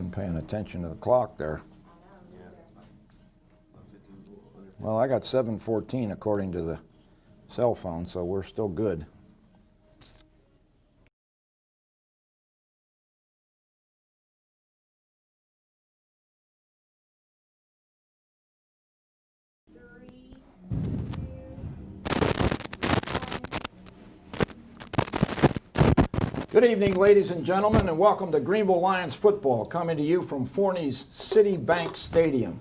Wasn't paying attention to the clock there. Well, I got 7:14 according to the cell phone, so we're still good. Good evening, ladies and gentlemen, and welcome to Greenville Lions football, coming to you from Forney's City Bank Stadium.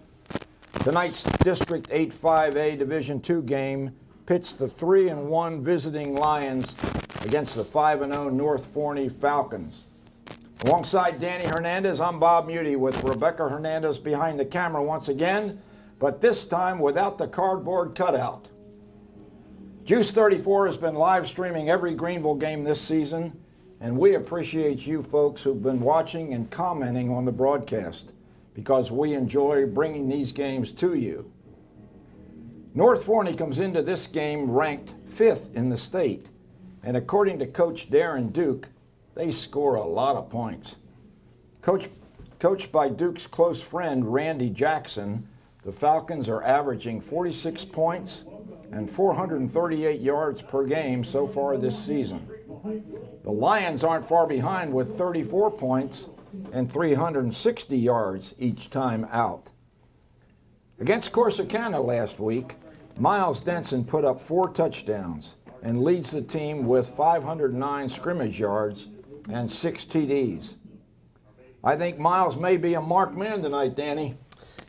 Tonight's District 8-5A Division II game pits the 3-1 visiting Lions against the 5-0 North Forney Falcons. Alongside Danny Hernandez, I'm Bob Muty with Rebecca Hernandez behind the camera once again, but this time without the cardboard cutout. GEUS 34 has been live streaming every Greenville game this season, and we appreciate you folks who've been watching and commenting on the broadcast because we enjoy bringing these games to you. North Forney comes into this game ranked 5th in the state, and according to Coach Darren Duke, they score a lot of points. Coached by Duke's close friend Randy Jackson, the Falcons are averaging 46 points and 438 yards per game so far this season. The Lions aren't far behind with 34 points and 360 yards each time out. Against Corsicana last week, Miles Denson put up 4 touchdowns and leads the team with 509 scrimmage yards and 6 TDs. I think Miles may be a marked man tonight, Danny.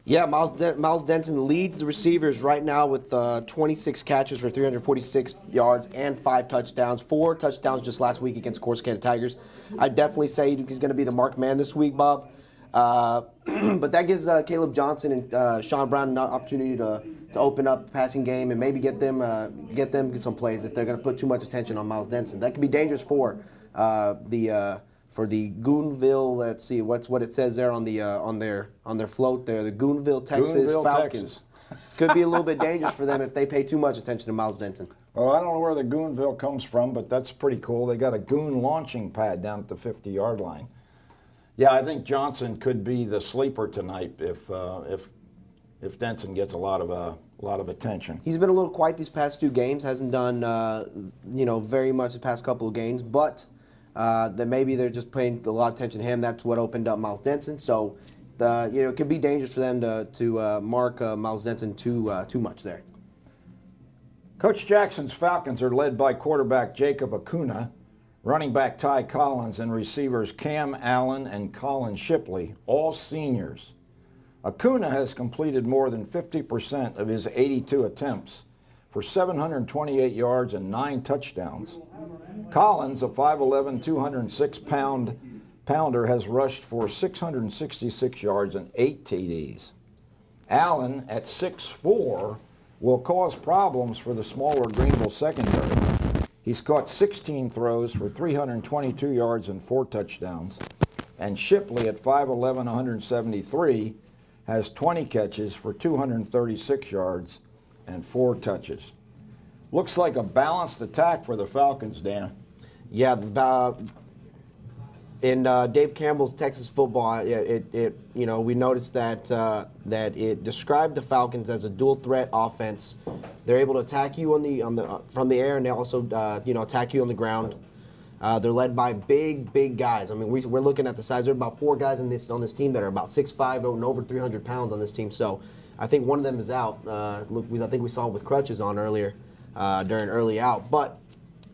Yeah, Miles Denson leads the receivers right now with 26 catches for 346 yards and 5 touchdowns. 4 touchdowns just last week against Corsicana Tigers. I'd definitely say he's going to be the marked man this week, Bob. But that gives Caleb Johnson and Sean Brown an opportunity to open up the passing game and maybe get them some plays if they're going to put too much attention on Miles Denson. That could be dangerous for the Greenville. Let's see what it says there on their float there. The Greenville, Texas Falcons. It could be a little bit dangerous for them if they pay too much attention to Miles Denson. Well, I don't know where the Greenville comes from, but that's pretty cool. They got a goon launching pad down at the 50-yard line. Yeah, I think Johnson could be the sleeper tonight if Denson gets a lot of attention. He's been a little quiet these past 2 games. Hasn't done very much the past couple of games, but. Then maybe they're just paying a lot of attention to him. That's what opened up Miles Denson. So, it could be dangerous for them to mark Miles Denson too much there. Coach Jackson's Falcons are led by quarterback Jacob Acuna, running back Ty Collins, and receivers Cam Allen and Colin Shipley, all seniors. Acuna has completed more than 50% of his 82 attempts for 728 yards and 9 touchdowns. Collins, a 5'11", 206-pounder, has rushed for 666 yards and 8 TDs. Allen, at 6'4", will cause problems for the smaller Greenville secondary. He's caught 16 throws for 322 yards and 4 touchdowns. And Shipley, at 5'11", 173, has 20 catches for 236 yards and 4 touches. Looks like a balanced attack for the Falcons, Dan. Yeah, in Dave Campbell's Texas Football, we noticed that it described the Falcons as a dual threat offense. They're able to attack you from the air, and they also attack you on the ground. They're led by big guys. I mean, we're looking at the size. There are about 4 guys on this team that are about 6'5" and over 300 pounds on this team. So I think one of them is out. I think we saw him with crutches on earlier during early out. But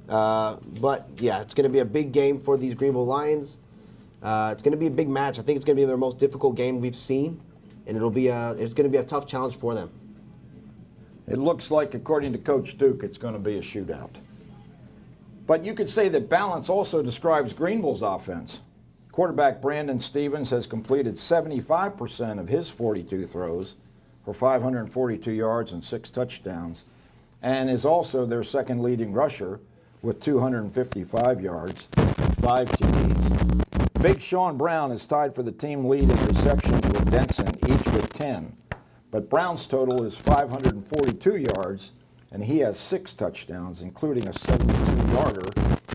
yeah, it's going to be a big game for these Greenville Lions. It's going to be a big match. I think it's going to be their most difficult game we've seen, and it's going to be a tough challenge for them. It looks like, according to Coach Duke, it's going to be a shootout. But you could say that balance also describes Greenville's offense. Quarterback Brandon Stevens has completed 75% of his 42 throws for 542 yards and 6 touchdowns, and is also their second leading rusher with 255 yards and 5 TDs. Big Sean Brown is tied for the team lead in receptions with Denson, each with 10. But Brown's total is 542 yards, and he has 6 touchdowns, including a 72-yarder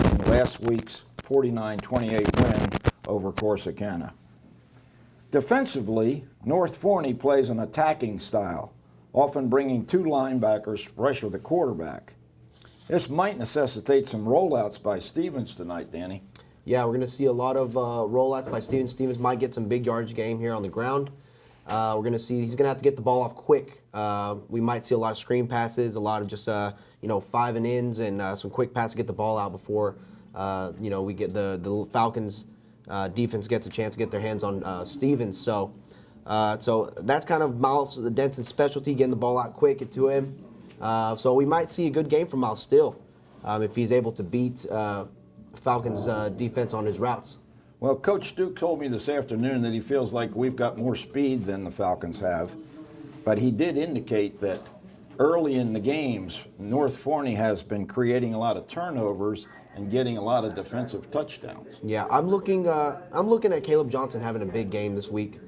in last week's 49-28 win over Corsicana. Defensively, North Forney plays an attacking style, often bringing two linebackers to pressure the quarterback. This might necessitate some rollouts by Stevens tonight, Danny. Yeah, we're going to see a lot of rollouts by Stevens. Stevens might get some big yardage game here on the ground. We're going to see he's going to have to get the ball off quick. We might see a lot of screen passes, a lot of just 5 and ins, and some quick passes to get the ball out before we get the Falcons defense gets a chance to get their hands on Stevens. So that's kind of Miles Denson's specialty, getting the ball out quick, get to him. So we might see a good game from Miles still if he's able to beat Falcons defense on his routes. Well, Coach Duke told me this afternoon that he feels like we've got more speed than the Falcons have, but he did indicate that early in the games, North Forney has been creating a lot of turnovers and getting a lot of defensive touchdowns. Yeah, I'm looking at Caleb Johnson having a big game this week.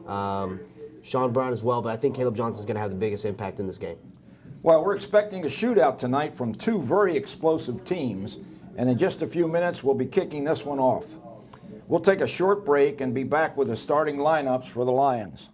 Sean Brown as well, but I think Caleb Johnson's going to have the biggest impact in this game. Well, we're expecting a shootout tonight from two very explosive teams, and in just a few minutes, we'll be kicking this one off. We'll take a short break and be back with the starting lineups for the Lions.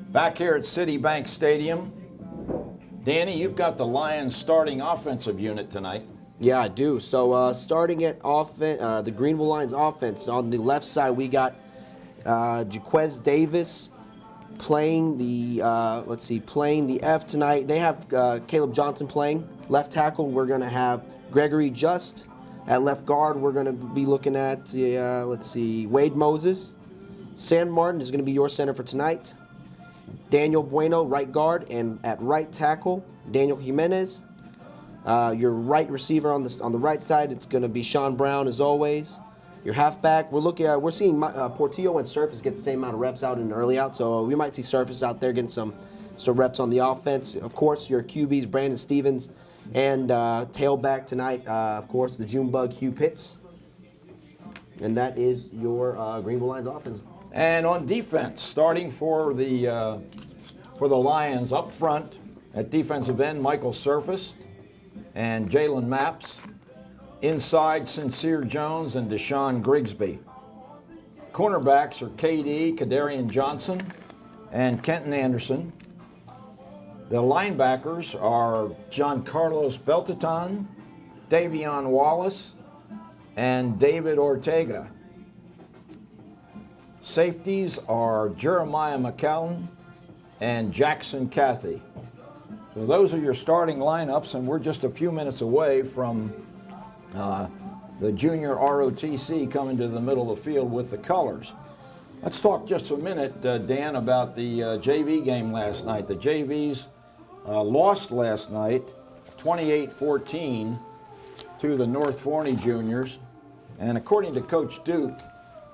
Back here at Citibank Stadium, Danny, you've got the Lions starting offensive unit tonight. Yeah, I do. So starting at the Greenville Lions offense, on the left side we got GEUS Davis playing the F tonight. They have Caleb Johnson playing left tackle. We're going to have Gregory Just at left guard. We're going to be looking at Wade Moses. Sam Martin is going to be your center for tonight. Daniel Bueno, right guard, and at right tackle, Daniel Jimenez. Your right receiver on the right side, it's going to be Sean Brown as always. Your halfback, we're seeing Portillo and Surface get the same amount of reps out in the early out, so we might see Surface out there getting some reps on the offense. Of course, your QBs, Brandon Stevens, and tailback tonight, of course, the Junebug Hugh Pitts. And that is your Greenville Lions offense. And on defense, starting for the Lions up front at defensive end, Michael Surface and Jalen Maps. Inside, Sincere Jones and Deshaun Grigsby. Cornerbacks are KD, Kadarian Johnson, and Kenton Anderson. The linebackers are John Carlos Beltaton, Davion Wallace, and David Ortega. Safeties are Jeremiah McCallum and Jackson Cathy. So those are your starting lineups, and we're just a few minutes away from the junior ROTC coming to the middle of the field with the colors. Let's talk just a minute, Dan, about the JV game last night. The JVs lost last night 28-14 to the North Forney juniors. And according to Coach Duke,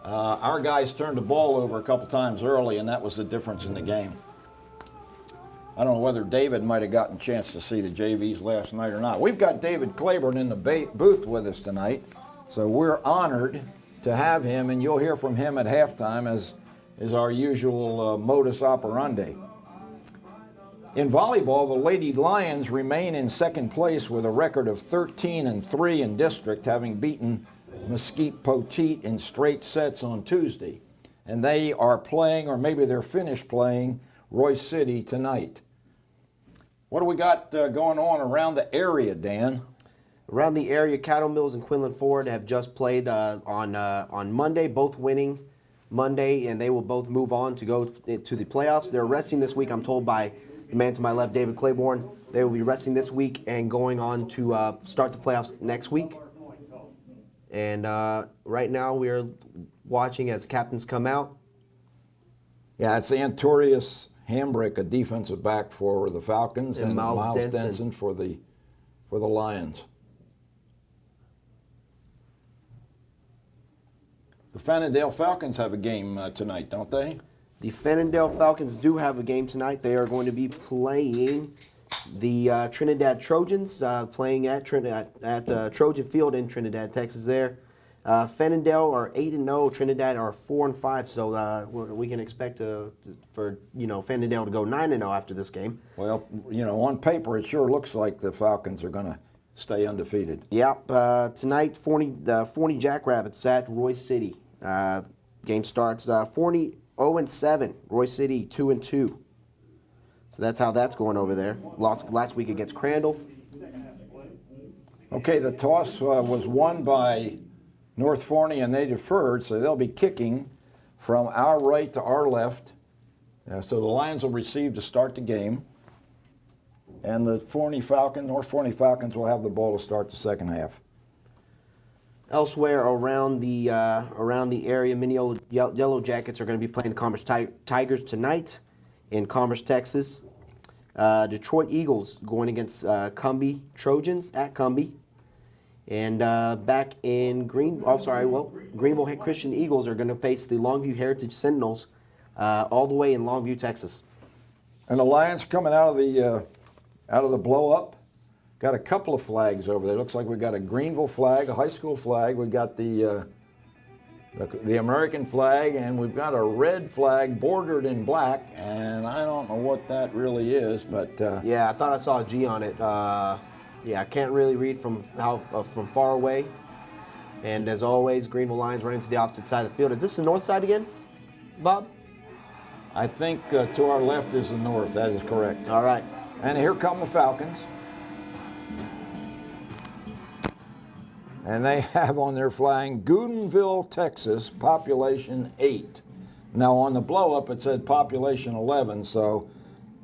our guys turned the ball over a couple times early, and that was the difference in the game. I don't know whether David might have gotten a chance to see the JVs last night or not. We've got David Claiborne in the booth with us tonight, so we're honored to have him, and you'll hear from him at halftime as is our usual modus operandi. In volleyball, the Lady Lions remain in second place with a record of 13-3 in district, having beaten Mesquite Poteet in straight sets on Tuesday. And they are playing, or maybe they're finished playing, Royce City tonight. What do we got going on around the area, Dan? Around the area, Cattle Mills and Quinlan Ford have just played on Monday, both winning Monday, and they will both move on to go to the playoffs. They're resting this week, I'm told, by the man to my left, David Claiborne. They will be resting this week and going on to start the playoffs next week. And right now we are watching as the captains come out. Yeah, it's Antorius Hambrick, a defensive back for the Falcons, and Miles Denson for the Lions. The Fannindale Falcons have a game tonight, don't they? The Fannindale Falcons do have a game tonight. They are going to be playing the Trinidad Trojans, playing at Trojan Field in Trinidad, Texas. There, Fannindale are 8-0. Trinidad are 4-5. So we can expect for Fannindale to go 9-0 after this game. Well, on paper it sure looks like the Falcons are going to stay undefeated. Yep. Tonight, Forney Jackrabbits at Roy City. Game starts. Forney 0-7. Roy City 2-2. So that's how that's going over there. Lost last week against Crandall. Okay, the toss was won by North Forney, and they deferred, so they'll be kicking from our right to our left. So the Lions will receive to start the game, and the North Forney Falcons will have the ball to start the second half. Elsewhere around the area, Mineola Yellow Jackets are going to be playing the Commerce Tigers tonight in Commerce, Texas. Detroit Eagles going against Cumbie Trojans at Cumbie. And back in Greenville Christian Eagles are going to face the Longview Heritage Sentinels all the way in Longview, Texas. And the Lions coming out of the blow up. Got a couple of flags over there. Looks like we got a Greenville flag, a high school flag. We got the American flag, and we've got a red flag bordered in black. And I don't know what that really is, but yeah, I thought I saw a G on it. Yeah, I can't really read from far away. And as always, Greenville Lions running to the opposite side of the field. Is this the north side again, Bob? I think to our left is the north. That is correct. All right. And here come the Falcons. And they have on their flag Goodenville, Texas, population 8. Now on the blow-up it said population 11, so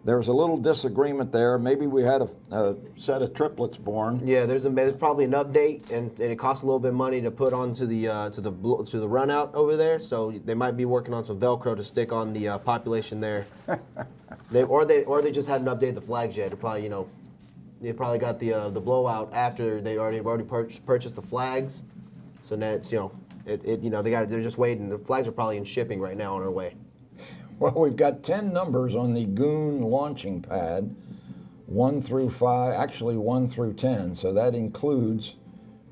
there was a little disagreement there. Maybe we had a set of triplets born. Yeah, there's probably an update, and it costs a little bit of money to put onto the run out over there. So they might be working on some Velcro to stick on the population there. Or they just haven't updated the flags yet. They probably got the blowout after they already purchased the flags. So now it's they're just waiting. The flags are probably in shipping right now on their way. Well, we've got 10 numbers on the Goon launching pad, 1 through 5, actually 1 through 10. So that includes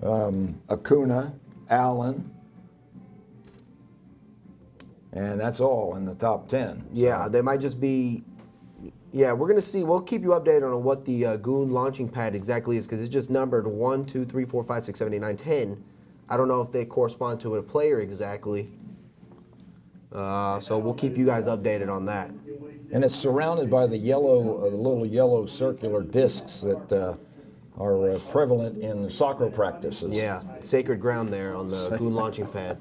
Acuna, Allen, and that's all in the top 10. Yeah, they might just be. Yeah, we're going to see. We'll keep you updated on what the Goon launching pad exactly is, because it's just numbered 1, 2, 3, 4, 5, 6, 7, 8, 9, 10. I don't know if they correspond to a player exactly. So we'll keep you guys updated on that. And it's surrounded by the little yellow circular discs that are prevalent in soccer practices. Yeah, sacred ground there on the Goon launching pad.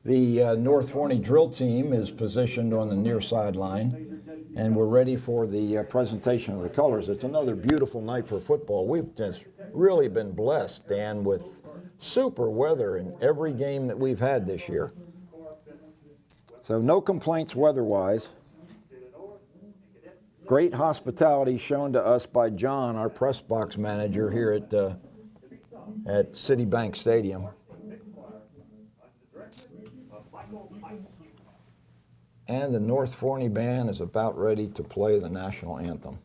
The North Forney drill team is positioned on the near sideline, and we're ready for the presentation of the colors. It's another beautiful night for football. We've just really been blessed, Dan, with super weather in every game that we've had this year. So no complaints weather-wise. Great hospitality shown to us by John, our press box manager here at Citibank Stadium. And the North Forney Band is about ready to play the national anthem,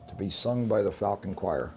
to be sung by the Falcon Choir.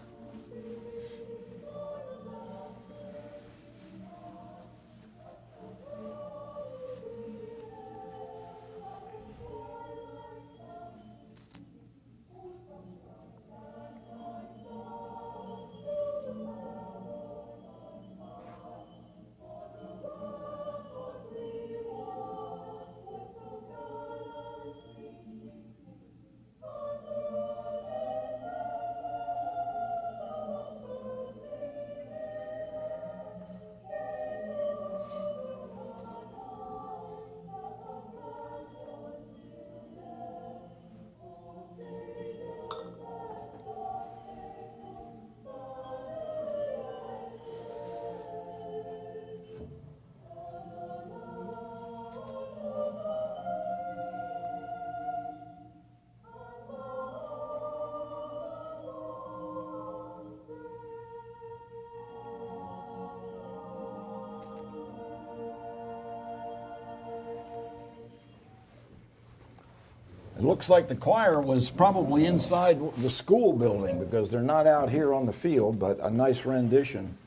Looks like the choir was probably inside the school building because they're not out here on the field, but a nice rendition.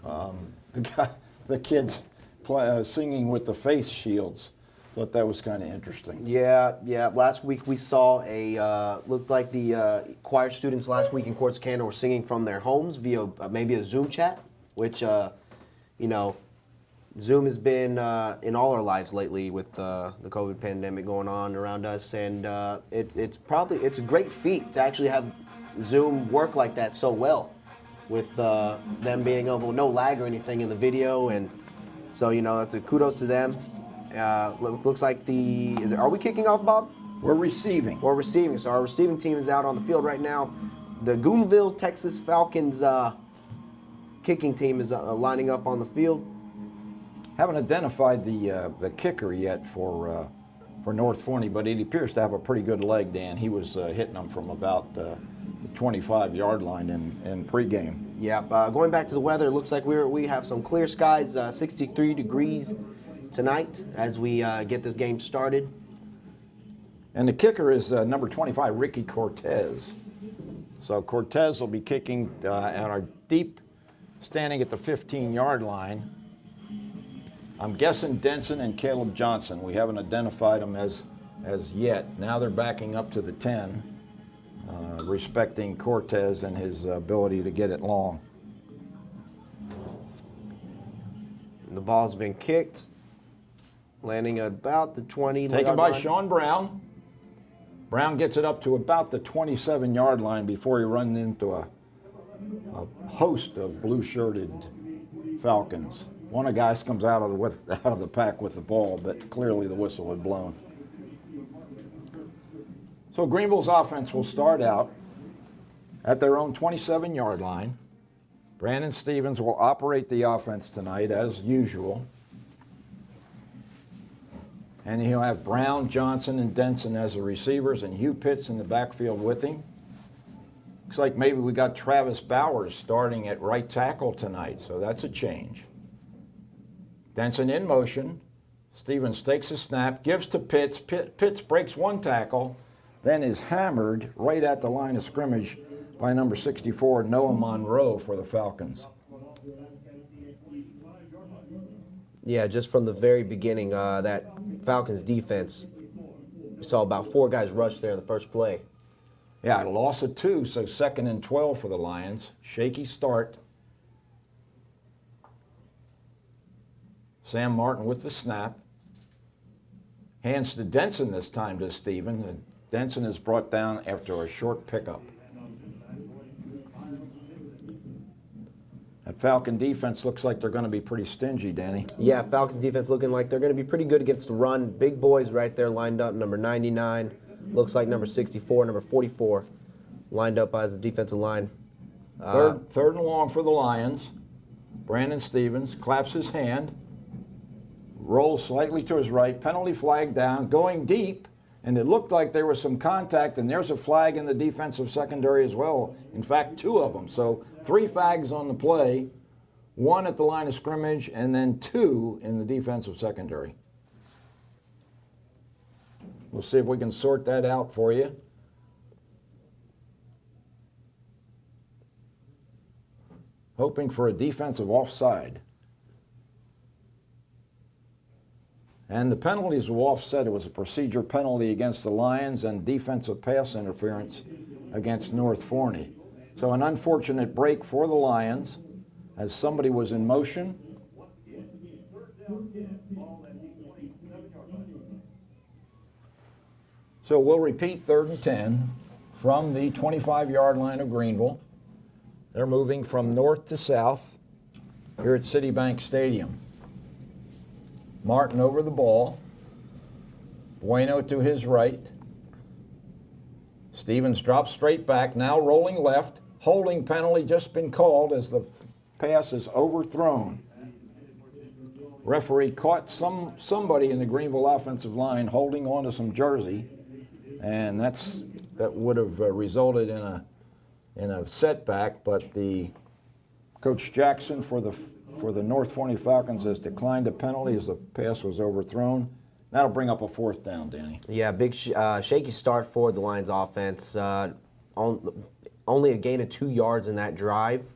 The kids singing with the face shields. Thought that was kind of interesting. Yeah. Last week we saw looked like the choir students last week in Quartz Canada were singing from their homes via maybe a Zoom chat, which, Zoom has been in all our lives lately with the COVID pandemic going on around us, and it's a great feat to actually have Zoom work like that so well, with them being able no lag or anything in the video, and so that's a kudos to them. Looks like are we kicking off, Bob? We're receiving. We're receiving. So our receiving team is out on the field right now. The Greenville, Texas Falcons kicking team is lining up on the field. Haven't identified the kicker yet for North Forney, but he appears to have a pretty good leg, Dan. He was hitting them from about the 25-yard line in pregame. Yeah, going back to the weather, it looks like we have some clear skies, 63 degrees tonight as we get this game started. And the kicker is number 25, Ricky Cortez. So Cortez will be kicking and our deep, standing at the 15-yard line. I'm guessing Denson and Caleb Johnson. We haven't identified them as yet. Now they're backing up to the 10, respecting Cortez and his ability to get it long. The ball's been kicked, landing about the 20. Taken by line. Sean Brown. Brown gets it up to about the 27-yard line before he runs into a host of blue-shirted Falcons. One of the guys comes out of the pack with the ball, but clearly the whistle had blown. So Greenville's offense will start out at their own 27-yard line. Brandon Stevens will operate the offense tonight as usual. And he'll have Brown, Johnson, and Denson as the receivers, and Hugh Pitts in the backfield with him. Looks like maybe we got Travis Bowers starting at right tackle tonight, so that's a change. Denson in motion. Stevens takes a snap, gives to Pitts. Pitts breaks one tackle, then is hammered right at the line of scrimmage by number 64, Noah Monroe for the Falcons. Yeah, just from the very beginning, that Falcons defense, we saw about 4 guys rush there in the first play. Yeah, a loss of 2, so 2nd and 12 for the Lions. Shaky start. Sam Martin with the snap. Hands to Denson this time to Stevens. And Denson is brought down after a short pickup. That Falcon defense looks like they're going to be pretty stingy, Danny. Yeah, Falcons defense looking like they're going to be pretty good against the run. Big boys right there lined up. Number 99, looks like number 64, number 44, lined up as a defensive line. Third and long for the Lions. Brandon Stevens claps his hand, rolls slightly to his right, penalty flag down, going deep, and it looked like there was some contact, and there's a flag in the defensive secondary as well. In fact, 2 of them. So 3 flags on the play, 1 at the line of scrimmage, and then 2 in the defensive secondary. We'll see if we can sort that out for you. Hoping for a defensive offside. And the penalties were offset. It was a procedure penalty against the Lions and defensive pass interference against North Forney. So an unfortunate break for the Lions as somebody was in motion. So we'll repeat 3rd and 10 from the 25-yard line of Greenville. They're moving from north to south here at Citibank Stadium. Martin over the ball. Bueno to his right. Stevens drops straight back, now rolling left. Holding penalty just been called as the pass is overthrown. Referee caught somebody in the Greenville offensive line holding on to some jersey, and that would have resulted in a setback, but the Coach Jackson for the North Forney Falcons has declined a penalty as the pass was overthrown. That'll bring up a 4th down, Danny. Yeah, big shaky start for the Lions offense. Only a gain of 2 yards in that drive.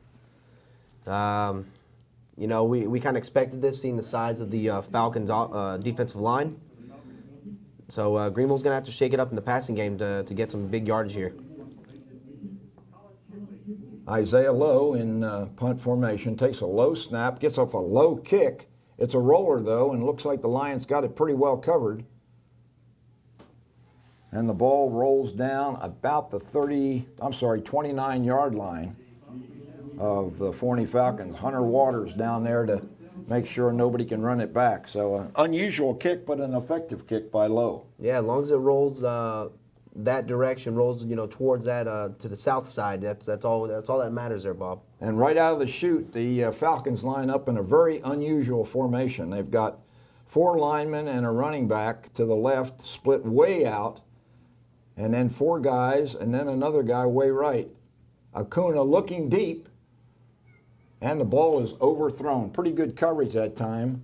You know, we kind of expected this, seeing the size of the Falcons' defensive line. So Greenville's going to have to shake it up in the passing game to get some big yardage here. Isaiah Lowe in punt formation takes a low snap, gets off a low kick. It's a roller, though, and looks like the Lions got it pretty well covered. And the ball rolls down about the 29-yard line of the Forney Falcons. Hunter Waters down there to make sure nobody can run it back. So an unusual kick, but an effective kick by Lowe. Yeah, as long as it rolls that direction, rolls towards that to the south side. That's all that matters there, Bob. And right out of the chute, the Falcons line up in a very unusual formation. They've got 4 linemen and a running back to the left, split way out, and then 4 guys, and then another guy way right. Acuna looking deep, and the ball is overthrown. Pretty good coverage that time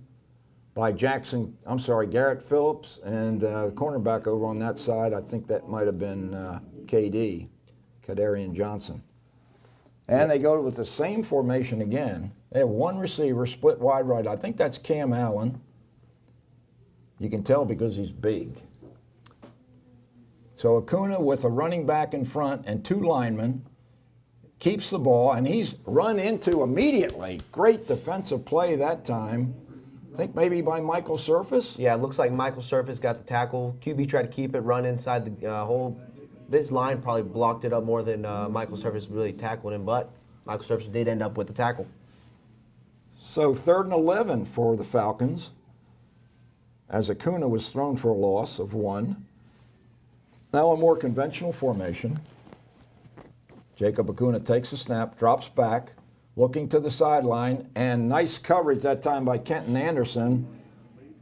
by Garrett Phillips, and the cornerback over on that side, I think that might have been Kadarian Johnson. And they go with the same formation again. They have 1 receiver split wide right. I think that's Cam Allen. You can tell because he's big. So Acuna with a running back in front and 2 linemen keeps the ball, and he's run into immediately. Great defensive play that time. I think maybe by Michael Surface. Yeah, it looks like Michael Surface got the tackle. QB tried to keep it, run inside the hole. This line probably blocked it up more than Michael Surface really tackled him, but Michael Surface did end up with the tackle. So 3rd and 11 for the Falcons, as Acuna was thrown for a loss of 1. Now a more conventional formation. Jacob Acuna takes a snap, drops back, looking to the sideline, and nice coverage that time by Kenton Anderson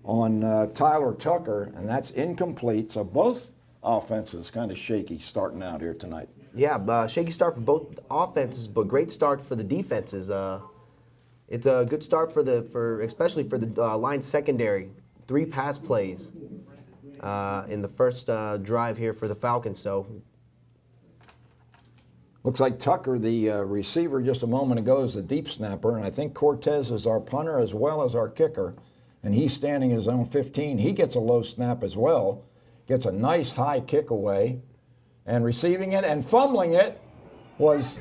on Tyler Tucker, and that's incomplete. So both offenses kind of shaky starting out here tonight. Yeah, shaky start for both offenses, but great start for the defenses. It's a good start especially for the line secondary. 3 pass plays in the first drive here for the Falcons. So looks like Tucker, the receiver just a moment ago, is the deep snapper, and I think Cortez is our punter as well as our kicker, and he's standing his own 15. He gets a low snap as well, gets a nice high kick away, and receiving it and fumbling it was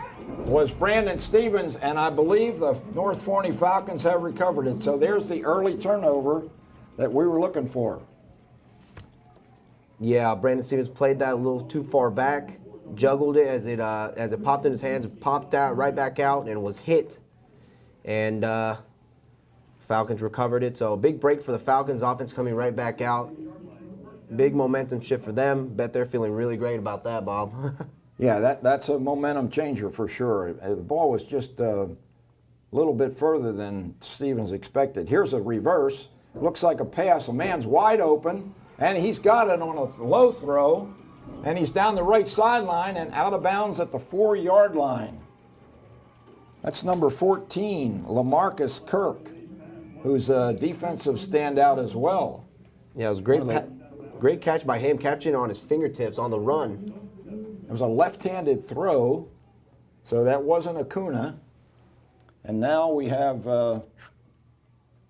Brandon Stevens, and I believe the North Forney Falcons have recovered it. So there's the early turnover that we were looking for. Yeah, Brandon Stevens played that a little too far back, juggled it as it popped in his hands, popped out right back out, and was hit. And Falcons recovered it. So a big break for the Falcons. Offense coming right back out. Big momentum shift for them. Bet they're feeling really great about that, Bob. Yeah, that's a momentum changer for sure. The ball was just a little bit further than Stevens expected. Here's a reverse. Looks like a pass. A man's wide open, and he's got it on a low throw, and he's down the right sideline and out of bounds at the 4-yard line. That's number 14, LaMarcus Kirk, who's a defensive standout as well. Yeah, it was a great catch by him, catching on his fingertips on the run. It was a left-handed throw, so that wasn't Acuna. And now we have 2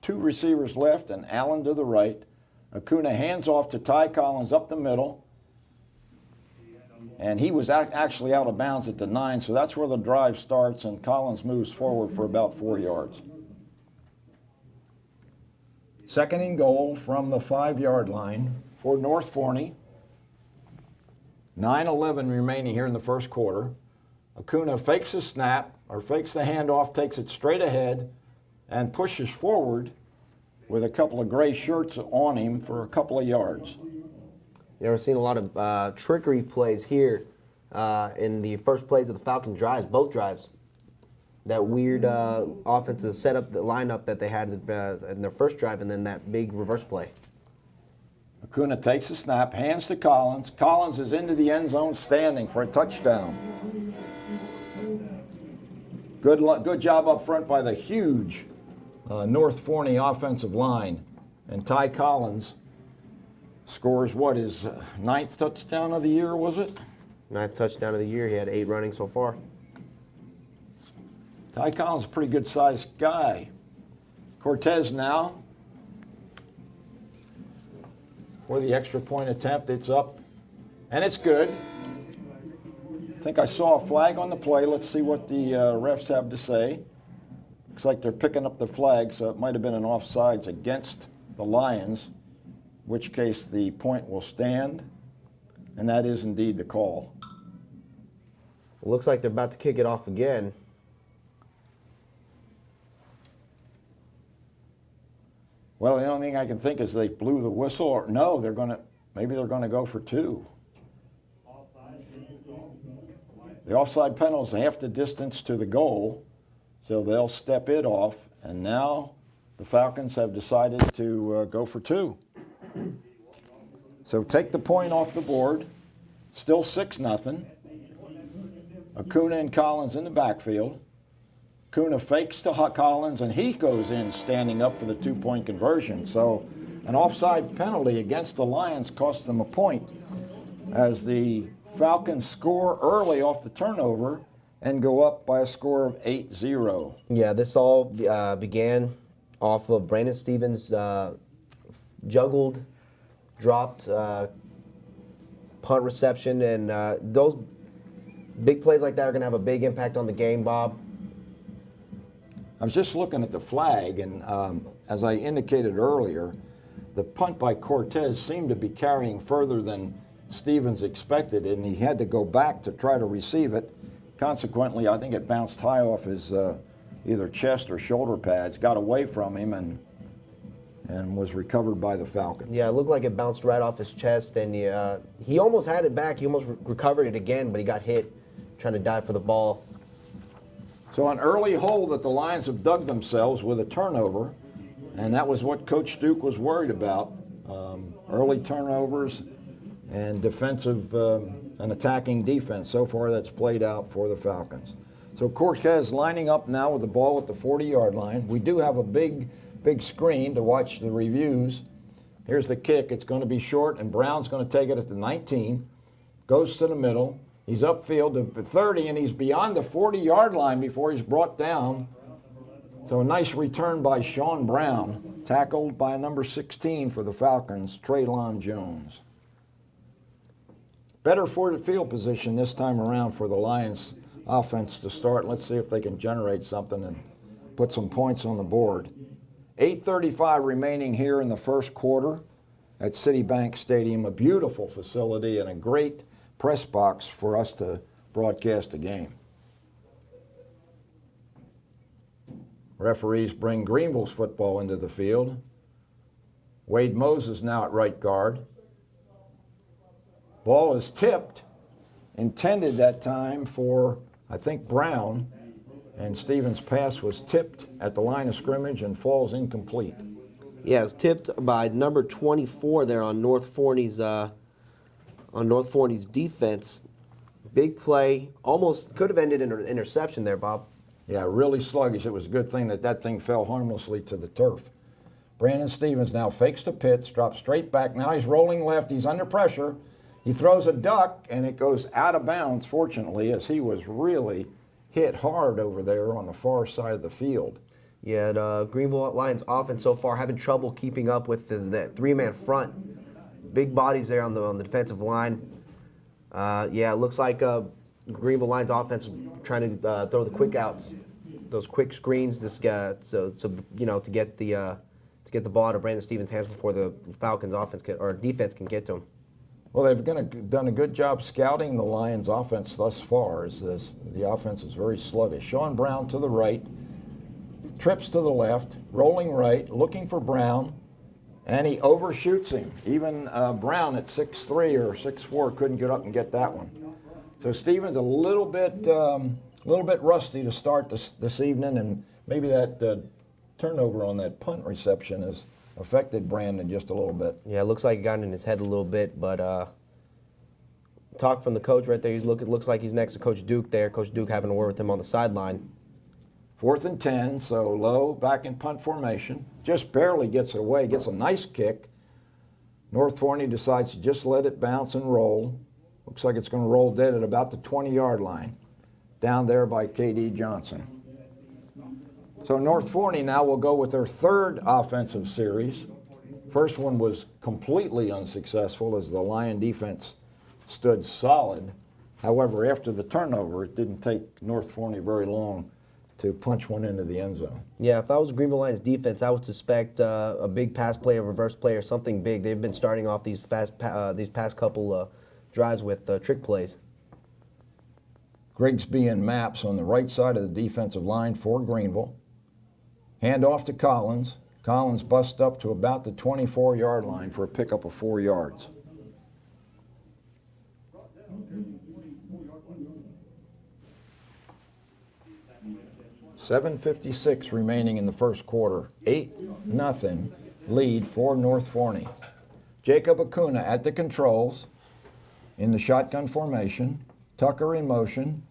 receivers left and Allen to the right. Acuna hands off to Ty Collins up the middle. And he was actually out of bounds at the 9, so that's where the drive starts, and Collins moves forward for about 4 yards. 2nd and goal from the 5-yard line for North Forney. 9:11 remaining here in the first quarter. Acuna fakes the snap, or fakes the handoff, takes it straight ahead, and pushes forward with a couple of gray shirts on him for a couple of yards. We're seeing a lot of trickery plays here in the first plays of the Falcon drives, both drives. That weird offensive setup, the lineup that they had in their first drive, and then that big reverse play. Acuna takes the snap, hands to Collins. Collins is into the end zone standing for a touchdown. Good job up front by the huge North Forney offensive line. And Ty Collins Scores what, his ninth touchdown of the year, was it? 9th touchdown of the year. He had 8 running so far. Ty Collins is a pretty good-sized guy. Cortez now. For the extra point attempt, it's up, and it's good. I think I saw a flag on the play. Let's see what the refs have to say. Looks like they're picking up the flag, so it might have been an offsides against the Lions, in which case the point will stand, and that is indeed the call. It looks like they're about to kick it off again. Well, the only thing I can think is they blew the whistle, or no, maybe they're gonna go for 2. The offside penalty is half the distance to the goal, so they'll step it off, and now the Falcons have decided to go for 2. So take the point off the board, still 6-0. Acuna and Collins in the backfield. Acuna fakes to Collins, and he goes in standing up for the 2-point conversion. So an offside penalty against the Lions cost them a point as the Falcons score early off the turnover and go up by a score of 8-0. Yeah, this all began off of Brandon Stevens' juggled, dropped punt reception, and those big plays like that are going to have a big impact on the game, Bob. I was just looking at the flag, and as I indicated earlier, the punt by Cortez seemed to be carrying further than Stevens expected, and he had to go back to try to receive it. Consequently, I think it bounced high off his either chest or shoulder pads, got away from him, and was recovered by the Falcons. Yeah, it looked like it bounced right off his chest, and he almost had it back. He almost recovered it again, but he got hit trying to dive for the ball. So an early hole that the Lions have dug themselves with a turnover, and that was what Coach Duke was worried about. Early turnovers and defensive and attacking defense. So far that's played out for the Falcons. So Cortez lining up now with the ball at the 40-yard line. We do have a big screen to watch the reviews. Here's the kick. It's going to be short, and Brown's going to take it at the 19. Goes to the middle. He's upfield to 30, and he's beyond the 40-yard line before he's brought down. So a nice return by Sean Brown, tackled by number 16 for the Falcons, Traylon Jones. Better for the field position this time around for the Lions offense to start. Let's see if they can generate something and put some points on the board. 8:35 remaining here in the first quarter at Citibank Stadium, a beautiful facility and a great press box for us to broadcast a game. Referees bring Greenville's football into the field. Wade Moses now at right guard. Ball is tipped, intended that time for, I think, Brown, and Stevens' pass was tipped at the line of scrimmage and falls incomplete. Yeah, it's tipped by number 24 there on North Forney's defense. Big play, almost could have ended in an interception there, Bob. Yeah, really sluggish. It was a good thing that thing fell harmlessly to the turf. Brandon Stevens now fakes the pitch, drops straight back. Now he's rolling left. He's under pressure. He throws a duck, and it goes out of bounds, fortunately, as he was really hit hard over there on the far side of the field. Yeah, the Greenville Lions offense so far having trouble keeping up with the three-man front. Big bodies there on the defensive line. Yeah, it looks like Greenville Lions offense trying to throw the quick outs, those quick screens, to get the ball to Brandon Stevens' hands before the Falcons offense defense can get to him. Well, they've done a good job scouting the Lions offense thus far. The offense is very sluggish. Sean Brown to the right, trips to the left, rolling right, looking for Brown, and he overshoots him. Even Brown at 6'3" or 6'4" couldn't get up and get that one. So Stevens a little bit rusty to start this evening, and maybe that turnover on that punt reception has affected Brandon just a little bit. Yeah, it looks like it got in his head a little bit, but talk from the coach right there. It looks like he's next to Coach Duke there. Coach Duke having a word with him on the sideline. 4th and 10, so low, back in punt formation. Just barely gets it away, gets a nice kick. North Forney decides to just let it bounce and roll. Looks like it's going to roll dead at about the 20-yard line, down there by K.D. Johnson. So North Forney now will go with their third offensive series. First one was completely unsuccessful as the Lion defense stood solid. However, after the turnover, it didn't take North Forney very long to punch one into the end zone. Yeah, if I was Greenville Lions defense, I would suspect a big pass play, a reverse play, or something big. They've been starting off these past couple drives with trick plays. Grigsby and Maps on the right side of the defensive line for Greenville. Hand off to Collins. Collins busts up to about the 24-yard line for a pickup of 4 yards. $7:56 remaining in the first quarter. 8-0 lead for North Forney. Jacob Acuna at the controls in the shotgun formation. Tucker in motion.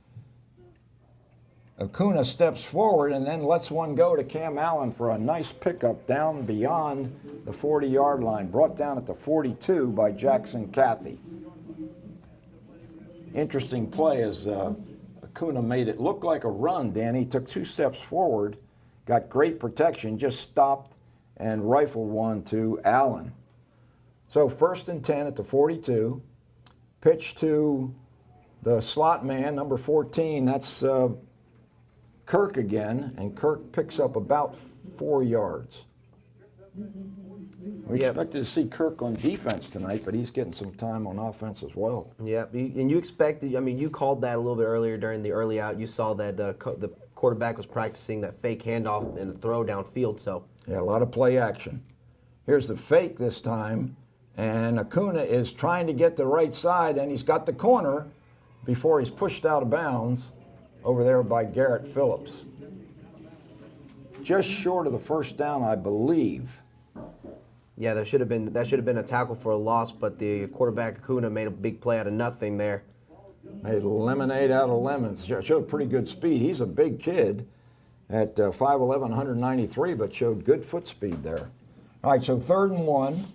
Acuna steps forward and then lets one go to Cam Allen for a nice pickup down beyond the 40-yard line, brought down at the 42 by Jackson Cathy. Interesting play as Acuna made it look like a run, Danny. Took 2 steps forward, got great protection, just stopped and rifled one to Allen. So 1st and 10 at the 42. Pitch to the slot man, number 14. That's Kirk again, and Kirk picks up about 4 yards. We expected to see Kirk on defense tonight, but he's getting some time on offense as well. Yeah, and you expected, I mean, you called that a little bit earlier during the early out. You saw that the quarterback was practicing that fake handoff and the throw downfield, so. Yeah, a lot of play action. Here's the fake this time, and Acuna is trying to get the right side, and he's got the corner before he's pushed out of bounds over there by Garrett Phillips. Just short of the first down, I believe. Yeah, that should have been a tackle for a loss, but the quarterback Acuna made a big play out of nothing there. Made lemonade out of lemons. Showed pretty good speed. He's a big kid at 5'11", 193, but showed good foot speed there. All right, so 3rd and 1.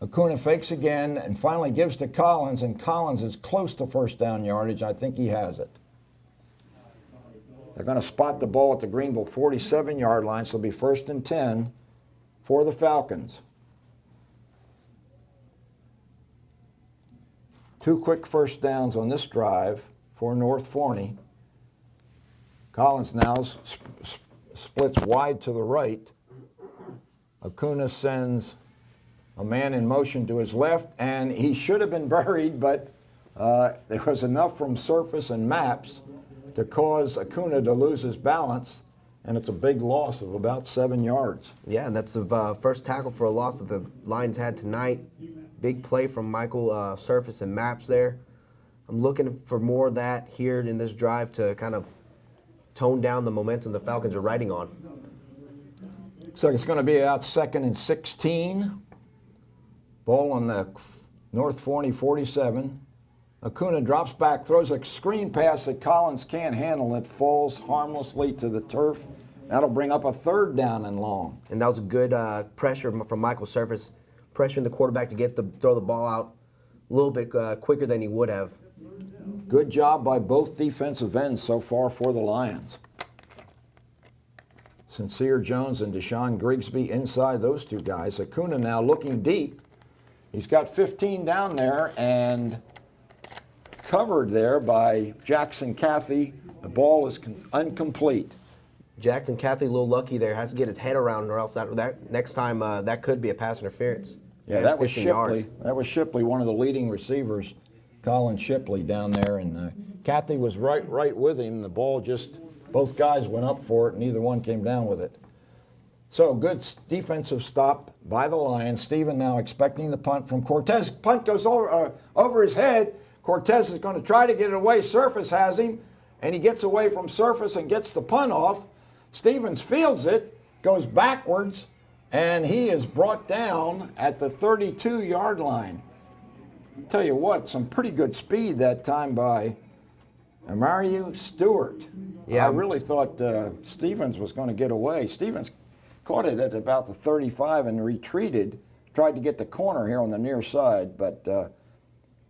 Acuna fakes again and finally gives to Collins, and Collins is close to first down yardage. I think he has it. They're going to spot the ball at the Greenville 47-yard line, so it'll be 1st and 10 for the Falcons. 2 quick first downs on this drive for North Forney. Collins now splits wide to the right. Acuna sends a man in motion to his left, and he should have been buried, but there was enough from surface and maps to cause Acuna to lose his balance, and it's a big loss of about 7 yards. Yeah, and that's the first tackle for a loss that the Lions had tonight. Big play from Michael Surface and Maps there. I'm looking for more of that here in this drive to kind of tone down the momentum the Falcons are riding on. So it's going to be out 2nd and 16. Ball on the North Forney 47. Acuna drops back, throws a screen pass that Collins can't handle. It falls harmlessly to the turf. That'll bring up a 3rd down and long. And that was good pressure from Michael Surface, pressuring the quarterback to throw the ball out a little bit quicker than he would have. Good job by both defensive ends so far for the Lions. Sincere Jones and Deshaun Grigsby inside those 2 guys. Acuna now looking deep. He's got 15 down there and covered there by Jackson Cathy. The ball is incomplete. Jackson Cathy a little lucky there. Has to get his head around, or else that next time that could be a pass interference. Yeah, that was Shipley. Yards. That was Shipley, one of the leading receivers, Colin Shipley down there, and Cathy was right with him. The ball just, both guys went up for it, and neither one came down with it. So good defensive stop by the Lions. Steven now expecting the punt from Cortez. Punt goes over his head. Cortez is going to try to get it away. Surface has him, and he gets away from Surface and gets the punt off. Stevens fields it, goes backwards, and he is brought down at the 32-yard line. I'll tell you what, some pretty good speed that time by Amariu Stewart. Yeah, I really thought Stevens was going to get away. Stevens caught it at about the 35 and retreated, tried to get the corner here on the near side, but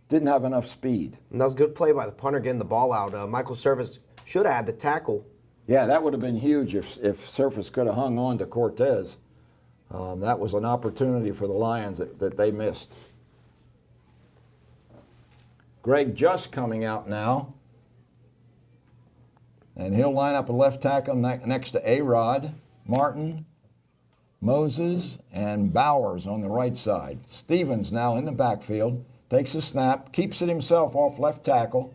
didn't have enough speed. And that was a good play by the punter getting the ball out. Michael Service should have had the tackle. Yeah, that would have been huge if Surface could have hung on to Cortez. That was an opportunity for the Lions that they missed. Greg Just coming out now. And he'll line up a left tackle next to A-Rod, Martin, Moses, and Bowers on the right side. Stevens now in the backfield, takes a snap, keeps it himself off left tackle,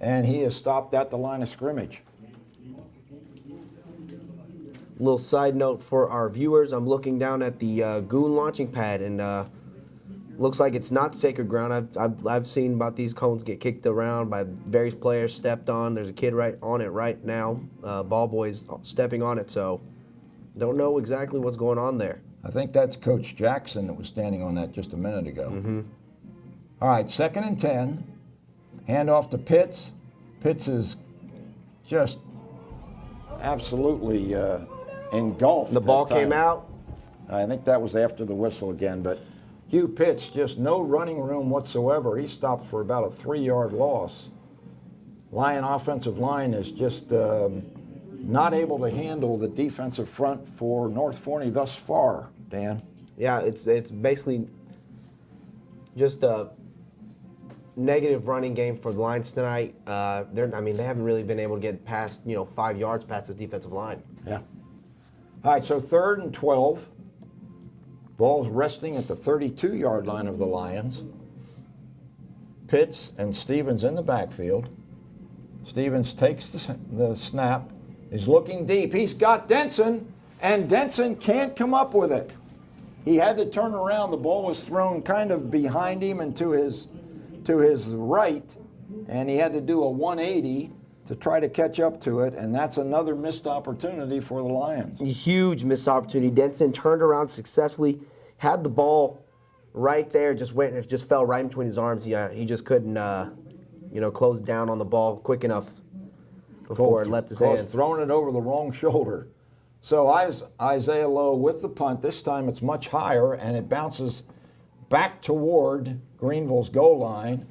and he is stopped at the line of scrimmage. Little side note for our viewers, I'm looking down at the Goon launching pad, and looks like it's not sacred ground. I've seen about these cones get kicked around by various players, stepped on. There's a kid right on it right now. Ball boy's stepping on it, so don't know exactly what's going on there. I think that's Coach Jackson that was standing on that just a minute ago. All right, 2nd and 10. Hand off to Pitts. Pitts is just absolutely engulfed. The ball came out. I think that was after the whistle again, but Hugh Pitts, just no running room whatsoever. He stopped for about a 3-yard loss. Lion offensive line is just not able to handle the defensive front for North Forney thus far, Dan. Yeah, it's basically just a negative running game for the Lions tonight. They haven't really been able to get past 5 yards past the defensive line. Yeah. All right, so 3rd and 12. Ball's resting at the 32-yard line of the Lions. Pitts and Stevens in the backfield. Stevens takes the snap, is looking deep. He's got Denson, and Denson can't come up with it. He had to turn around. The ball was thrown kind of behind him and to his right, and he had to do a 180 to try to catch up to it, and that's another missed opportunity for the Lions. Huge missed opportunity. Denson turned around successfully, had the ball right there, just fell right in between his arms. He just couldn't, close down on the ball quick enough before it left his hands. Throwing it over the wrong shoulder. So Isaiah Lowe with the punt. This time it's much higher, and it bounces back toward Greenville's goal line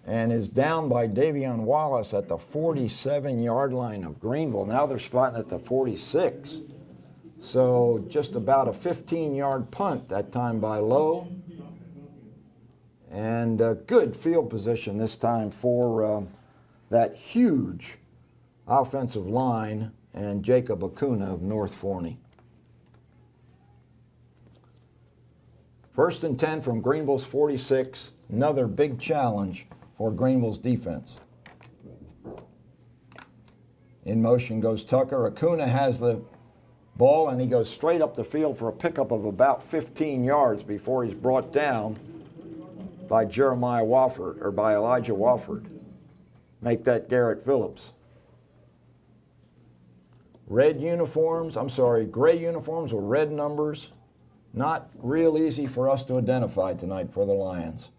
and is down by Davion Wallace at the 47-yard line of Greenville. Now they're spotting at the 46. So just about a 15-yard punt that time by Lowe. And a good field position this time for that huge offensive line and Jacob Acuna of North Forney. 1st and 10 from Greenville's 46. Another big challenge for Greenville's defense. In motion goes Tucker. Acuna has the ball, and he goes straight up the field for a pickup of about 15 yards before he's brought down by Jeremiah Wofford, or by Elijah Wofford. Make that Garrett Phillips. Gray uniforms with red numbers. Not real easy for us to identify tonight for the Lions.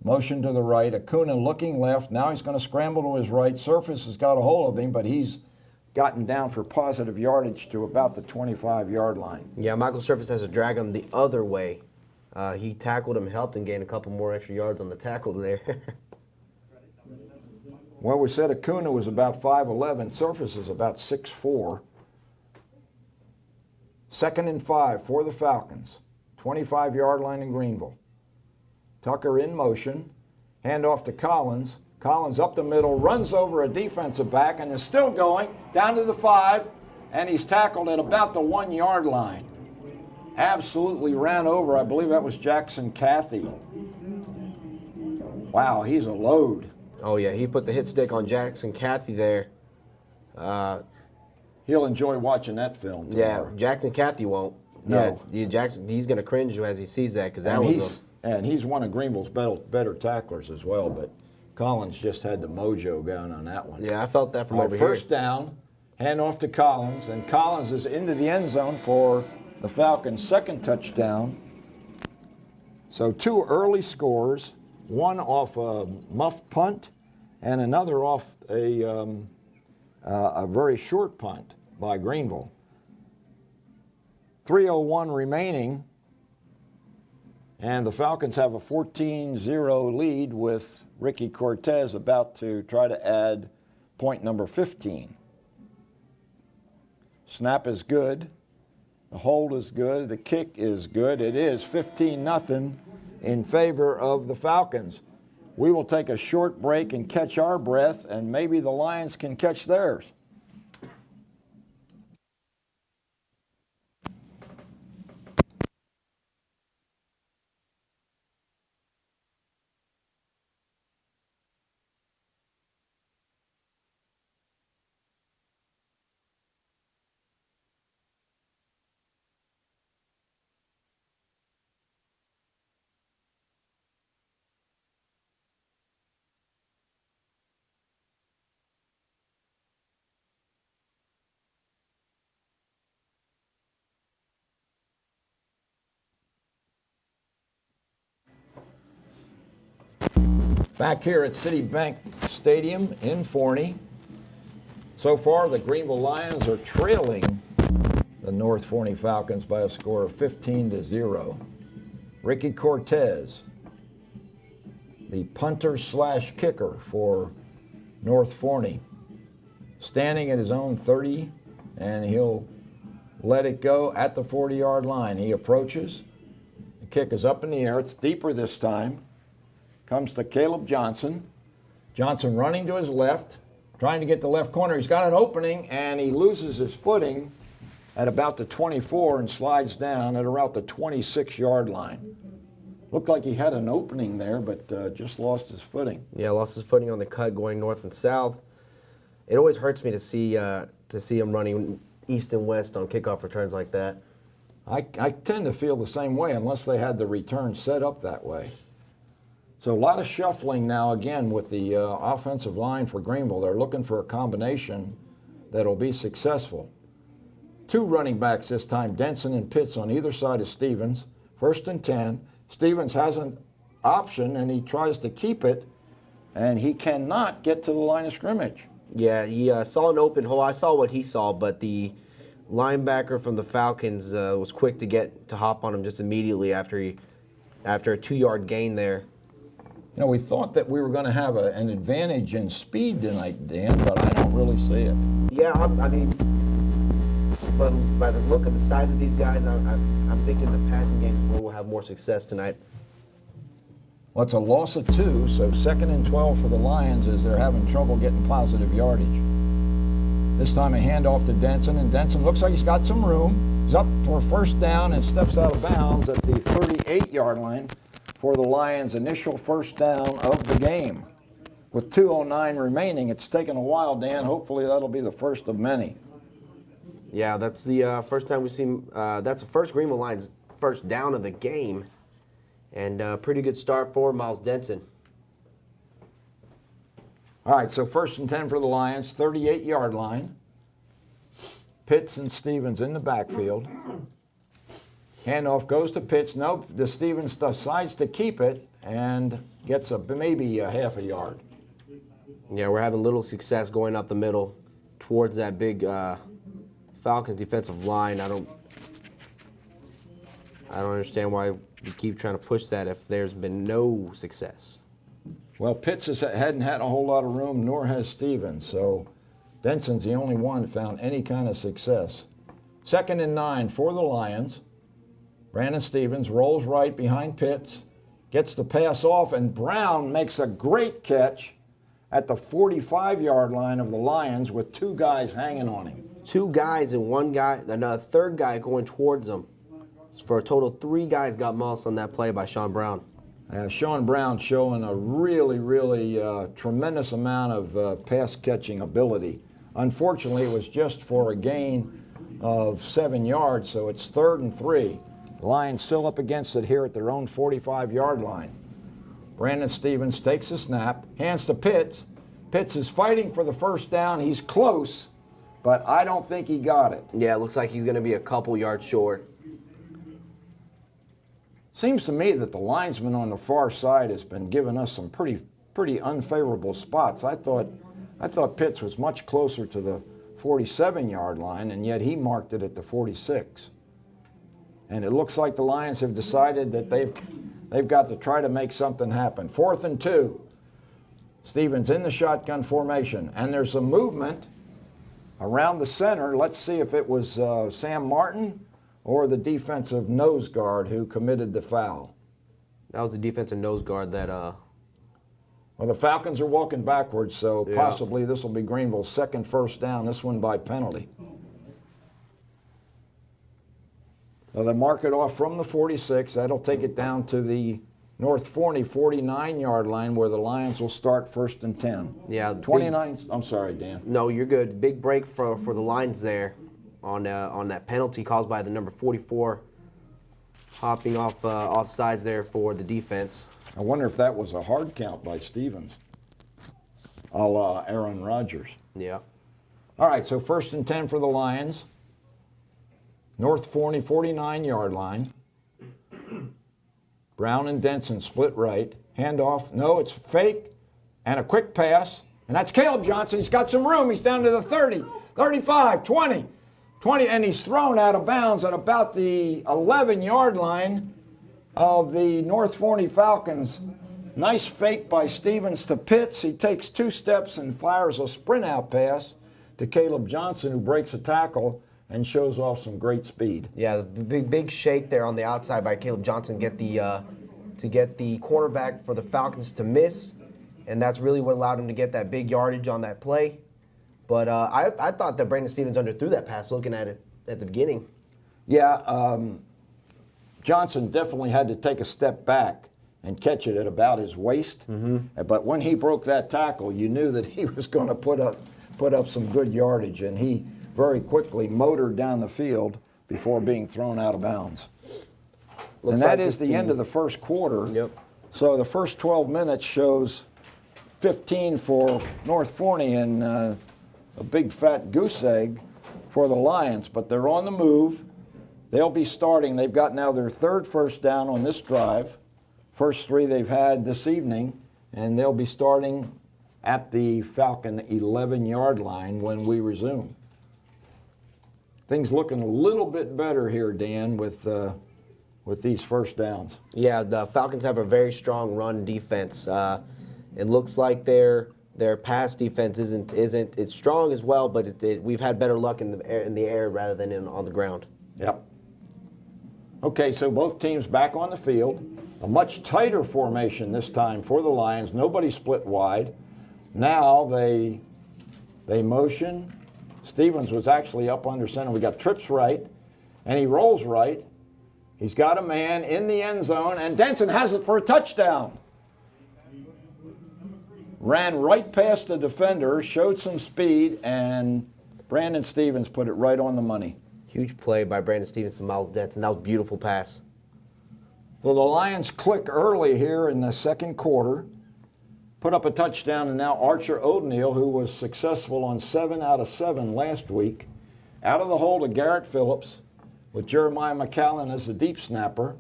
Motion to the right, Acuna looking left. Now he's going to scramble to his right. Surface has got a hold of him, but he's gotten down for positive yardage to about the 25-yard line. Yeah, Michael Surface has to drag him the other way. He tackled him, helped him gain a couple more extra yards on the tackle there. Well, we said Acuna was about 5'11". Surface is about 6'4". 2nd and 5 for the Falcons. 25-yard line in Greenville. Tucker in motion. Hand off to Collins. Collins up the middle, runs over a defensive back, and is still going down to the 5, and he's tackled at about the 1-yard line. Absolutely ran over. I believe that was Jackson Cathy. Wow, he's a load. Oh, yeah, he put the hit stick on Jackson Cathy there. He'll enjoy watching that film tomorrow. Yeah, Jackson Cathy won't. No. Yeah, he's going to cringe as he sees that, because and he's one of Greenville's better tacklers as well, but Collins just had the mojo going on that one. Yeah, I felt that from over here. First down, hand off to Collins, and Collins is into the end zone for the Falcons' 2nd touchdown. So 2 early scores, one off a muffed punt and another off a very short punt by Greenville. 3:01 remaining And the Falcons have a 14-0 lead with Ricky Cortez about to try to add point number 15. Snap is good. The hold is good. The kick is good. It is 15-0 in favor of the Falcons. We will take a short break and catch our breath, and maybe the Lions can catch theirs. Back here at Citibank Stadium in Forney. So far, the Greenville Lions are trailing the North Forney Falcons by a score of 15-0. Ricky Cortez, the punter slash kicker for North Forney, standing at his own 30, and he'll let it go at the 40-yard line. He approaches. The kick is up in the air. It's deeper this time. Comes to Caleb Johnson. Johnson running to his left, trying to get the left corner. He's got an opening, and he loses his footing at about the 24 and slides down at around the 26-yard line. Looked like he had an opening there, but just lost his footing. Yeah, lost his footing on the cut going north and south. It always hurts me to see him running east and west on kickoff returns like that. I tend to feel the same way unless they had the return set up that way. So a lot of shuffling now again with the offensive line for Greenville. They're looking for a combination that'll be successful. Two running backs this time, Denson and Pitts on either side of Stevens. 1st and 10. Stevens has an option and he tries to keep it, and he cannot get to the line of scrimmage. Yeah, he saw an open hole. I saw what he saw, but the linebacker from the Falcons was quick to hop on him just immediately after a 2-yard gain there. You know, we thought that we were going to have an advantage in speed tonight, Dan, but I don't really see it. Yeah, I mean, but by the look of the size of these guys, I'm thinking the passing game is where we'll have more success tonight. Well, it's a loss of 2, so 2nd and 12 for the Lions as they're having trouble getting positive yardage. This time a handoff to Denson, and Denson looks like he's got some room. He's up for 1st down and steps out of bounds at the 38-yard line for the Lions' initial 1st down of the game. With 2:09 remaining, it's taken a while, Dan. Hopefully that'll be the first of many. Yeah, that's the first time we've seen, that's the first Greenville Lions 1st down of the game. And pretty good start for Miles Denson. All right, so 1st and 10 for the Lions, 38-yard line. Pitts and Stevens in the backfield. Handoff goes to Pitts. Nope, the Stevens decides to keep it and gets maybe a half a yard. Yeah, we're having little success going up the middle towards that big Falcons defensive line. I don't understand why we keep trying to push that if there's been no success. Well, Pitts hadn't had a whole lot of room, nor has Stevens, so Denson's the only one that found any kind of success. 2nd and 9 for the Lions. Brandon Stevens rolls right behind Pitts, gets the pass off, and Brown makes a great catch at the 45-yard line of the Lions with 2 guys hanging on him. 2 guys and 1 guy, another 3rd guy going towards them. For a total of 3 guys got mossed on that play by Sean Brown. Sean Brown showing a really tremendous amount of pass catching ability. Unfortunately, it was just for a gain of 7 yards, so it's 3rd and 3. Lions still up against it here at their own 45-yard line. Brandon Stevens takes a snap, hands to Pitts. Pitts is fighting for the 1st down. He's close, but I don't think he got it. Yeah, it looks like he's going to be a couple yards short. Seems to me that the linesman on the far side has been giving us some pretty unfavorable spots. I thought Pitts was much closer to the 47-yard line, and yet he marked it at the 46. And it looks like the Lions have decided that They've got to try to make something happen. 4th and 2. Stevens in the shotgun formation, and there's some movement around the center. Let's see if it was Sam Martin or the defensive nose guard who committed the foul. That was the defensive nose guard that. Well, the Falcons are walking backwards, so Yeah. possibly this will be Greenville's second first down, this one by penalty. So they mark it off from the 46. That'll take it down to the North Forney 49-yard line where the Lions will start 1st and 10. Yeah, 29. I'm sorry, Dan. No, you're good. Big break for the Lions there on that penalty caused by the number 44 hopping off sides there for the defense. I wonder if that was a hard count by Stevens, a la Aaron Rodgers. Yeah. All right, so 1st and 10 for the Lions. North Forney 49-yard line. Brown and Denson split right. Handoff. No, it's fake. And a quick pass. And that's Caleb Johnson. He's got some room. He's down to the 30, 35, 20. 20, and he's thrown out of bounds at about the 11-yard line of the North Forney Falcons. Nice fake by Stevens to Pitts. He takes 2 steps and fires a sprint out pass to Caleb Johnson, who breaks a tackle and shows off some great speed. Yeah, the big shake there on the outside by Caleb Johnson to get the quarterback for the Falcons to miss, and that's really what allowed him to get that big yardage on that play. But I thought that Brandon Stevens underthrew that pass looking at it at the beginning. Yeah, Johnson definitely had to take a step back and catch it at about his waist. Mm-hmm. But when he broke that tackle, you knew that he was going to put up some good yardage, and he very quickly motored down the field before being thrown out of bounds. And that is the end of the first quarter. Yep. So the first 12 minutes shows 15 for North Forney and a big fat goose egg for the Lions. But they're on the move. They'll be starting. They've got now their 3rd first down on this drive. First 3 they've had this evening. And they'll be starting at the Falcon 11-yard line when we resume. Things looking a little bit better here, Dan, with these first downs. Yeah, the Falcons have a very strong run defense. It looks like their pass defense isn't it's strong as well, but we've had better luck in the air rather than on the ground. Yep. Okay, so both teams back on the field. A much tighter formation this time for the Lions. Nobody split wide. Now they motion. Stevens was actually up under center. We got trips right, and he rolls right. He's got a man in the end zone, and Denson has it for a touchdown. Ran right past the defender, showed some speed, and Brandon Stevens put it right on the money. Huge play by Brandon Stevens and Miles Denson. That was a beautiful pass. So the Lions click early here in the second quarter. Put up a touchdown, and now Archer O'Neal, who was successful on 7 out of 7 last week, out of the hole to Garrett Phillips with Jeremiah McCallan as the deep snapper.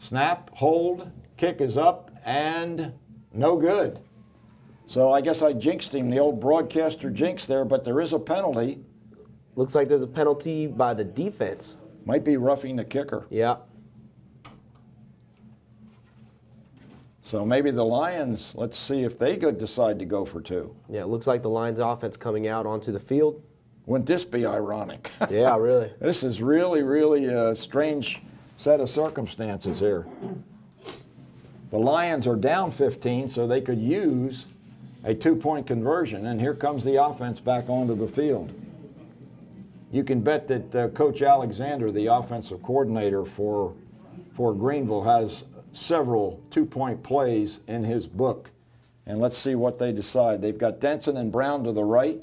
Snap, hold, kick is up, and no good. So I guess I jinxed him, the old broadcaster jinx there, but there is a penalty. Looks like there's a penalty by the defense. Might be roughing the kicker. Yeah. So maybe the Lions, let's see if they decide to go for 2. Yeah, it looks like the Lions offense coming out onto the field. Wouldn't this be ironic? Yeah, really. This is really, really a strange set of circumstances here. The Lions are down 15, so they could use a 2-point conversion, and here comes the offense back onto the field. You can bet that Coach Alexander, the offensive coordinator for Greenville, has several 2-point plays in his book. And let's see what they decide. They've got Denson and Brown to the right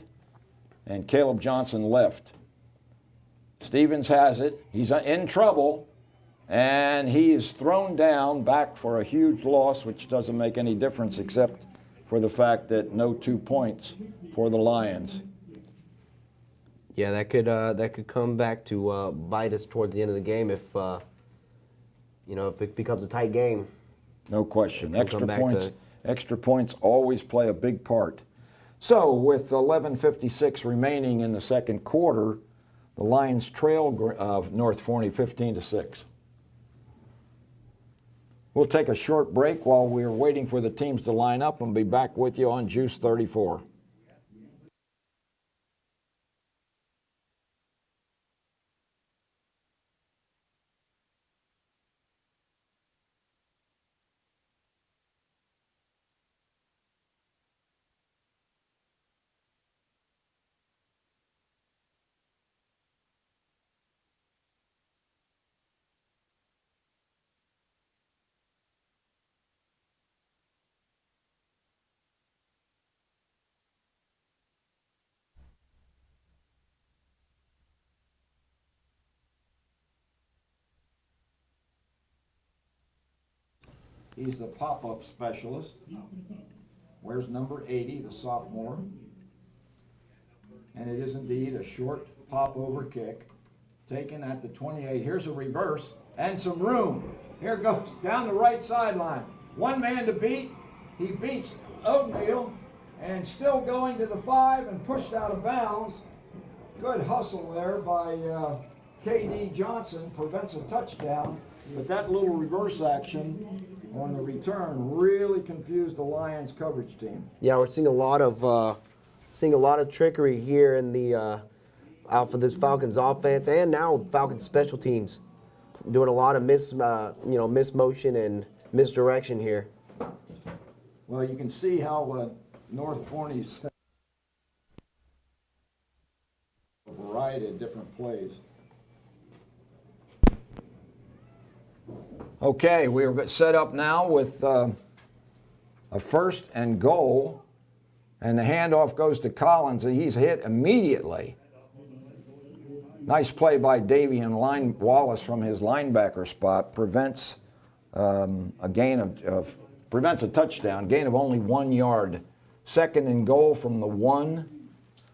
and Caleb Johnson left. Stevens has it. He's in trouble, and he is thrown down back for a huge loss, which doesn't make any difference except for the fact that no 2 points for the Lions. Yeah, that could come back to bite us towards the end of the game if it becomes a tight game. No question. Extra points always play a big part. So with 11:56 remaining in the second quarter, the Lions trail North Forney 15-6. We'll take a short break while we're waiting for the teams to line up and be back with you on GEUS 34. He's the pop-up specialist. Wears number 80, the sophomore. And it is indeed a short pop-over kick taken at the 28. Here's a reverse and some room. Here goes down the right sideline. One man to beat. He beats Oatmeal and still going to the 5 and pushed out of bounds. Good hustle there by K.D. Johnson, prevents a touchdown. But that little reverse action on the return really confused the Lions coverage team. Yeah, we're seeing a lot of trickery here in the out for this Falcons offense, and now Falcons special teams doing a lot of mismotion and misdirection here. Well, you can see how North Forney's a variety of different plays. Okay, we're set up now with a 1st and goal, and the handoff goes to Collins, and he's hit immediately. Nice play by Davian Wallace from his linebacker spot, prevents prevents a touchdown, gain of only 1 yard. 2nd and goal from the 1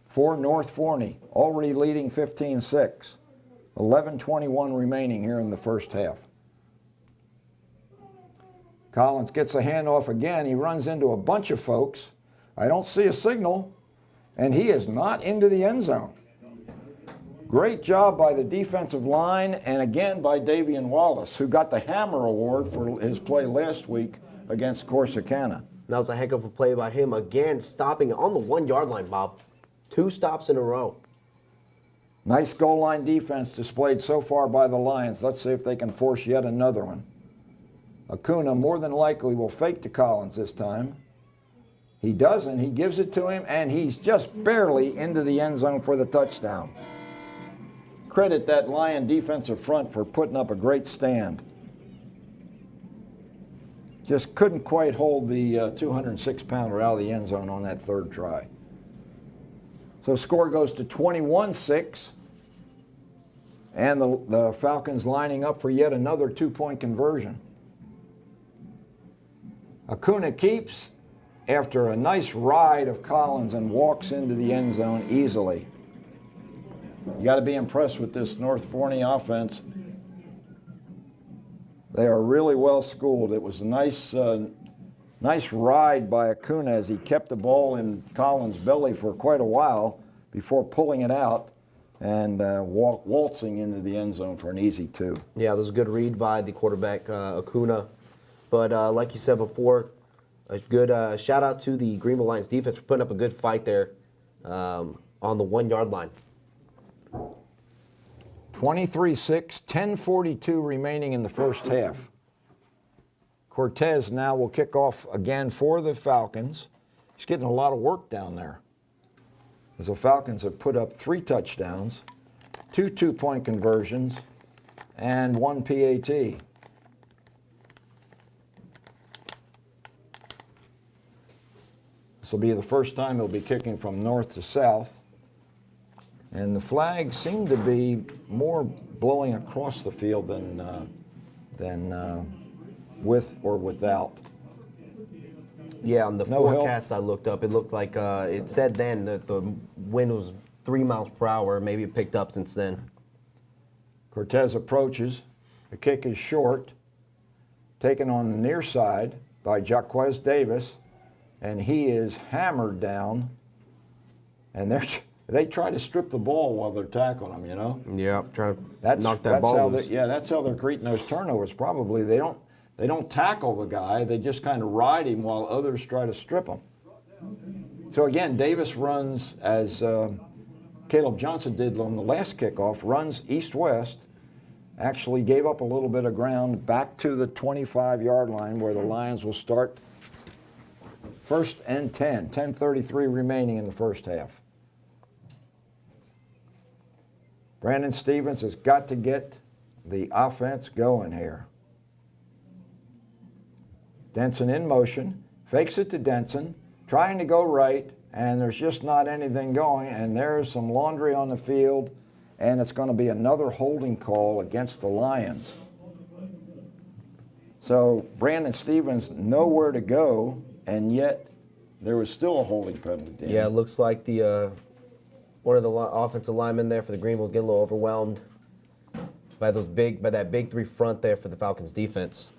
for North Forney, already leading 15-6. 11:21 remaining here in the first half. Collins gets a handoff again. He runs into a bunch of folks. I don't see a signal, and he is not into the end zone. Great job by the defensive line, and again by Davian Wallace, who got the Hammer Award for his play last week against Corsicana. That was a heck of a play by him, again stopping on the 1 yard line, Bob. 2 stops in a row. Nice goal line defense displayed so far by the Lions. Let's see if they can force yet another one. Acuna more than likely will fake to Collins this time. He doesn't. He gives it to him, and he's just barely into the end zone for the touchdown. Credit that Lion defensive front for putting up a great stand. Just couldn't quite hold the 206-pounder out of the end zone on that 3rd try. So score goes to 21-6. And the Falcons lining up for yet another 2-point conversion. Acuna keeps after a nice ride of Collins and walks into the end zone easily. You got to be impressed with this North Forney offense. They are really well schooled. It was a nice ride by Acuna as he kept the ball in Collins' belly for quite a while before pulling it out and waltzing into the end zone for an easy 2. Yeah, that was a good read by the quarterback, Acuna. But like you said before, a good shout out to the Greenville Lions defense for putting up a good fight there on the 1 yard line. 23-6, 10:42 remaining in the first half. Cortez now will kick off again for the Falcons. He's getting a lot of work down there, as the Falcons have put up 3 touchdowns, 2 2-point conversions, and 1 PAT. This will be the first time he'll be kicking from north to south. And the flags seem to be more blowing across the field than with or without. Yeah, on the No forecast I looked up, it looked like it said then that the wind was 3 miles per hour. Maybe it picked up since then. Cortez approaches. The kick is short. Taken on the near side by Jaquez Davis. And he is hammered down. And they try to strip the ball while they're tackling him, you know? Yeah, trying to knock that ball loose. That's how they're creating those turnovers, probably. They They don't tackle the guy, they just kind of ride him while others try to strip him. So again, Davis runs, as Caleb Johnson did on the last kickoff, runs east-west, actually gave up a little bit of ground back to the 25-yard line where the Lions will start first and 10, 10:33 remaining in the first half. Brandon Stevens has got to get the offense going here. Denson in motion, fakes it to Denson, trying to go right, and there's just not anything going, and there's some laundry on the field, and it's going to be another holding call against the Lions. So Brandon Stevens nowhere to go, and yet there was still a holding penalty. Yeah, it looks like the one of the offensive linemen there for the Greenville getting a little overwhelmed by that big three front there for the Falcons defense.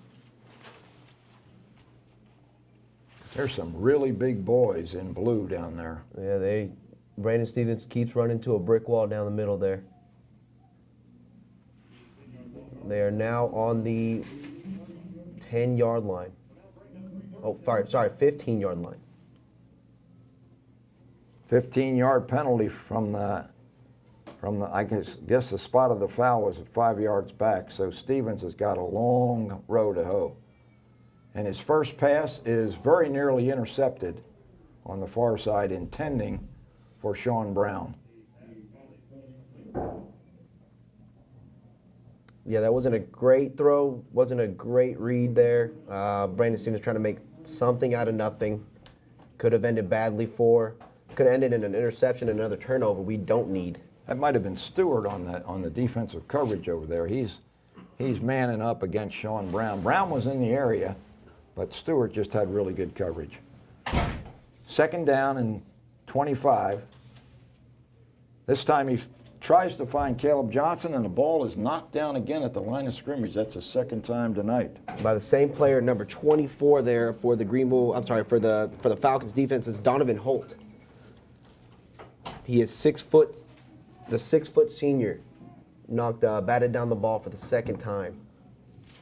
There's some really big boys in blue down there. Yeah, Brandon Stevens keeps running to a brick wall down the middle there. They are now on the 10-yard line. Oh, sorry, 15-yard line. 15-yard penalty from the I guess the spot of the foul was 5 yards back, so Stevens has got a long row to hoe. And his first pass is very nearly intercepted on the far side, intending for Sean Brown. Yeah, that wasn't a great throw, wasn't a great read there. Brandon Stevens trying to make something out of nothing. Could have ended badly could have ended in an interception and another turnover we don't need. That might have been Stewart on the defensive coverage over there. He's manning up against Sean Brown. Brown was in the area, but Stewart just had really good coverage. Second down and 25. This time he tries to find Caleb Johnson, and the ball is knocked down again at the line of scrimmage. That's the second time tonight. By the same player, number 24 there for the for the Falcons defense is Donovan Holt. He is 6 foot. The 6-foot senior batted down the ball for the second time.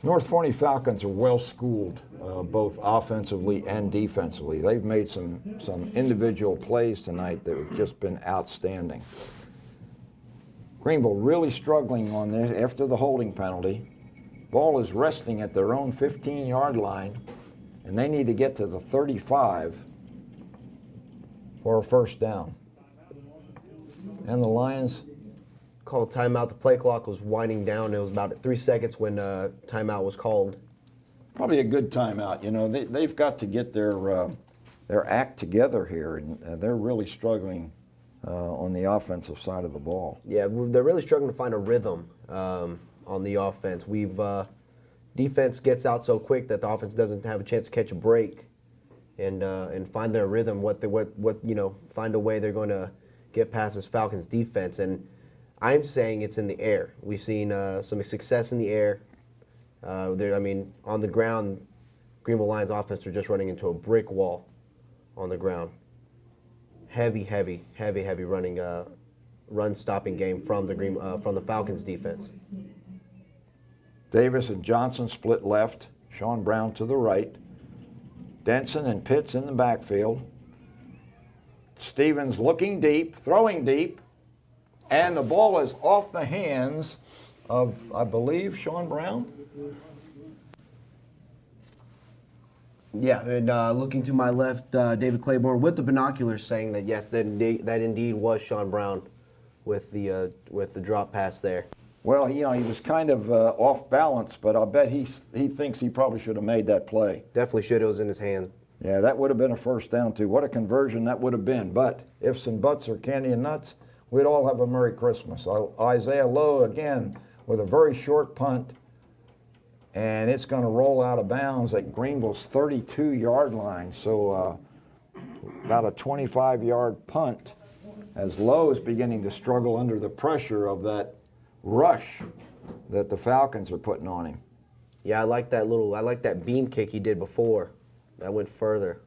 North Forney Falcons are well schooled, both offensively and defensively. They've made some individual plays tonight that have just been outstanding. Greenville really struggling on this after the holding penalty. Ball is resting at their own 15-yard line, and they need to get to the 35 for a first down. And the Lions called timeout. The play clock was winding down. It was about 3 seconds when timeout was called. Probably a good timeout. You know, they've got to get their act together here, and they're really struggling on the offensive side of the ball. Yeah, they're really struggling to find a rhythm on the offense. Defense gets out so quick that the offense doesn't have a chance to catch a break and find their rhythm. Find a way they're going to get past this Falcons defense. And I'm saying it's in the air. We've seen some success in the air. On the ground, Greenville Lions offense are just running into a brick wall on the ground. Heavy running, run-stopping game from the Falcons defense. Davis and Johnson split left. Sean Brown to the right. Denson and Pitts in the backfield. Stevens looking deep, throwing deep, and the ball is off the hands of, I believe, Sean Brown. Yeah, and looking to my left, David Claiborne with the binoculars saying that yes, that indeed was Sean Brown with the drop pass there. Well, he was kind of off balance, but I'll bet he thinks he probably should have made that play. Definitely should. It was in his hand. Yeah, that would have been a first down, too. What a conversion that would have been. But ifs and buts are candy and nuts, we'd all have a Merry Christmas. Isaiah Lowe, again, with a very short punt, and it's going to roll out of bounds at Greenville's 32-yard line. So about a 25-yard punt as Lowe is beginning to struggle under the pressure of that rush that the Falcons are putting on him. Yeah, I like that beam kick he did before. That went further.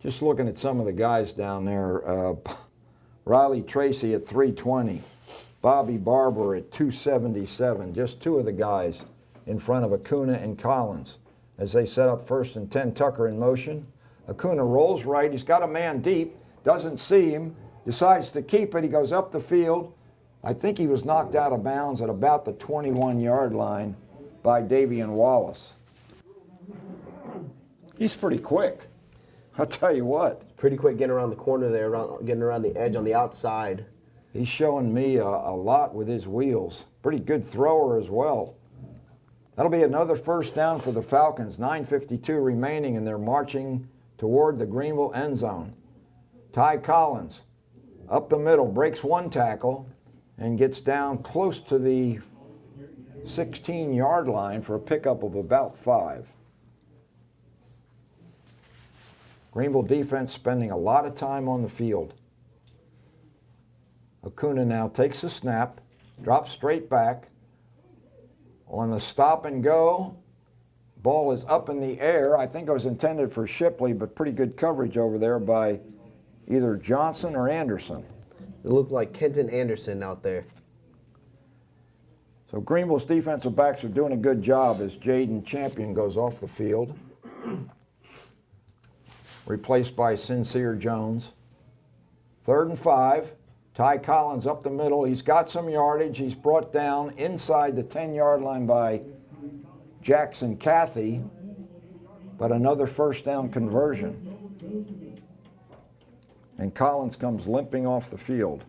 Just looking at some of the guys down there, Riley Tracy at 320, Bobby Barber at 277, just two of the guys in front of Acuna and Collins. As they set up 1st and 10, Tucker in motion. Acuna rolls right. He's got a man deep, doesn't see him, decides to keep it. He goes up the field. I think he was knocked out of bounds at about the 21-yard line by Davian Wallace. He's pretty quick. I'll tell you what. Pretty quick getting around the corner there, getting around the edge on the outside. He's showing me a lot with his wheels. Pretty good thrower as well. That'll be another first down for the Falcons. 9:52 remaining, and they're marching toward the Greenville end zone. Ty Collins up the middle, breaks one tackle, and gets down close to the 16-yard line for a pickup of about 5. Greenville defense spending a lot of time on the field. Acuna now takes a snap, drops straight back. On the stop and go, ball is up in the air. I think it was intended for Shipley, but pretty good coverage over there by either Johnson or Anderson. It looked like Kenton Anderson out there. So Greenville's defensive backs are doing a good job as Jaden Champion goes off the field. Replaced by Sincere Jones. 3rd and 5. Ty Collins up the middle. He's got some yardage. He's brought down inside the 10-yard line by Jackson Cathy, but another first down conversion. And Collins comes limping off the field.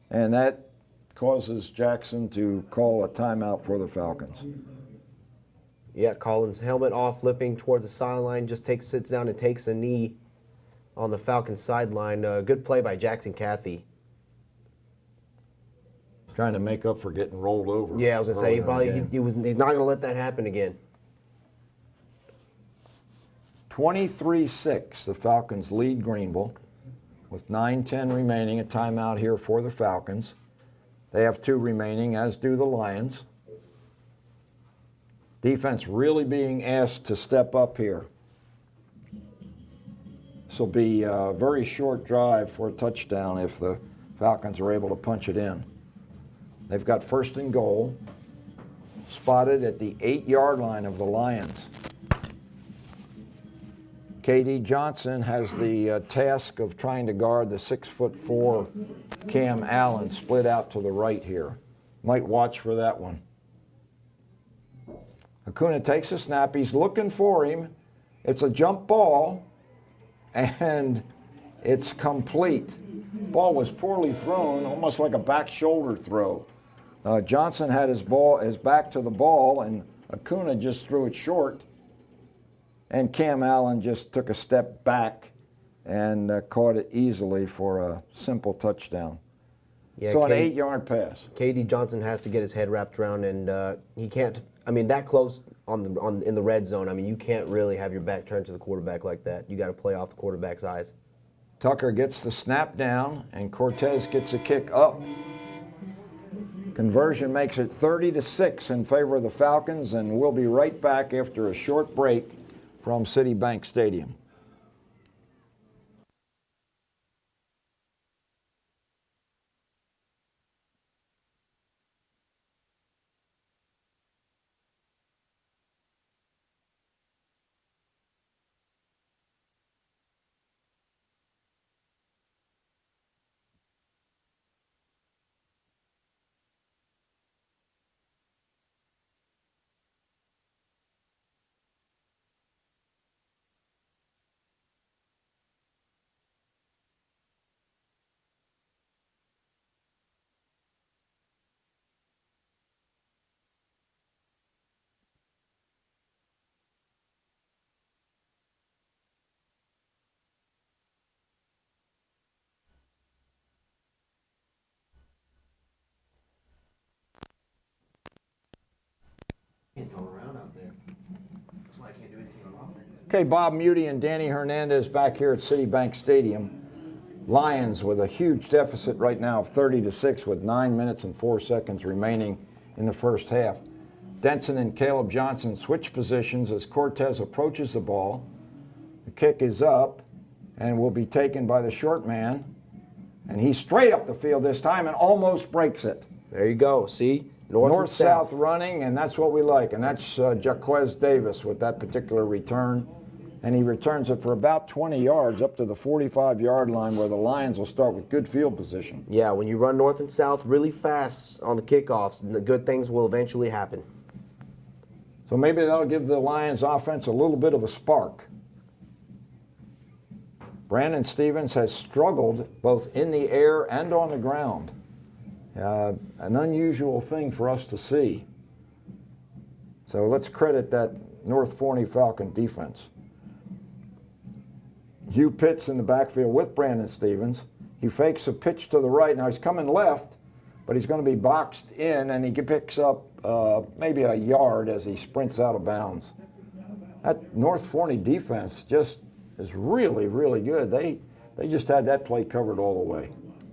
And that causes Jackson to call a timeout for the Falcons. Yeah, Collins helmet off, limping towards the sideline, just sits down and takes a knee on the Falcons sideline. Good play by Jackson Cathy. Trying to make up for getting rolled over. Yeah, I was gonna say he's not gonna let that happen again. 23-6, the Falcons lead Greenville with 9:10 remaining. A timeout here for the Falcons. They have 2 remaining, as do the Lions. Defense really being asked to step up here. This will be a very short drive for a touchdown if the Falcons are able to punch it in. They've got 1st and goal, spotted at the 8-yard line of the Lions. K.D. Johnson has the task of trying to guard the 6'4" Cam Allen, split out to the right here. Might watch for that one. Acuna takes a snap. He's looking for him. It's a jump ball, and it's complete. Ball was poorly thrown, almost like a back shoulder throw. Johnson had his back to the ball, and Acuna just threw it short. And Cam Allen just took a step back and caught it easily for a simple touchdown. Yeah, so an 8-yard pass. K.D. Johnson has to get his head wrapped around, and he can't. I mean, that close in the red zone. I mean, you can't really have your back turned to the quarterback like that. You got to play off the quarterback's eyes. Tucker gets the snap down, and Cortez gets a kick up. Conversion makes it 30-6 in favor of the Falcons, and we'll be right back after a short break from Citibank Stadium. Can't throw around out there. That's why I can't do anything on offense. Okay, Bob Muty and Danny Hernandez back here at Citibank Stadium. Lions with a huge deficit right now of 30-6 with 9 minutes and 4 seconds remaining in the first half. Denson and Caleb Johnson switch positions as Cortez approaches the ball. The kick is up and will be taken by the short man. And he's straight up the field this time and almost breaks it. There you go. See? North-south running, and that's what we like. And that's Jaquez Davis with that particular return. And he returns it for about 20 yards up to the 45-yard line where the Lions will start with good field position. Yeah, when you run north and south really fast on the kickoffs, the good things will eventually happen. So maybe that'll give the Lions offense a little bit of a spark. Brandon Stevens has struggled both in the air and on the ground. An unusual thing for us to see. So let's credit that North Forney Falcon defense. Hugh Pitts in the backfield with Brandon Stevens. He fakes a pitch to the right. Now he's coming left, but he's going to be boxed in, and he picks up maybe a yard as he sprints out of bounds. That North Forney defense just is really, really good. They just had that play covered all the way.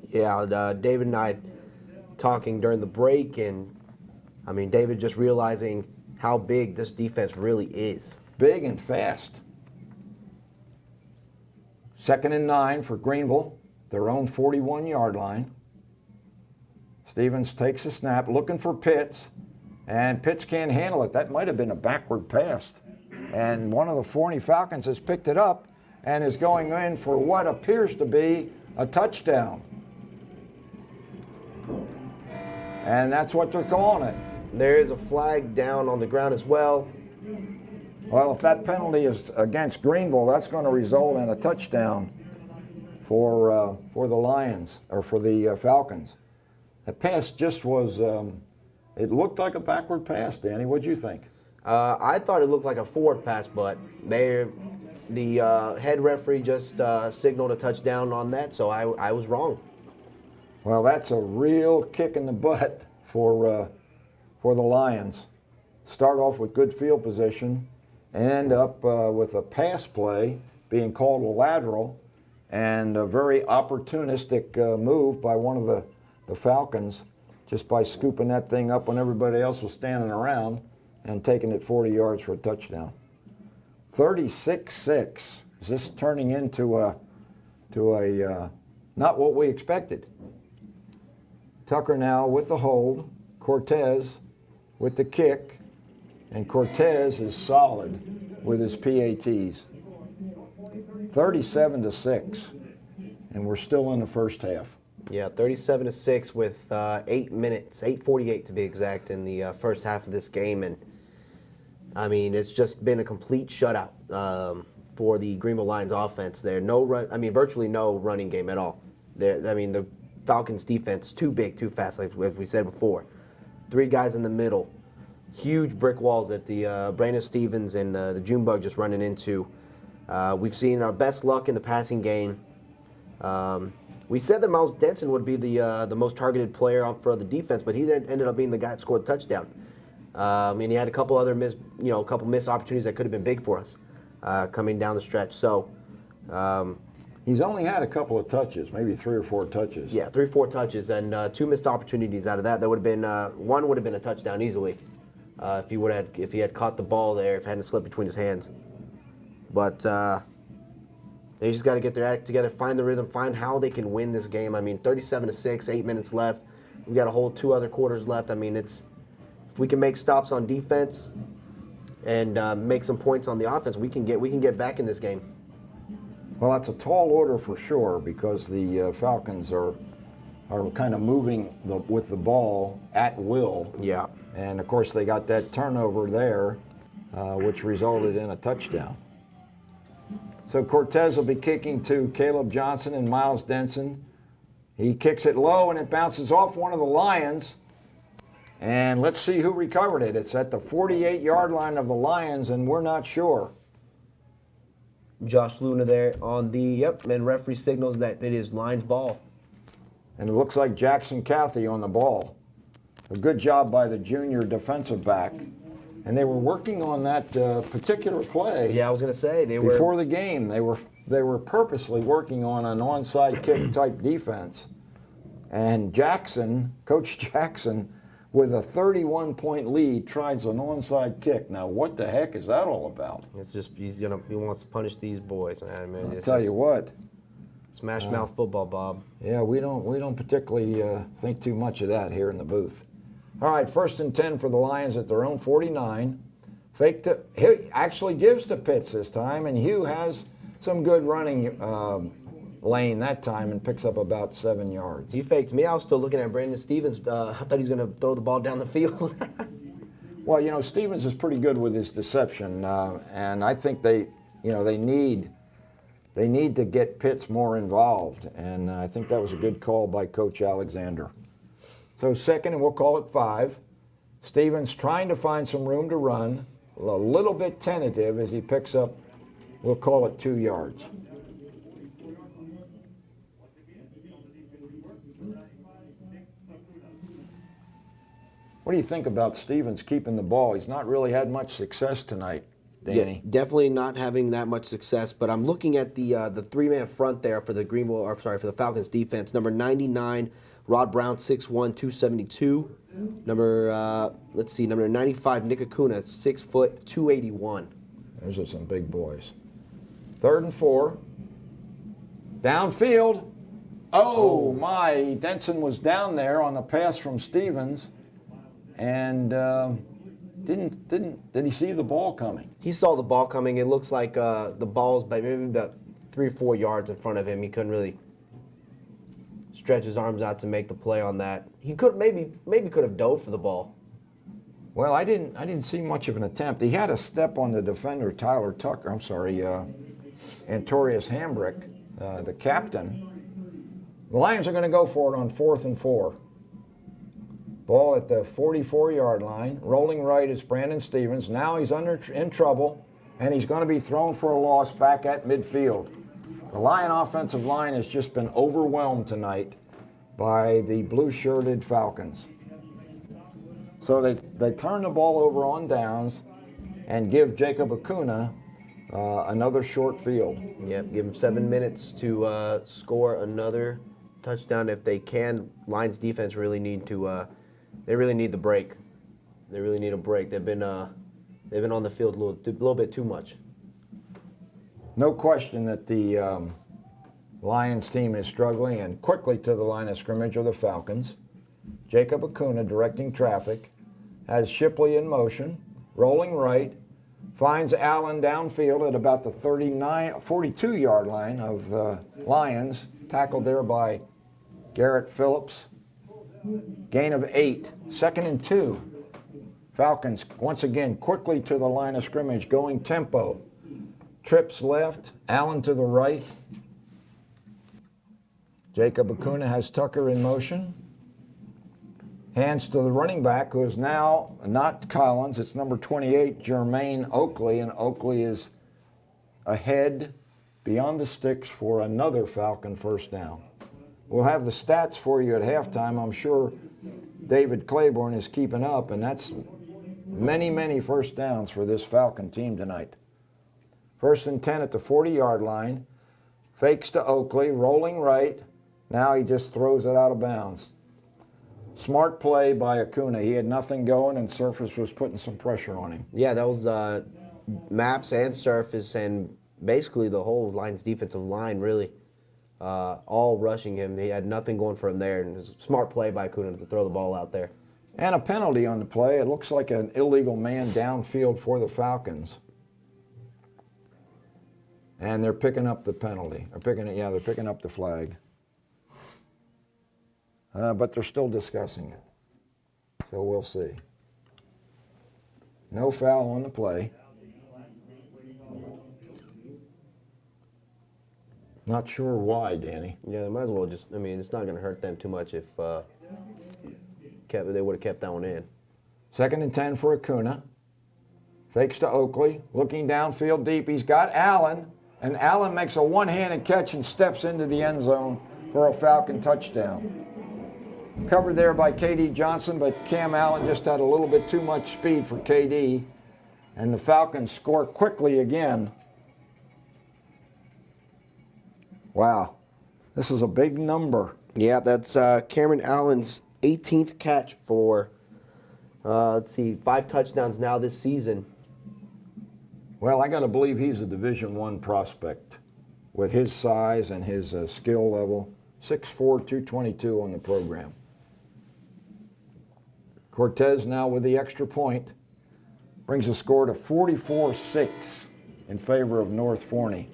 Yeah, David and I talking during the break, and I mean, David just realizing how big this defense really is. Big and fast. 2nd and 9 for Greenville, their own 41-yard line. Stevens takes a snap, looking for Pitts, and Pitts can't handle it. That might have been a backward pass. And one of the Forney Falcons has picked it up and is going in for what appears to be a touchdown. And that's what they're calling it. There is a flag down on the ground as well. Well, if that penalty is against Greenville, that's going to result in a touchdown for the Lions, or for the Falcons. That pass just was, it looked like a backward pass, Danny. What'd you think? I thought it looked like a forward pass, but the head referee just signaled a touchdown on that, so I was wrong. Well, that's a real kick in the butt for the Lions. Start off with good field position and end up with a pass play being called a lateral, and a very opportunistic move by one of the Falcons, just by scooping that thing up when everybody else was standing around and taking it 40 yards for a touchdown. 36-6. Is this turning into a not what we expected? Tucker now with the hold, Cortez with the kick, and Cortez is solid with his PATs. 37-6, and we're still in the first half. Yeah, 37-6 with 8 minutes, 8:48 to be exact, in the first half of this game, and I mean, it's just been a complete shutout for the Greenville Lions offense. There, virtually no running game at all. The Falcons defense too big, too fast, as we said before. 3 guys in the middle, huge brick walls that the Brandon Stevens and the Junebug just running into. We've seen our best luck in the passing game. We said that Miles Denson would be the most targeted player for the defense, but he ended up being the guy that scored the touchdown. And he had a couple other missed opportunities that could have been big for us coming down the stretch. So he's only had a couple of touches, maybe 3 or 4 touches. Yeah, 3 or 4 touches, and 2 missed opportunities out of that. That would have been one would have been a touchdown easily if he had caught the ball there, if it hadn't slipped between his hands. But they just got to get their act together, find the rhythm, find how they can win this game. I mean, 37-6, 8 minutes left. We got a whole 2 other quarters left. I mean, if we can make stops on defense and make some points on the offense, we can get back in this game. Well, that's a tall order for sure, because the Falcons are kind of moving with the ball at will. Yeah. And of course, they got that turnover there, which resulted in a touchdown. So Cortez will be kicking to Caleb Johnson and Miles Denson. He kicks it low, and it bounces off one of the Lions. And let's see who recovered it. It's at the 48-yard line of the Lions, and we're not sure. Josh Luna there on the, and referee signals that it is Lions ball. And it looks like Jackson Cathy on the ball. A good job by the junior defensive back. And they were working on that particular play. Yeah, I was going to say before the game. They were purposely working on an onside kick type defense. And Coach Jackson, with a 31-point lead, tries an onside kick. Now, what the heck is that all about? It's just he wants to punish these boys, man. I'll tell you what. Smash mouth football, Bob. Yeah, we don't particularly think too much of that here in the booth. All right, 1st and 10 for the Lions at their own 49. He actually gives to Pitts this time, and Hugh has some good running lane that time and picks up about 7 yards. He faked me. I was still looking at Brandon Stevens. I thought he was going to throw the ball down the field. Well, you know, Stevens is pretty good with his deception, and I think they need to get Pitts more involved, and I think that was a good call by Coach Alexander. So 2nd, and we'll call it 5. Stevens trying to find some room to run, a little bit tentative as he picks up, we'll call it 2 yards. What do you think about Stevens keeping the ball? He's not really had much success tonight, Danny. Yeah, definitely not having that much success. But I'm looking at the three-man front there for the for the Falcons defense. Number 99, Rod Brown, 6'1", 272. Number 95, Nick Acuna, 6 foot, 281. Those are some big boys. 3rd and 4. Downfield. Oh my! Denson was down there on the pass from Stevens. And did he see the ball coming? He saw the ball coming. It looks like the ball's by maybe about 3 or 4 yards in front of him. He couldn't really stretch his arms out to make the play on that. He could maybe could have dove for the ball. Well, I didn't see much of an attempt. He had a step on the defender, Antorius Hambrick, the captain. The Lions are going to go for it on 4th and 4. Ball at the 44-yard line. Rolling right is Brandon Stevens. Now he's in trouble, and he's going to be thrown for a loss back at midfield. The Lion offensive line has just been overwhelmed tonight by the blue-shirted Falcons. So they turn the ball over on downs and give Jacob Acuna another short field. Yep, give him 7 minutes to score another touchdown if they can. Lions defense really need to. They really need the break. They really need a break. They've been on the field a little bit too much. No question that the Lions team is struggling, and quickly to the line of scrimmage are the Falcons. Jacob Acuna directing traffic, has Shipley in motion, rolling right, finds Allen downfield at about the 42-yard line of Lions, tackled there by Garrett Phillips. Gain of 8, 2nd and 2. Falcons once again quickly to the line of scrimmage, going tempo. Trips left, Allen to the right. Jacob Acuna has Tucker in motion. Hands to the running back, who is now not Collins, it's number 28, Jermaine Oakley, and Oakley is ahead beyond the sticks for another Falcon first down. We'll have the stats for you at halftime. I'm sure David Claiborne is keeping up, and that's many, many first downs for this Falcon team tonight. 1st and 10 at the 40-yard line. Fakes to Oakley, rolling right. Now he just throws it out of bounds. Smart play by Acuna. He had nothing going, and Surface was putting some pressure on him. Yeah, that was Maps and Surface and basically the whole Lions defensive line really. All rushing him. He had nothing going for him there, and it was a smart play by Acuna to throw the ball out there. And a penalty on the play. It looks like an illegal man downfield for the Falcons. And they're picking up the penalty. They're picking up the flag. But they're still discussing it. So we'll see. No foul on the play. Not sure why, Danny. Yeah, they might as well it's not going to hurt them too much if they would have kept that one in. 2nd and 10 for Acuna. Fakes to Oakley, looking downfield deep. He's got Allen, and Allen makes a one-handed catch and steps into the end zone for a Falcon touchdown. Covered there by K.D. Johnson, but Cam Allen just had a little bit too much speed for K.D., and the Falcons score quickly again. Wow, this is a big number. Yeah, that's Cameron Allen's 18th catch for, 5 touchdowns now this season. Well, I got to believe he's a Division I prospect with his size and his skill level. 6'4", 222 on the program. Cortez now with the extra point. Brings the score to 44-6 in favor of North Forney.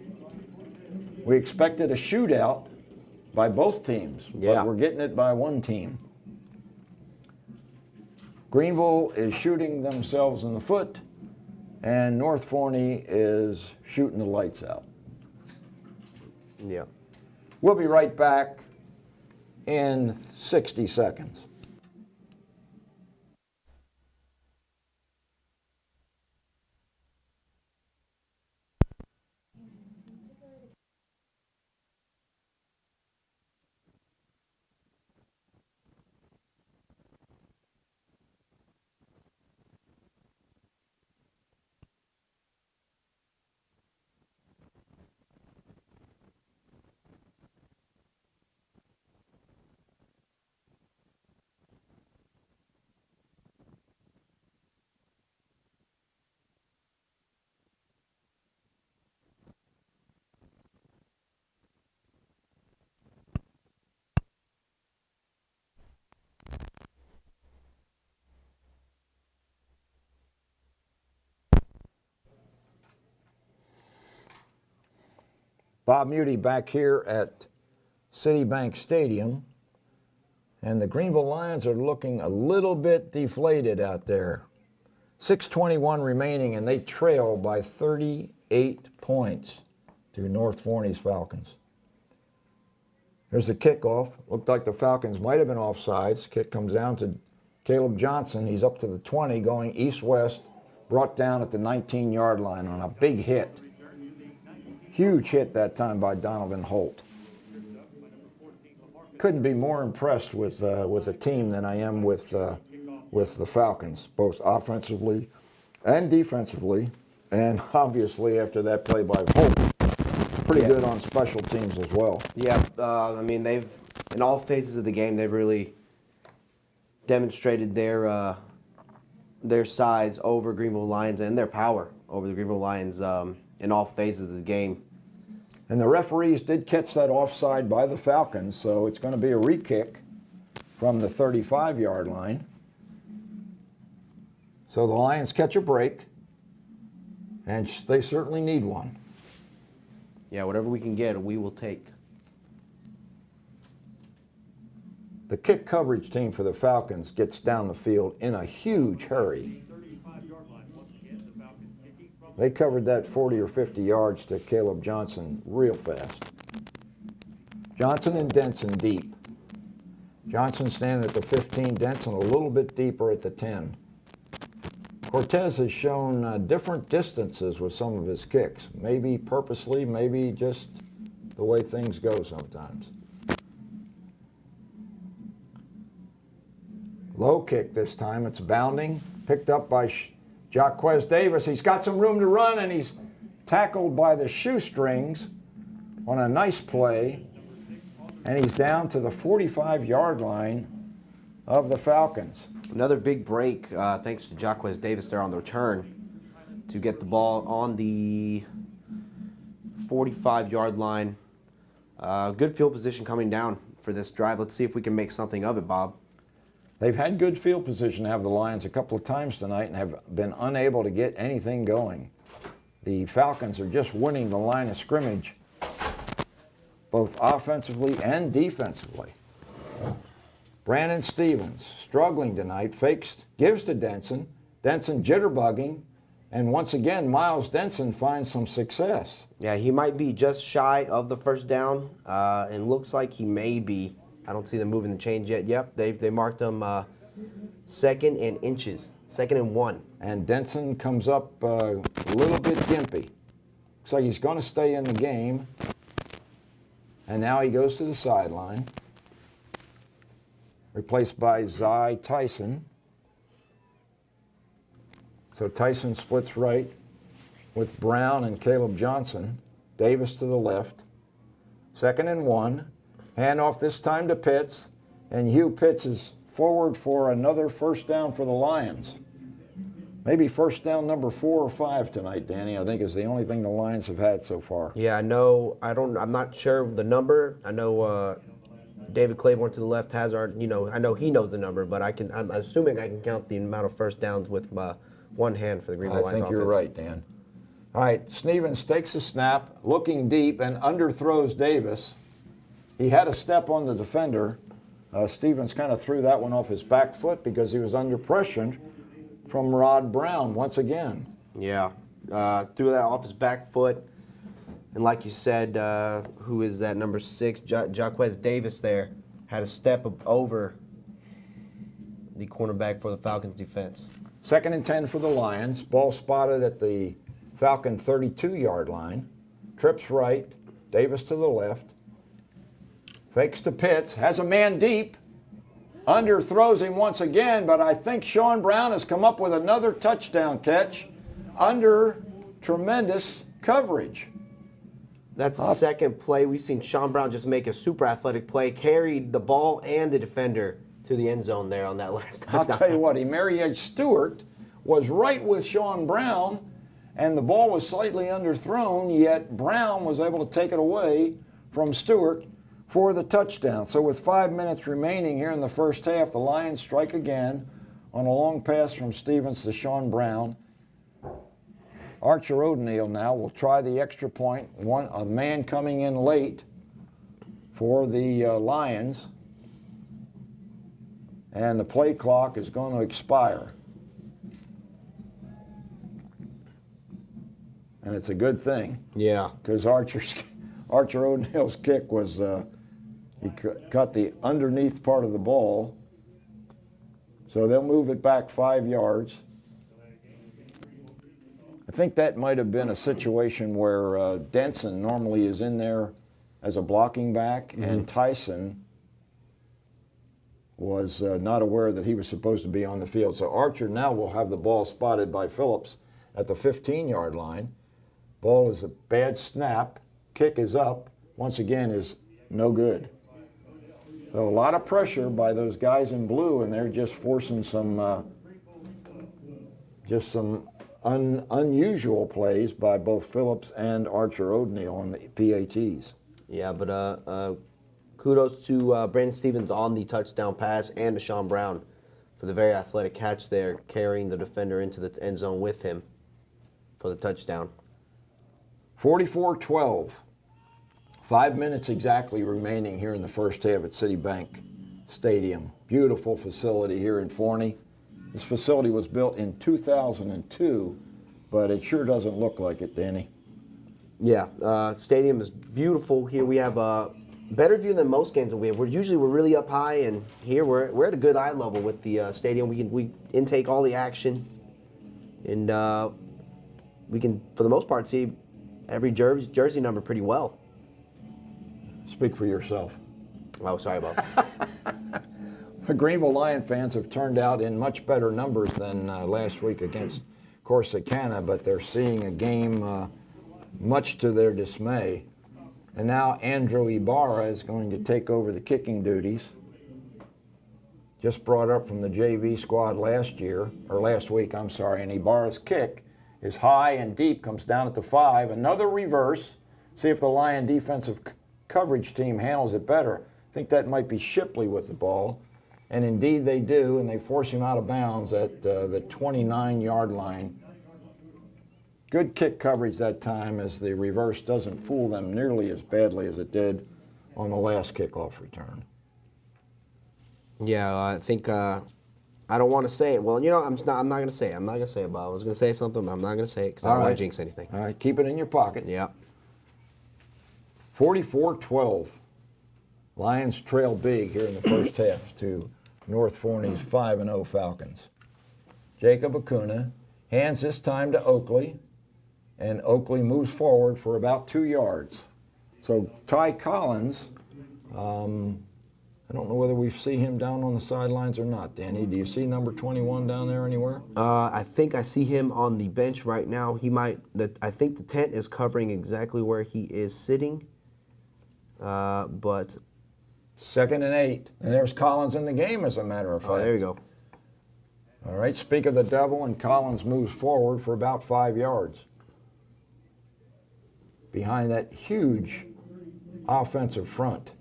We expected a shootout by both teams, Yeah. but we're getting it by one team. Greenville is shooting themselves in the foot, and North Forney is shooting the lights out. Yeah. We'll be right back in 60 seconds. Bob Muty back here at Citibank Stadium, and the Greenville Lions are looking a little bit deflated out there. 6:21 remaining, and they trail by 38 points to North Forney's Falcons. Here's the kickoff. Looked like the Falcons might have been offsides. Kick comes down to Caleb Johnson. He's up to the 20, going east-west, brought down at the 19-yard line on a big hit. Huge hit that time by Donovan Holt. Couldn't be more impressed with a team than I am with the Falcons, both offensively and defensively, and obviously after that play by Holt, pretty good on special teams as well. Yeah, I mean, they've, in all phases of the game, they've really demonstrated their size over Greenville Lions and their power over the Greenville Lions in all phases of the game. And the referees did catch that offside by the Falcons, so it's going to be a re-kick from the 35-yard line. So the Lions catch a break, and they certainly need one. Yeah, whatever we can get, we will take. The kick coverage team for the Falcons gets down the field in a huge hurry. They covered that 40 or 50 yards to Caleb Johnson real fast. Johnson and Denson deep. Johnson standing at the 15, Denson a little bit deeper at the 10. Cortez has shown different distances with some of his kicks. Maybe purposely, maybe just the way things go sometimes. Low kick this time. It's bounding. Picked up by Jaquez Davis. He's got some room to run, and he's tackled by the shoestrings on a nice play. And he's down to the 45-yard line of the Falcons. Another big break, thanks to Jaquez Davis there on the return to get the ball on the 45-yard line. Good field position coming down for this drive. Let's see if we can make something of it, Bob. They've had good field position, have the Lions, a couple of times tonight and have been unable to get anything going. The Falcons are just winning the line of scrimmage, both offensively and defensively. Brandon Stevens struggling tonight, fakes, gives to Denson. Denson jitterbugging, and once again, Miles Denson finds some success. Yeah, he might be just shy of the first down, and looks like he may be. I don't see them moving the chains yet. Yep, they marked him second and inches, 2nd and 1. And Denson comes up a little bit gimpy. Looks like he's going to stay in the game. And now he goes to the sideline. Replaced by Zy Tyson. So Tyson splits right with Brown and Caleb Johnson. Davis to the left. 2nd and 1. Handoff this time to Pitts, and Hugh Pitts is forward for another first down for the Lions. Maybe first down number 4 or 5 tonight, Danny, I think is the only thing the Lions have had so far. Yeah, I know. I'm not sure of the number. I know David Claiborne to the left has our, I know he knows the number, but I'm assuming I can count the amount of first downs with one hand for the Greenville Lions I think offense. you're right, Dan. All right, Stevens takes a snap, looking deep, and underthrows Davis. He had a step on the defender. Stevens kind of threw that one off his back foot because he was under pressure from Rod Brown once again. Yeah, threw that off his back foot. And like you said, who is that, number 6, Jaquez Davis there, had a step over the cornerback for the Falcons defense. 2nd and 10 for the Lions. Ball spotted at the Falcon 32-yard line. Trips right, Davis to the left. Fakes to Pitts, has a man deep. Underthrows him once again, but I think Sean Brown has come up with another touchdown catch under tremendous coverage. That's the second play. We've seen Sean Brown just make a super athletic play, carried the ball and the defender to the end zone there on that last touchdown. I'll tell you what, Emery Stewart was right with Sean Brown, and the ball was slightly underthrown, yet Brown was able to take it away from Stewart for the touchdown. So with 5 minutes remaining here in the first half, the Lions strike again on a long pass from Stevens to Sean Brown. Archer O'Neill now will try the extra point. A man coming in late for the Lions. And the play clock is going to expire. And it's a good thing. Yeah. Because Archer O'Neill's kick was, he cut the underneath part of the ball. So they'll move it back 5 yards. I think that might have been a situation where Denson normally is in there as a blocking back, and Tyson was not aware that he was supposed to be on the field. So Archer now will have the ball spotted by Phillips at the 15-yard line. Ball is a bad snap. Kick is up. Once again, is no good. So a lot of pressure by those guys in blue, and they're just forcing some unusual plays by both Phillips and Archer O'Neill on the PATs. Yeah, but kudos to Brandon Stevens on the touchdown pass and to Sean Brown for the very athletic catch there, carrying the defender into the end zone with him for the touchdown. 44-12. 5 minutes exactly remaining here in the first half at Citibank Stadium. Beautiful facility here in Forney. This facility was built in 2002, but it sure doesn't look like it, Danny. Yeah, stadium is beautiful here. We have a better view than most games that we have. We're really up high, and here we're at a good eye level with the stadium. We intake all the action, and we can, for the most part, see every jersey number pretty well. Speak for yourself. Oh, sorry about that. The Greenville Lion fans have turned out in much better numbers than last week against Corsicana, but they're seeing a game much to their dismay. And now Andrew Ibarra is going to take over the kicking duties. Just brought up from the JV squad last week, and Ibarra's kick is high and deep, comes down at the 5. Another reverse. See if the Lion defensive coverage team handles it better. I think that might be Shipley with the ball. And indeed they do, and they force him out of bounds at the 29-yard line. Good kick coverage that time, as the reverse doesn't fool them nearly as badly as it did on the last kickoff return. Yeah, I think I don't want to say it. Well, I'm not going to say it. I'm not going to say it, Bob. I was going to say something, but I'm not going to say it because I don't want to jinx anything. All right, keep it in your pocket. Yeah. 44-12. Lions trail big here in the first half to North Forney's 5-0 Falcons. Jacob Acuna hands this time to Oakley, and Oakley moves forward for about 2 yards. So Ty Collins, I don't know whether we see him down on the sidelines or not. Danny, do you see number 21 down there anywhere? I think I see him on the bench right now. I think the tent is covering exactly where he is sitting, but... 2nd and 8. And there's Collins in the game, as a matter of fact. Oh, there you go. All right, speak of the devil, and Collins moves forward for about 5 yards. Behind that huge offensive front.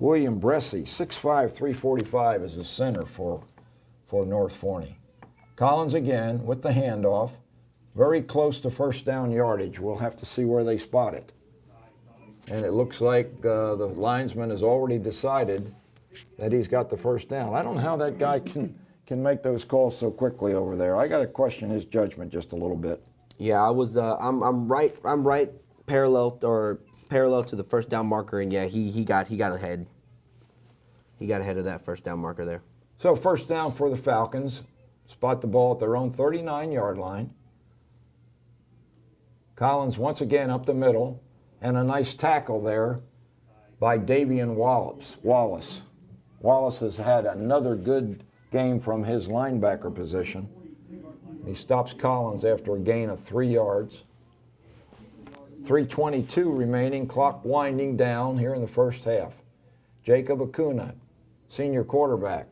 William Bressy, 6'5", 345 is the center for North Forney. Collins again with the handoff. Very close to first down yardage. We'll have to see where they spot it. And it looks like the linesman has already decided that he's got the first down. I don't know how that guy can make those calls so quickly over there. I got to question his judgment just a little bit. Yeah, I'm right parallel to the first down marker, and yeah, he got ahead. He got ahead of that first down marker there. So first down for the Falcons. Spot the ball at their own 39-yard line. Collins once again up the middle, and a nice tackle there by Davian Wallace. Wallace has had another good game from his linebacker position. He stops Collins after a gain of 3 yards. 3:22 remaining, clock winding down here in the first half. Jacob Acuna, senior quarterback,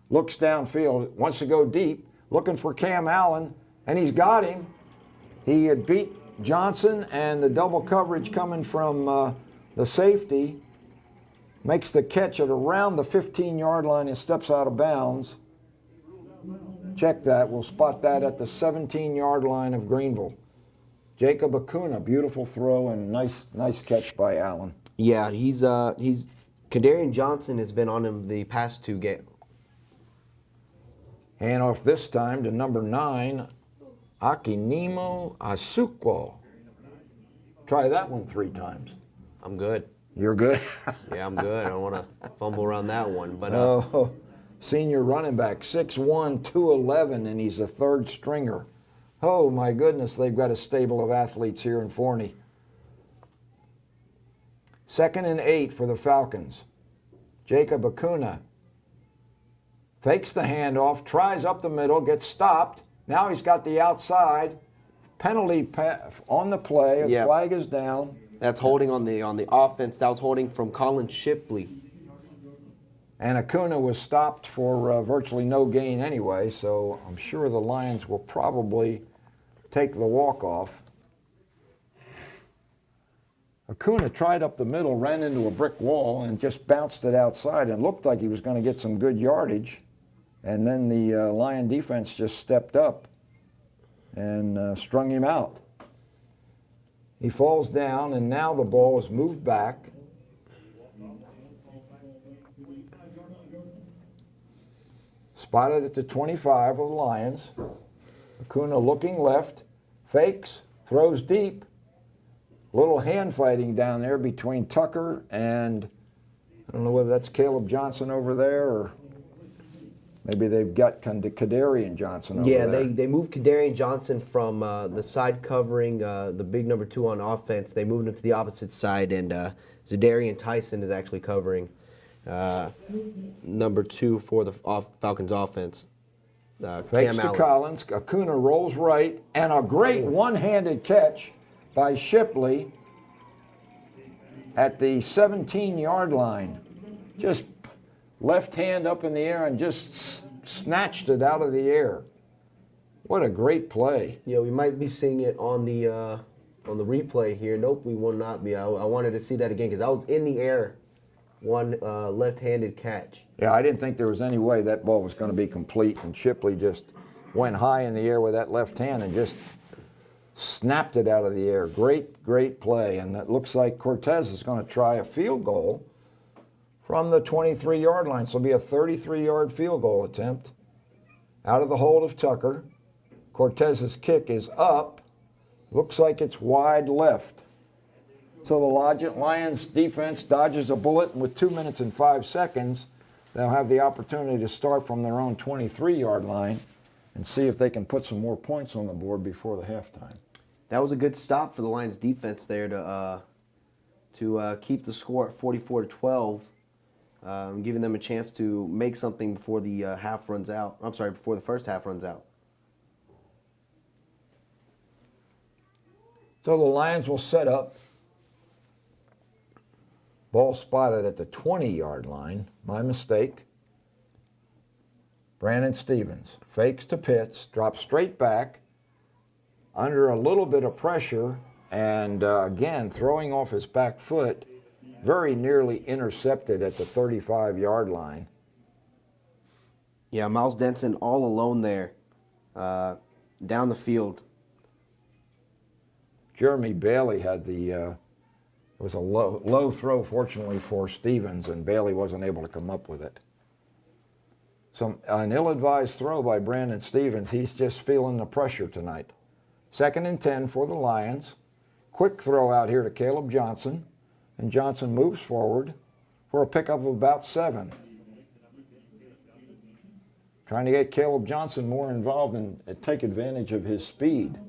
looks downfield, wants to go deep, looking for Cam Allen, and he's got him. He had beat Johnson, and the double coverage coming from the safety makes the catch at around the 15-yard line and steps out of bounds. Check that. We'll spot that at the 17-yard line of Greenville. Jacob Acuna, beautiful throw and nice catch by Allen. Yeah, he's Kadarian Johnson has been on him the past 2 games. Handoff this time to number 9, Akinimo Asuquo. Try that one 3 times. I'm good. You're good? Yeah, I'm good. I don't want to fumble around that one. But senior running back, 6'1", 211, and he's a third stringer. Oh, my goodness, they've got a stable of athletes here in Forney. 2nd and 8 for the Falcons. Jacob Acuna fakes the handoff, tries up the middle, gets stopped. Now he's got the outside. Penalty on the play. A flag is down. That's holding on the offense. That was holding from Colin Shipley. And Acuna was stopped for virtually no gain anyway, so I'm sure the Lions will probably take the walk-off. Acuna tried up the middle, ran into a brick wall, and just bounced it outside, and looked like he was going to get some good yardage. And then the Lion defense just stepped up and strung him out. He falls down, and now the ball is moved back. Spotted at the 25 of the Lions. Acuna looking left, fakes, throws deep. Little hand fighting down there between Tucker and, I don't know whether that's Caleb Johnson over there, or maybe they've got Kadarian Johnson over there. Yeah, they moved Kadarian Johnson from the side covering, the big number 2 on offense. They moved him to the opposite side, and Zadarian Tyson is actually covering number 2 for the Falcons offense. Fakes to Collins. Acuna rolls right, and a great one-handed catch by Shipley at the 17-yard line. Just left hand up in the air and just snatched it out of the air. What a great play. Yeah, we might be seeing it on the replay here. Nope, we will not be. I wanted to see that again because I was in the air. One left-handed catch. Yeah, I didn't think there was any way that ball was going to be complete, and Shipley just went high in the air with that left hand and just snapped it out of the air. Great play, and it looks like Cortez is going to try a field goal from the 23-yard line. So it'll be a 33-yard field goal attempt. Out of the hold of Tucker. Cortez's kick is up. Looks like it's wide left. So the Lions defense dodges a bullet, and with 2 minutes and 5 seconds, they'll have the opportunity to start from their own 23-yard line and see if they can put some more points on the board before the halftime. That was a good stop for the Lions defense there to keep the score at 44-12, giving them a chance to make something before the half runs out. I'm sorry, before the first half runs out. So the Lions will set up. Ball spotted at the 20-yard line. My mistake. Brandon Stevens fakes to Pitts, drops straight back under a little bit of pressure, and again, throwing off his back foot very nearly intercepted at the 35-yard line. Yeah, Miles Denson all alone there, down the field. Jeremy Bailey had it was a low throw, fortunately for Stevens, and Bailey wasn't able to come up with it. An ill-advised throw by Brandon Stevens. He's just feeling the pressure tonight. 2nd and 10 for the Lions. Quick throw out here to Caleb Johnson, and Johnson moves forward for a pickup of about 7. Trying to get Caleb Johnson more involved and take advantage of his speed.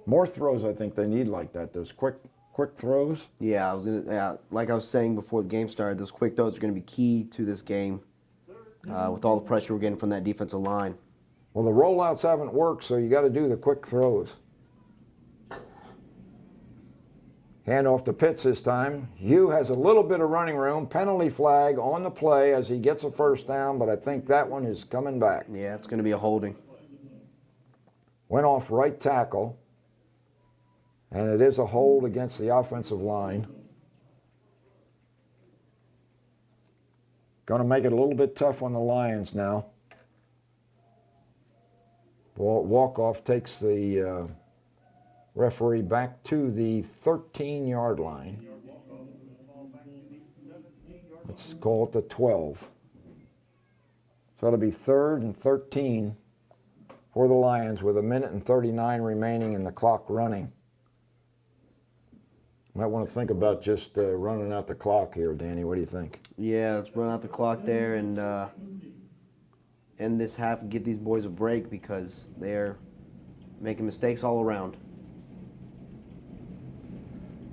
More throws I think they need like that, those quick throws. Yeah, like I was saying before the game started, those quick throws are going to be key to this game with all the pressure we're getting from that defensive line. Well, the rollouts haven't worked, so you got to do the quick throws. Hand off to Pitts this time. Hugh has a little bit of running room. Penalty flag on the play as he gets a first down, but I think that one is coming back. Yeah, it's going to be a holding. Went off right tackle. And it is a hold against the offensive line. Going to make it a little bit tough on the Lions now. Walkoff takes the referee back to the 13-yard line. Let's call it the 12. So it'll be 3rd and 13 for the Lions with 1:39 remaining and the clock running. Might want to think about just running out the clock here, Danny. What do you think? Yeah, let's run out the clock there and end this half and give these boys a break because they're making mistakes all around.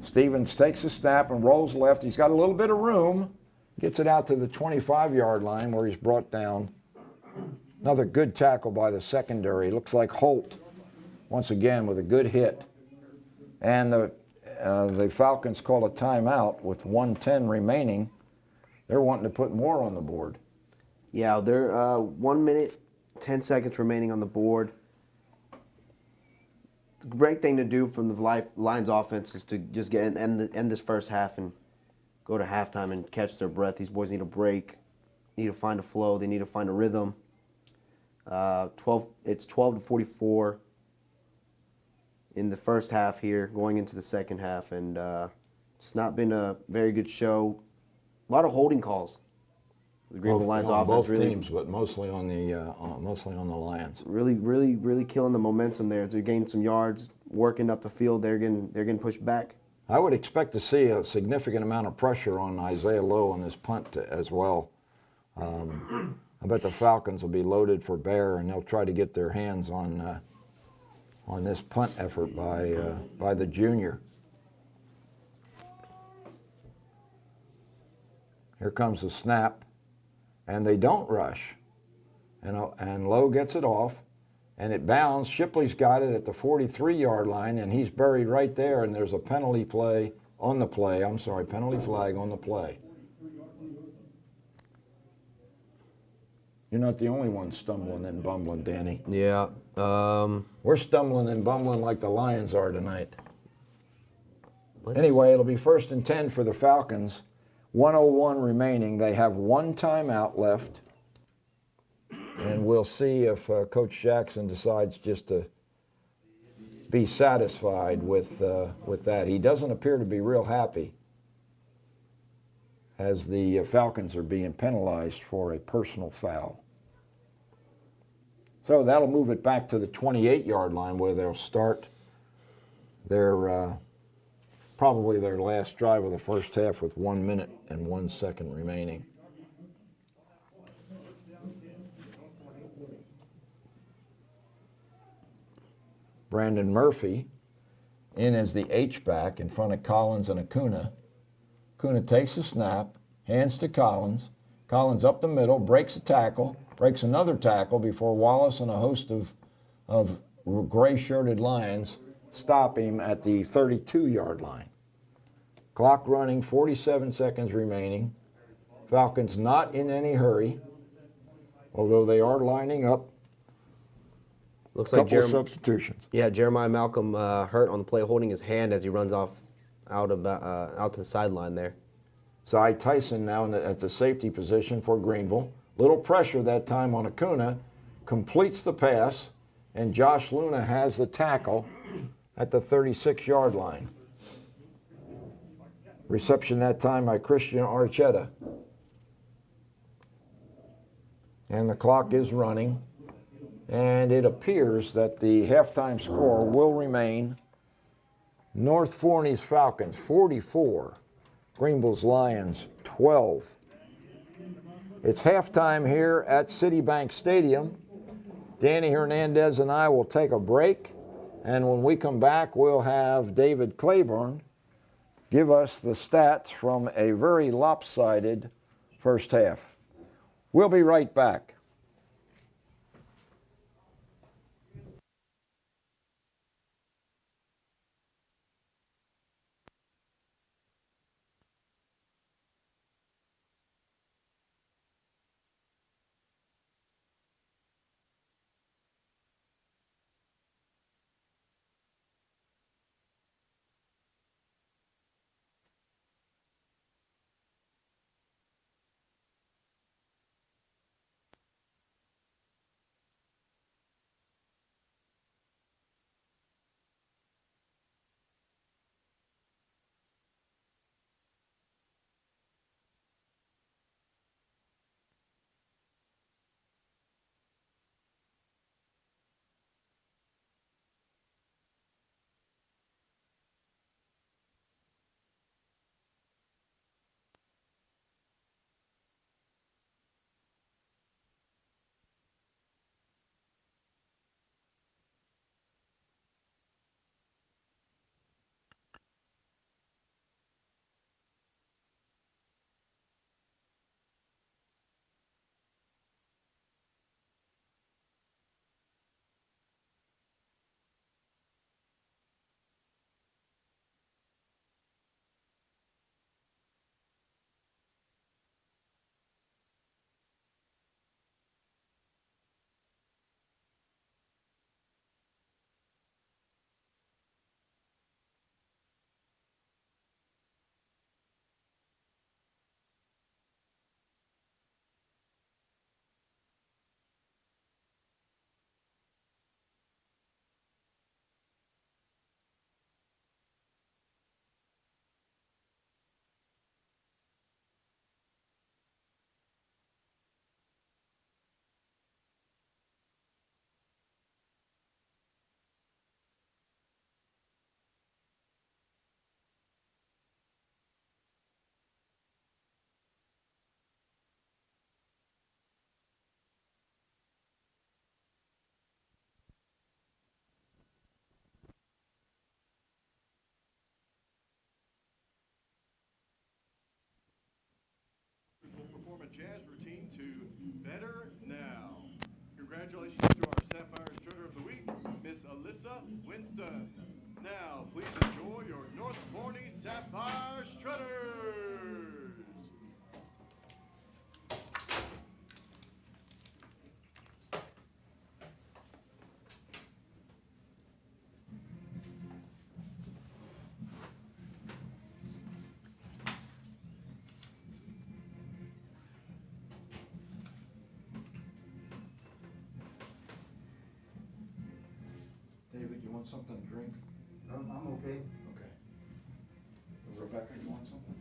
Stevens takes a snap and rolls left. He's got a little bit of room. Gets it out to the 25-yard line where he's brought down. Another good tackle by the secondary. Looks like Holt, once again, with a good hit. And the Falcons call a timeout with 1:10 remaining. They're wanting to put more on the board. Yeah, they're 1 minute, 10 seconds remaining on the board. The great thing to do from the Lions offense is to just end this first half and go to halftime and catch their breath. These boys need a break, need to find a flow, they need to find a rhythm. It's 12-44 in the first half here, going into the second half, and it's not been a very good show. A lot of holding calls. The Greenville Lions offense, both really, teams, but mostly on the Lions. really killing the momentum there. They're gaining some yards, working up the field. They're getting pushed back. I would expect to see a significant amount of pressure on Isaiah Lowe on this punt as well. I bet the Falcons will be loaded for bear, and they'll try to get their hands on this punt effort by the junior. Here comes the snap, and they don't rush. And Lowe gets it off, and it bounds. Shipley's got it at the 43-yard line, and he's buried right there, and there's a penalty flag on the play. You're not the only one stumbling and bumbling, Danny. Yeah. We're stumbling and bumbling like the Lions are tonight. Anyway, it'll be 1st and 10 for the Falcons. 1:01 remaining. They have one timeout left. And we'll see if Coach Jackson decides just to be satisfied with that. He doesn't appear to be real happy as the Falcons are being penalized for a personal foul. So that'll move it back to the 28-yard line where they'll start their probably their last drive of the first half with 1 minute and 1 second remaining. Brandon Murphy in as the H-back in front of Collins and Acuna. Acuna takes a snap, hands to Collins. Collins up the middle, breaks a tackle, breaks another tackle before Wallace and a host of gray-shirted Lions stop him at the 32-yard line. Clock running, 47 seconds remaining. Falcons not in any hurry, although they are lining up. Looks like Couple of substitutions. Yeah, Jeremiah Malcolm hurt on the play, holding his hand as he runs off out to the sideline there. Cy Tyson now at the safety position for Greenville. Little pressure that time on Acuna, completes the pass, and Josh Luna has the tackle at the 36-yard line. Reception that time by Christian Archetta. And the clock is running, and it appears that the halftime score will remain North Forney's Falcons 44, Greenville's Lions 12. It's halftime here at Citibank Stadium. Danny Hernandez and I will take a break, and when we come back, we'll have David Claiborne give us the stats from a very lopsided first half. We'll be right back. Perform a jazz routine to Better Now. Congratulations to our Sapphire Strutter of the Week, Miss Alyssa Winston. Now, please enjoy your North Forney Sapphire Strutters. David, you want something to drink? I'm okay. Okay. Rebecca, you want something?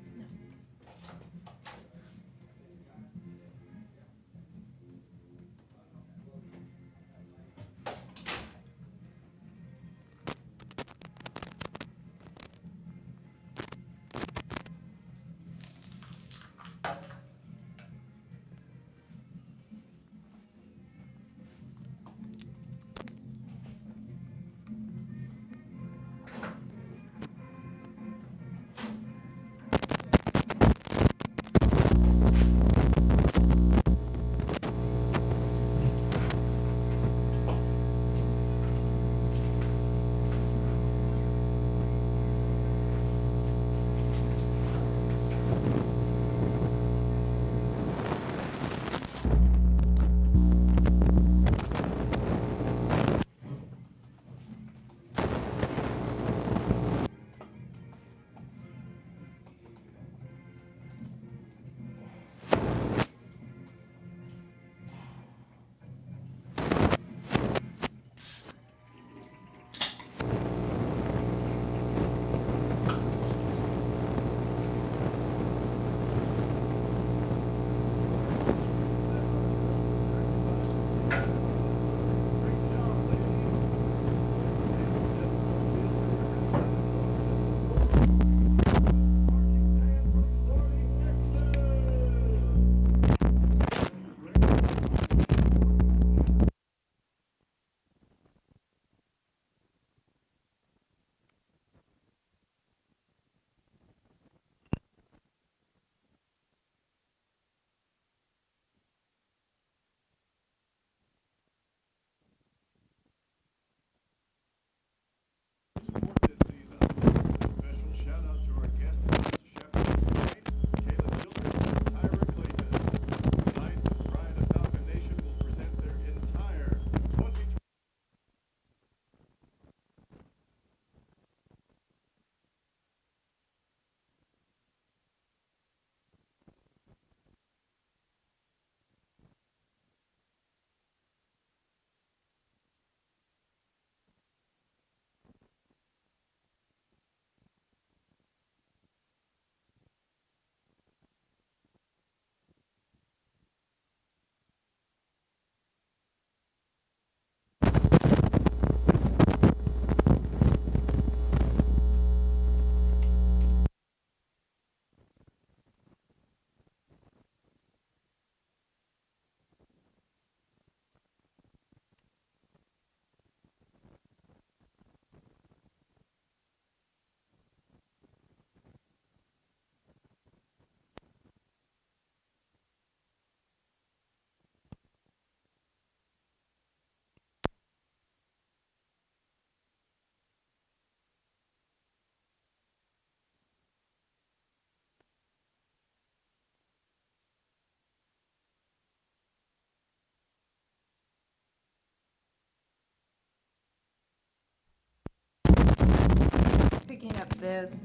this,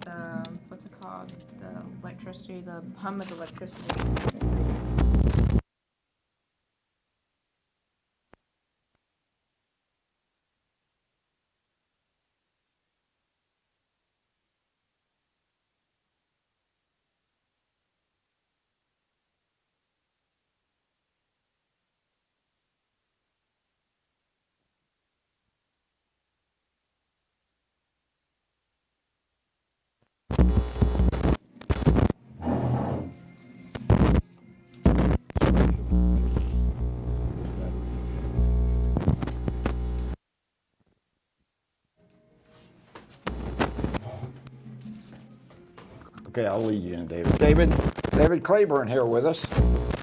what's it called? The electricity, the hum of electricity. Okay, I'll lead you in, David. David Claiborne here with us.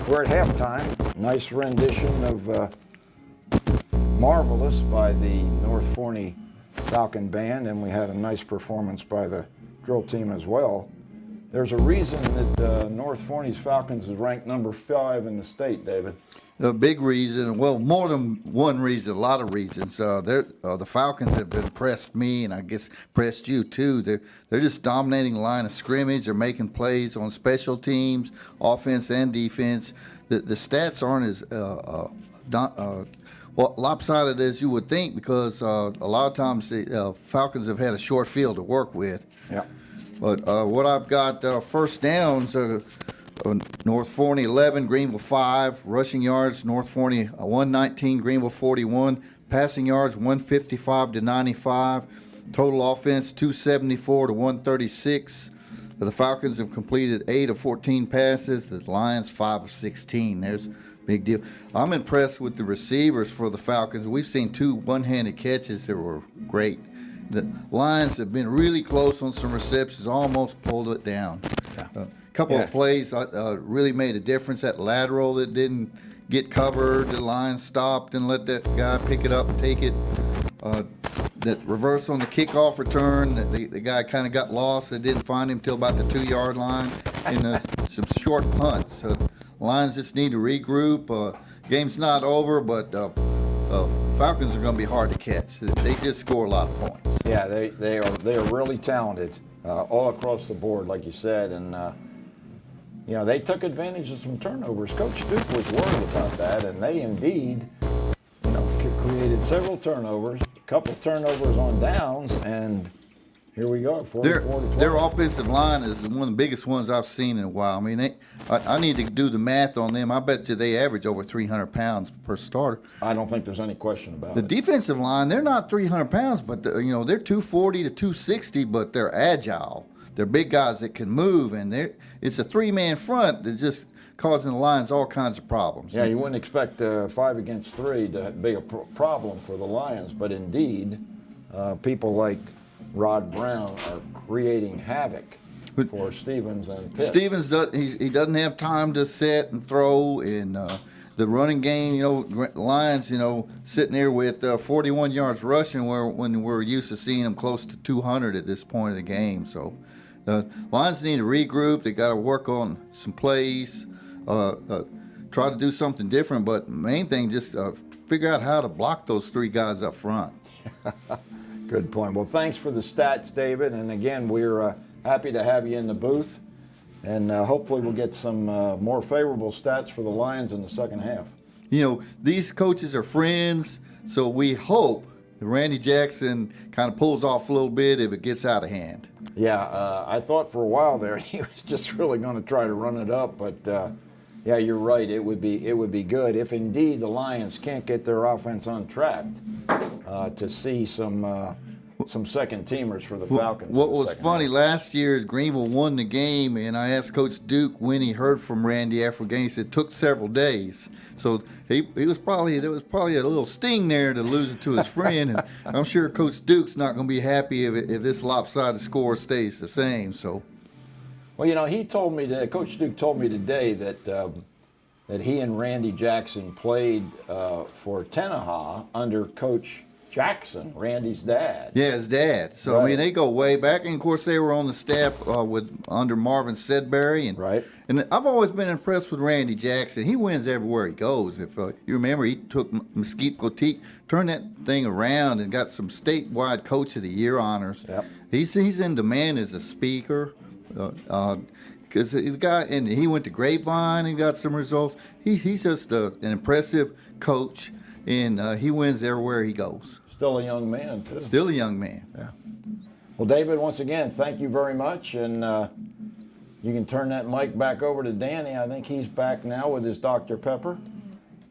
We're at halftime. Nice rendition of Marvelous by the North Forney Falcon Band, and we had a nice performance by the drill team as well. There's a reason that North Forney's Falcons is ranked number 5 in the state, David. A big reason, well, more than one reason, a lot of reasons. The Falcons have impressed me, and I guess impressed you too. They're just dominating the line of scrimmage. They're making plays on special teams, offense and defense. The stats aren't as lopsided as you would think, because a lot of times the Falcons have had a short field to work with. Yeah. But what I've got, first downs, North Forney 11, Greenville 5. Rushing yards, North Forney 119, Greenville 41. Passing yards 155 to 95. Total offense 274 to 136. The Falcons have completed 8 of 14 passes. The Lions 5 of 16. There's a big deal. I'm impressed with the receivers for the Falcons. We've seen 2 one-handed catches that were great. The Lions have been really close on some receptions, almost pulled it down. Yeah. Couple of plays really made a difference. That lateral that didn't get covered, the line stopped and let that guy pick it up and take it. That reverse on the kickoff return, the guy kind of got lost. They didn't find him till about the 2-yard line. And some short punts. Lions just need to regroup. Game's not over, but Falcons are going to be hard to catch. They just score a lot of points. Yeah, they are really talented all across the board, like you said, and they took advantage of some turnovers. Coach Duke was worried about that, and they indeed, created several turnovers, a couple turnovers on downs, and here we go, 44-12. Their offensive line is one of the biggest ones I've seen in a while. I mean, I need to do the math on them. I bet you they average over 300 pounds per starter. I don't think there's any question about The it. defensive line, they're not 300 pounds, but they're 240 to 260, but they're agile. They're big guys that can move, and it's a 3-man front that's just causing the Lions all kinds of problems. Yeah, you wouldn't expect 5 against 3 to be a problem for the Lions, but indeed, people like Rod Brown are creating havoc for Stevens and Pitts. Stevens he doesn't have time to set and throw, and the running game, Lions, sitting there with 41 yards rushing, when we're used to seeing them close to 200 at this point of the game. So the Lions need to regroup. They got to work on some plays, try to do something different. But main thing, just figure out how to block those 3 guys up front. Good point. Well, thanks for the stats, David. And again, we're happy to have you in the booth. And hopefully we'll get some more favorable stats for the Lions in the second half. These coaches are friends, so we hope that Randy Jackson kind of pulls off a little bit if it gets out of hand. Yeah, I thought for a while there he was just really going to try to run it up, but yeah, you're right. It would be good if indeed the Lions can't get their offense untracked to see some second teamers for the Falcons. What was funny last year is Greenville won the game, and I asked Coach Duke when he heard from Randy after the game. He said it took several days. So there was probably a little sting there to lose it to his friend, and I'm sure Coach Duke's not going to be happy if this lopsided score stays the same. So, well, he told me that Coach Duke told me today that he and Randy Jackson played for Tenaha under Coach Jackson, Randy's dad. Yeah, his dad. So I Right. mean, they go way back, and of course they were on the staff under Marvin Sedbury, and Right. And I've always been impressed with Randy Jackson. He wins everywhere he goes. If you remember, he took Mesquite Cotique, turned that thing around, and got some statewide Coach of the Year honors. Yep. He's in demand as a speaker. Because the guy, and he went to Grapevine and got some results. He's just an impressive coach, and he wins everywhere he goes. Still a young man, too. Still a young man. Yeah. Well, David, once again, thank you very much. And you can turn that mic back over to Danny. I think he's back now with his Dr. Pepper.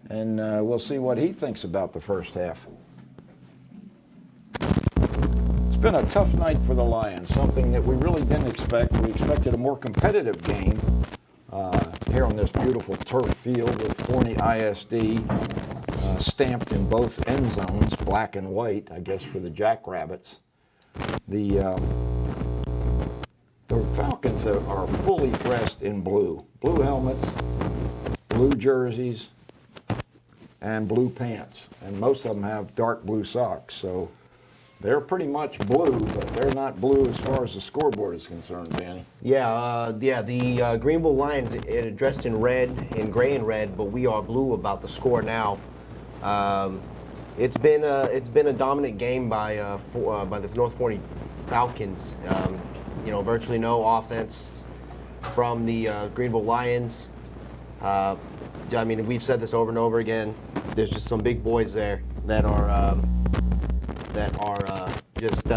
And we'll see what he thinks about the first half. It's been a tough night for the Lions, something that we really didn't expect. We expected a more competitive game here on this beautiful turf field with Forney ISD stamped in both end zones, black and white, I guess, for the Jackrabbits. The Falcons are fully dressed in blue. Blue helmets, blue jerseys, and blue pants. And most of them have dark blue socks. So they're pretty much blue, but they're not blue as far as the scoreboard is concerned, Danny. The Greenville Lions dressed in red, in gray and red, but we are blue about the score now. It's been a dominant game by the North Forney Falcons. Virtually no offense from the Greenville Lions. We've said this over and over again. There's just some big boys there that are just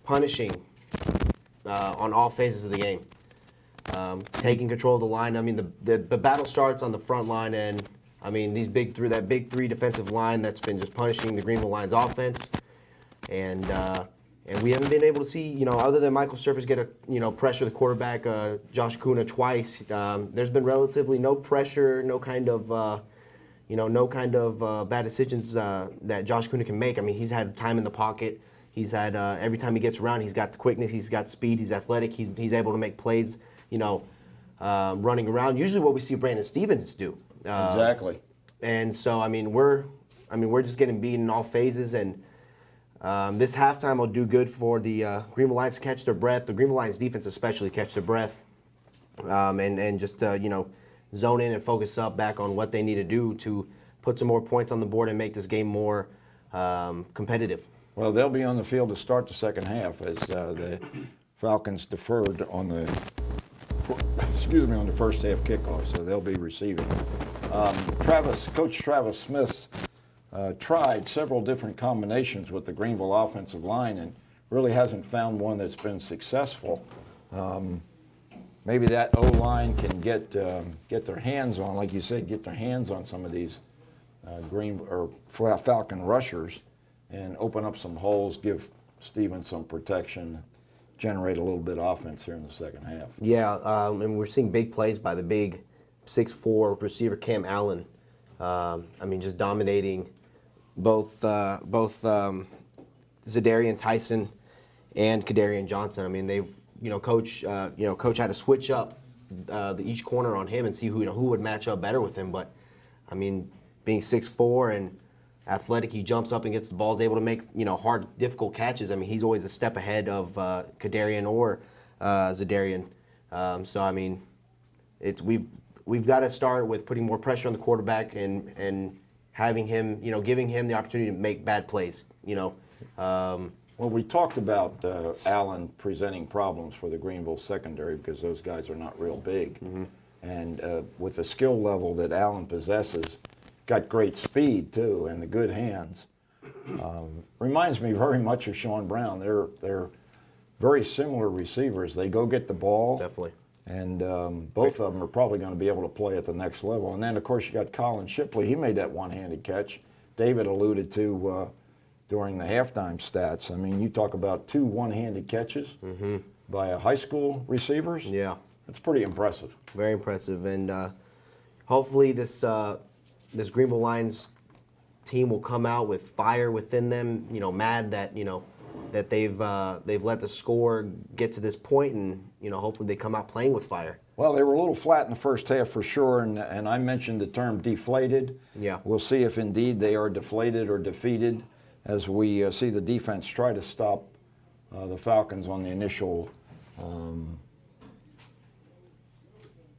punishing on all phases of the game, taking control of the line. I mean, the battle starts on the front line, and I mean that big three defensive line that's been just punishing the Greenville Lions offense, and we haven't been able to see, other than Michael Surface get pressure the quarterback, Josh Kuna twice. There's been relatively no pressure, no kind of bad decisions that Josh Kuna can make. I mean, he's had time in the pocket. He's had every time he gets around, he's got the quickness, he's got speed, he's athletic, he's able to make plays, running around. Usually, what we see Brandon Stevens do. Exactly. And so, we're just getting beaten in all phases, and this halftime will do good for the Greenville Lions to catch their breath. The Greenville Lions defense especially catch their breath, and just zone in and focus up back on what they need to do to put some more points on the board and make this game more competitive. Well, they'll be on the field to start the second half as the Falcons deferred on the first half kickoff, so they'll be receiving. Coach Travis Smith tried several different combinations with the Greenville offensive line and really hasn't found one that's been successful. Maybe that O-line can get their hands on, like you said, get their hands on some of these Falcon rushers and open up some holes, give Stevens some protection, generate a little bit of offense here in the second half. Yeah, and we're seeing big plays by the big 6'4" receiver Cam Allen. Just dominating both Zadarian Tyson and Kadarian Johnson. I mean, they've Coach had to switch up each corner on him and see who would match up better with him. But I mean, being 6'4" and athletic, he jumps up and gets the balls, able to make hard, difficult catches. I mean, he's always a step ahead of Kadarian or Zadarian. We've got to start with putting more pressure on the quarterback and having him, giving him the opportunity to make bad plays. Well, we talked about Allen presenting problems for the Greenville secondary because those guys are not real big. Mm-hmm. And with the skill level that Allen possesses, got great speed too and the good hands. Reminds me very much of Sean Brown. They're very similar receivers. They go get the ball. Definitely. And both of them are probably going to be able to play at the next level. And then, of course, you got Colin Shipley. He made that one-handed catch David alluded to during the halftime stats. I mean, you talk about 2 one-handed catches by high school receivers. Yeah. That's pretty impressive. Very impressive. And hopefully this Greenville Lions team will come out with fire within them, mad that, that they've let the score get to this point, and hopefully they come out playing with fire. Well, they were a little flat in the first half for sure, and I mentioned the term deflated. Yeah. We'll see if indeed they are deflated or defeated as we see the defense try to stop the Falcons on the initial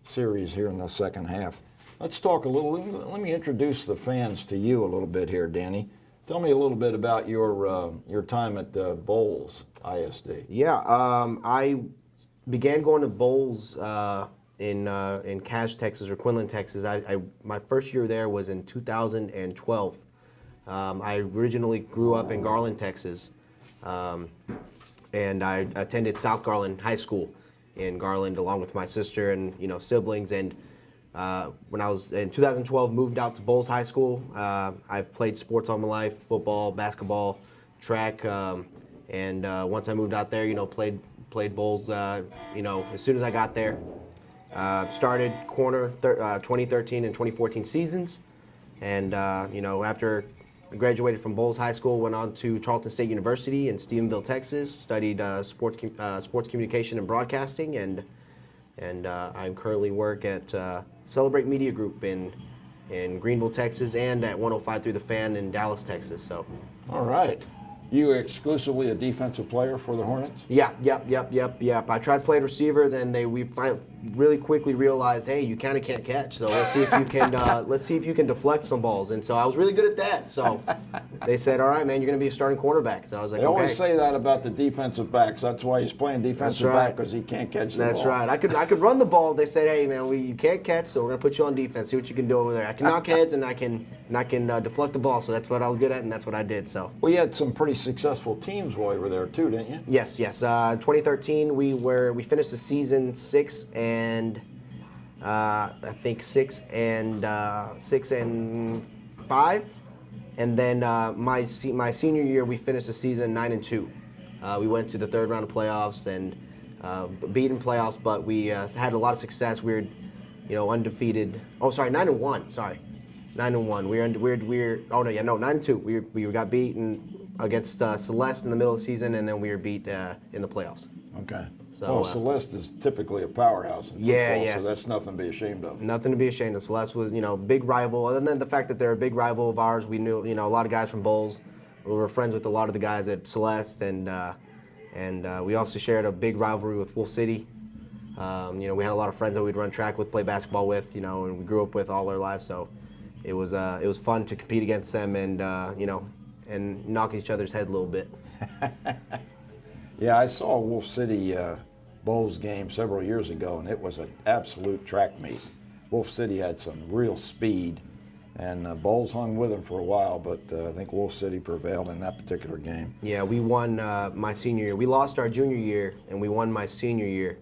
series here in the second half. Let's talk a little. Let me introduce the fans to you a little bit here, Danny. Tell me a little bit about your time at Bowles ISD. Yeah, I began going to Bowles in Cache, Texas, or Quinlan, Texas. My first year there was in 2012. I originally grew up in Garland, Texas, and I attended South Garland High School in Garland along with my sister and siblings. And when I was in 2012, moved out to Bowles High School. I've played sports all my life: football, basketball, track, and once I moved out there, played Bowles. As soon as I got there, started corner 2013 and 2014 seasons, and after I graduated from Bowles High School, went on to Tarleton State University in Stephenville, Texas, studied sports communication and broadcasting, and I currently work at Celebrate Media Group in Greenville, Texas, and at 105 Through the Fan in Dallas, Texas. So, all right. You exclusively a defensive player for the Hornets? Yep. I tried to play receiver, then we really quickly realized, hey, you kind of can't catch. So let's see if you can deflect some balls. And so I was really good at that. So they said, all right, man, you're going to be a starting quarterback. So I was like, they okay. always say that about the defensive backs. That's why he's playing defensive back, because he can't catch the ball. That's right. I could run the ball. They said, hey, man, you can't catch, so we're going to put you on defense. See what you can do over there. I can knock heads and I can deflect the ball. So that's what I was good at, and that's what I did. So we had some pretty successful teams while you were there too, didn't you? Yes. 2013, we finished the season 6 and 5, and then my senior year we finished the season 9-2. We went to the third round of playoffs and beat in playoffs, but we had a lot of success. We were, undefeated. Oh, sorry, 9-1. Sorry, 9-1. We're 9-2. We got beaten against Celeste in the middle of the season, and then we were beat in the playoffs. Okay. So, Celeste is typically a powerhouse in football, yes. so that's nothing to be ashamed of. Nothing to be ashamed of. Celeste was, big rival. Other than the fact that they're a big rival of ours, we knew, a lot of guys from Bowles. We were friends with a lot of the guys at Celeste, and we also shared a big rivalry with Wolf City. We had a lot of friends that we'd run track with, play basketball with, and we grew up with all our lives. So it was fun to compete against them and and knock each other's head a little bit. Yeah, I saw a Wolf City Bowles game several years ago, and it was an absolute track meet. Wolf City had some real speed, and Bowles hung with them for a while, but I think Wolf City prevailed in that particular game. Yeah, we won my senior year. We lost our junior year, and we won my senior year.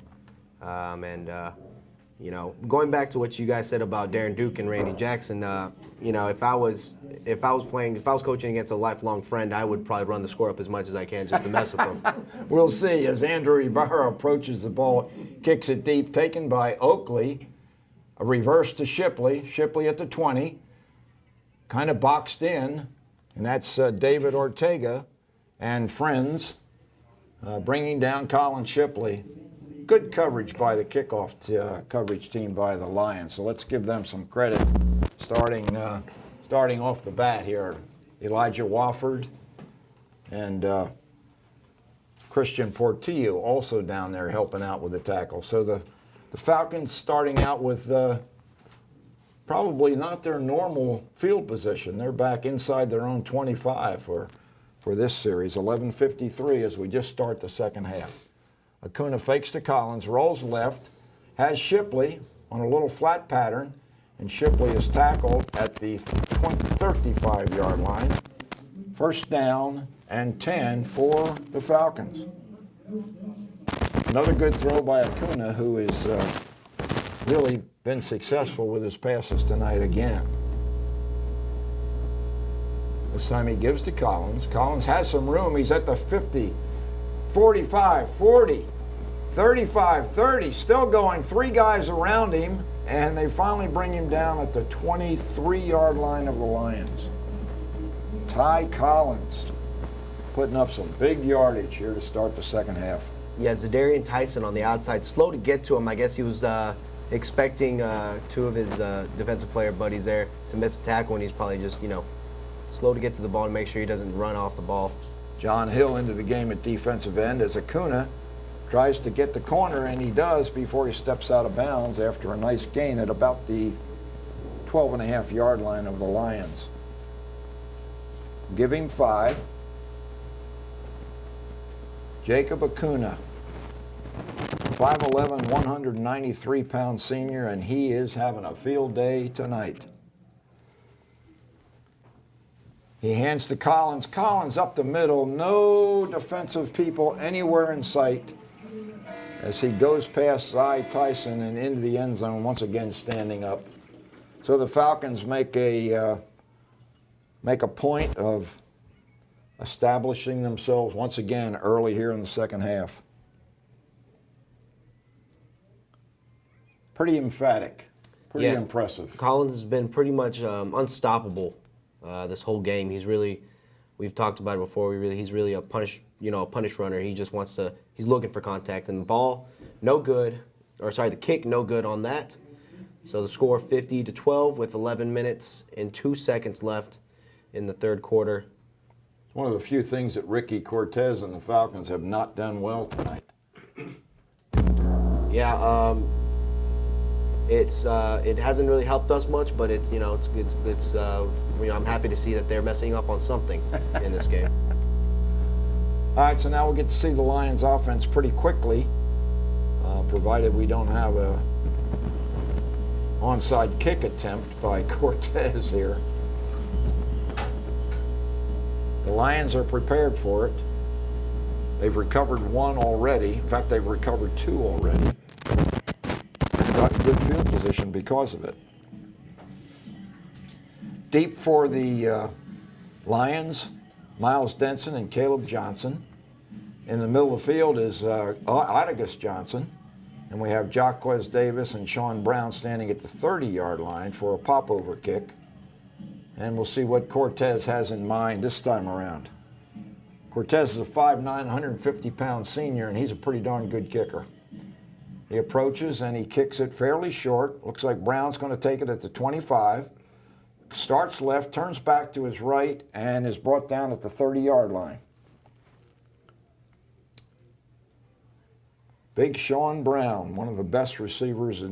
Going back to what you guys said about Darren Duke and Randy Jackson, if I was coaching against a lifelong friend, I would probably run the score up as much as I can just to mess with them. We'll see as Andrew Ibarra approaches the ball, kicks it deep, taken by Oakley, a reverse to Shipley. Shipley at the 20, kind of boxed in, and that's David Ortega and friends bringing down Colin Shipley. Good coverage by the kickoff coverage team by the Lions. So let's give them some credit. Starting off the bat here, Elijah Wofford and Christian Portillo also down there helping out with the tackle. So the Falcons starting out with probably not their normal field position. They're back inside their own 25 for this series. 11:53 as we just start the second half. Acuna fakes to Collins, rolls left, has Shipley on a little flat pattern, and Shipley is tackled at the 35-yard line. First down and 10 for the Falcons. Another good throw by Acuna, who has really been successful with his passes tonight again. This time he gives to Collins. Collins has some room. He's at the 50, 45, 40. 35, 30, still going, 3 guys around him, and they finally bring him down at the 23-yard line of the Lions. Ty Collins putting up some big yardage here to start the second half. Yeah, Zadarian Tyson on the outside, slow to get to him. I guess he was expecting 2 of his defensive player buddies there to miss the tackle, and he's probably just, slow to get to the ball and make sure he doesn't run off the ball. John Hill into the game at defensive end as Acuna tries to get the corner, and he does before he steps out of bounds after a nice gain at about the 12.5-yard line of the Lions. Give him 5. Jacob Acuna, 5'11", 193-pound senior, and he is having a field day tonight. He hands to Collins. Collins up the middle. No defensive people anywhere in sight as he goes past Zy Tyson and into the end zone, once again standing up. So the Falcons make a point of establishing themselves once again early here in the second half. Pretty emphatic, pretty impressive. Collins has been pretty much unstoppable this whole game. We've talked about it before. He's really a punish runner. He just wants to. He's looking for contact, and the ball, the kick, no good on that. So the score 50-12 with 11 minutes and 2 seconds left in the third quarter. One of the few things that Ricky Cortez and the Falcons have not done well tonight. Yeah, it hasn't really helped us much, but I'm happy to see that they're messing up on something in this game. All right, so now we'll get to see the Lions offense pretty quickly, provided we don't have a onside kick attempt by Cortez here. The Lions are prepared for it. They've recovered 1 already. In fact, they've recovered 2 already. Got good field position because of it. Deep for the Lions, Miles Denson and Caleb Johnson. In the middle of the field is Otagus Johnson. And we have Jaquez Davis and Sean Brown standing at the 30-yard line for a popover kick. And we'll see what Cortez has in mind this time around. Cortez is a 5'9", 150-pound senior, and he's a pretty darn good kicker. He approaches and he kicks it fairly short. Looks like Brown's going to take it at the 25. Starts left, turns back to his right, and is brought down at the 30-yard line. Big Sean Brown, one of the best receivers, as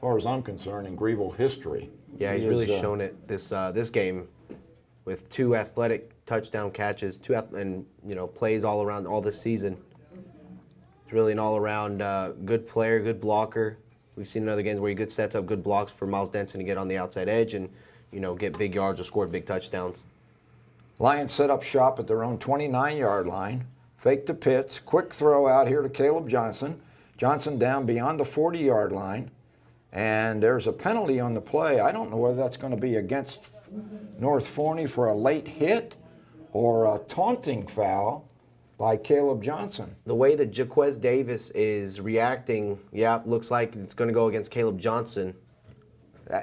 far as I'm concerned, in Greenville history. Yeah, he's really shown it this game with 2 athletic touchdown catches, and plays all around all this season. He's really an all-around good player, good blocker. We've seen in other games where he sets up good blocks for Miles Denson to get on the outside edge and get big yards or score big touchdowns. Lions set up shop at their own 29-yard line. Fake to Pitts, quick throw out here to Caleb Johnson. Johnson down beyond the 40-yard line. And there's a penalty on the play. I don't know whether that's going to be against North Forney for a late hit or a taunting foul by Caleb Johnson. The way that Jaquez Davis is reacting, looks like it's going to go against Caleb Johnson.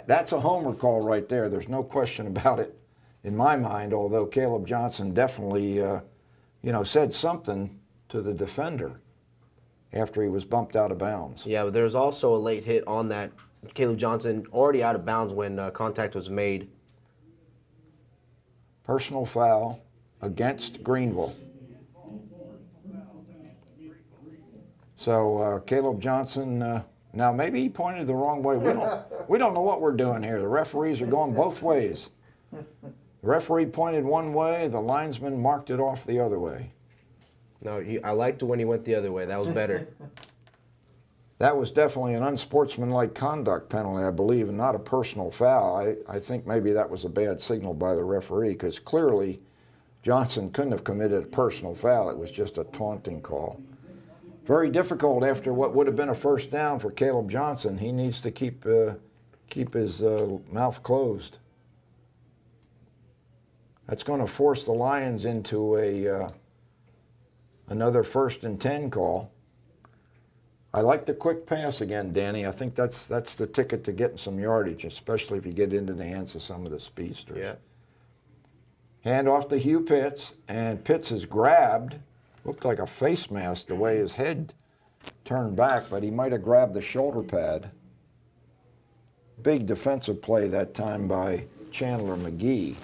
That's a homer call right there. There's no question about it in my mind, although Caleb Johnson definitely, said something to the defender after he was bumped out of bounds. Yeah, but there's also a late hit on that. Caleb Johnson already out of bounds when contact was made. Personal foul against Greenville. So Caleb Johnson, now maybe he pointed the wrong way. We don't know what we're doing here. The referees are going both ways. The referee pointed one way, the linesman marked it off the other way. No, I liked when he went the other way. That was better. That was definitely an unsportsmanlike conduct penalty, I believe, and not a personal foul. I think maybe that was a bad signal by the referee because clearly Johnson couldn't have committed a personal foul. It was just a taunting call. Very difficult after what would have been a first down for Caleb Johnson. He needs to keep his mouth closed. That's going to force the Lions into another 1st and 10 call. I like the quick pass again, Danny. I think that's the ticket to getting some yardage, especially if you get into the hands of some of the speedsters. Yeah. Hand off to Hugh Pitts, and Pitts is grabbed. Looked like a face mask the way his head turned back, but he might have grabbed the shoulder pad. Big defensive play that time by Chandler McGee.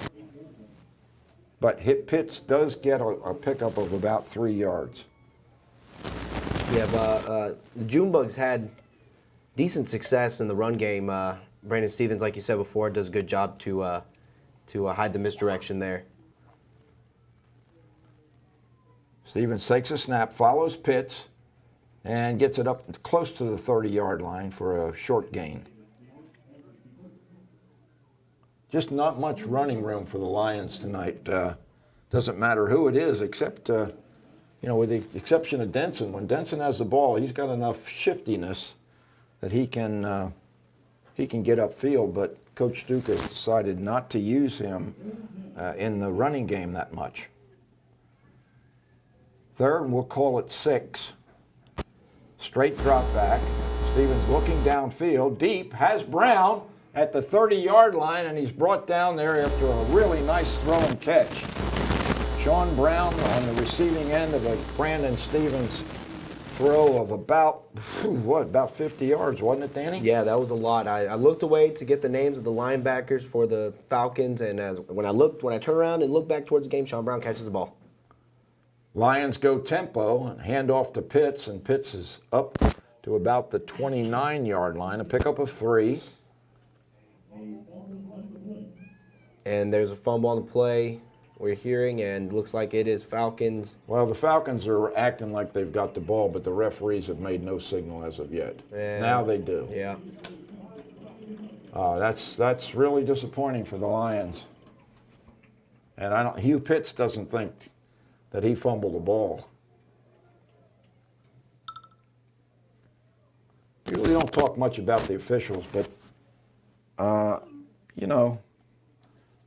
but Pitts does get a pickup of about 3 yards. Yeah, the Junebugs had decent success in the run game. Brandon Stevens, like you said before, does a good job to hide the misdirection there. Stevens takes a snap, follows Pitts, and gets it up close to the 30-yard line for a short gain. Just not much running room for the Lions tonight. Doesn't matter who it is, except, with the exception of Denson. When Denson has the ball, he's got enough shiftiness that he can get upfield, but Coach Duke has decided not to use him in the running game that much. Third, and we'll call it 6. Straight drop back. Stevens looking downfield, deep, has Brown at the 30-yard line, and he's brought down there after a really nice throw and catch. Sean Brown on the receiving end of a Brandon Stevens throw of about 50 yards, wasn't it, Danny? Yeah, that was a lot. I looked away to get the names of the linebackers for the Falcons, and when I turned around and looked back towards the game, Sean Brown catches the ball. Lions go tempo and hand off to Pitts, and Pitts is up to about the 29-yard line, a pickup of 3. And there's a fumble on the play we're hearing, and looks like it is Falcons. Well, the Falcons are acting like they've got the ball, but the referees have made no signal as of yet. And now they do. Yeah. That's really disappointing for the Lions. And Hugh Pitts doesn't think that he fumbled the ball. Usually don't talk much about the officials, but,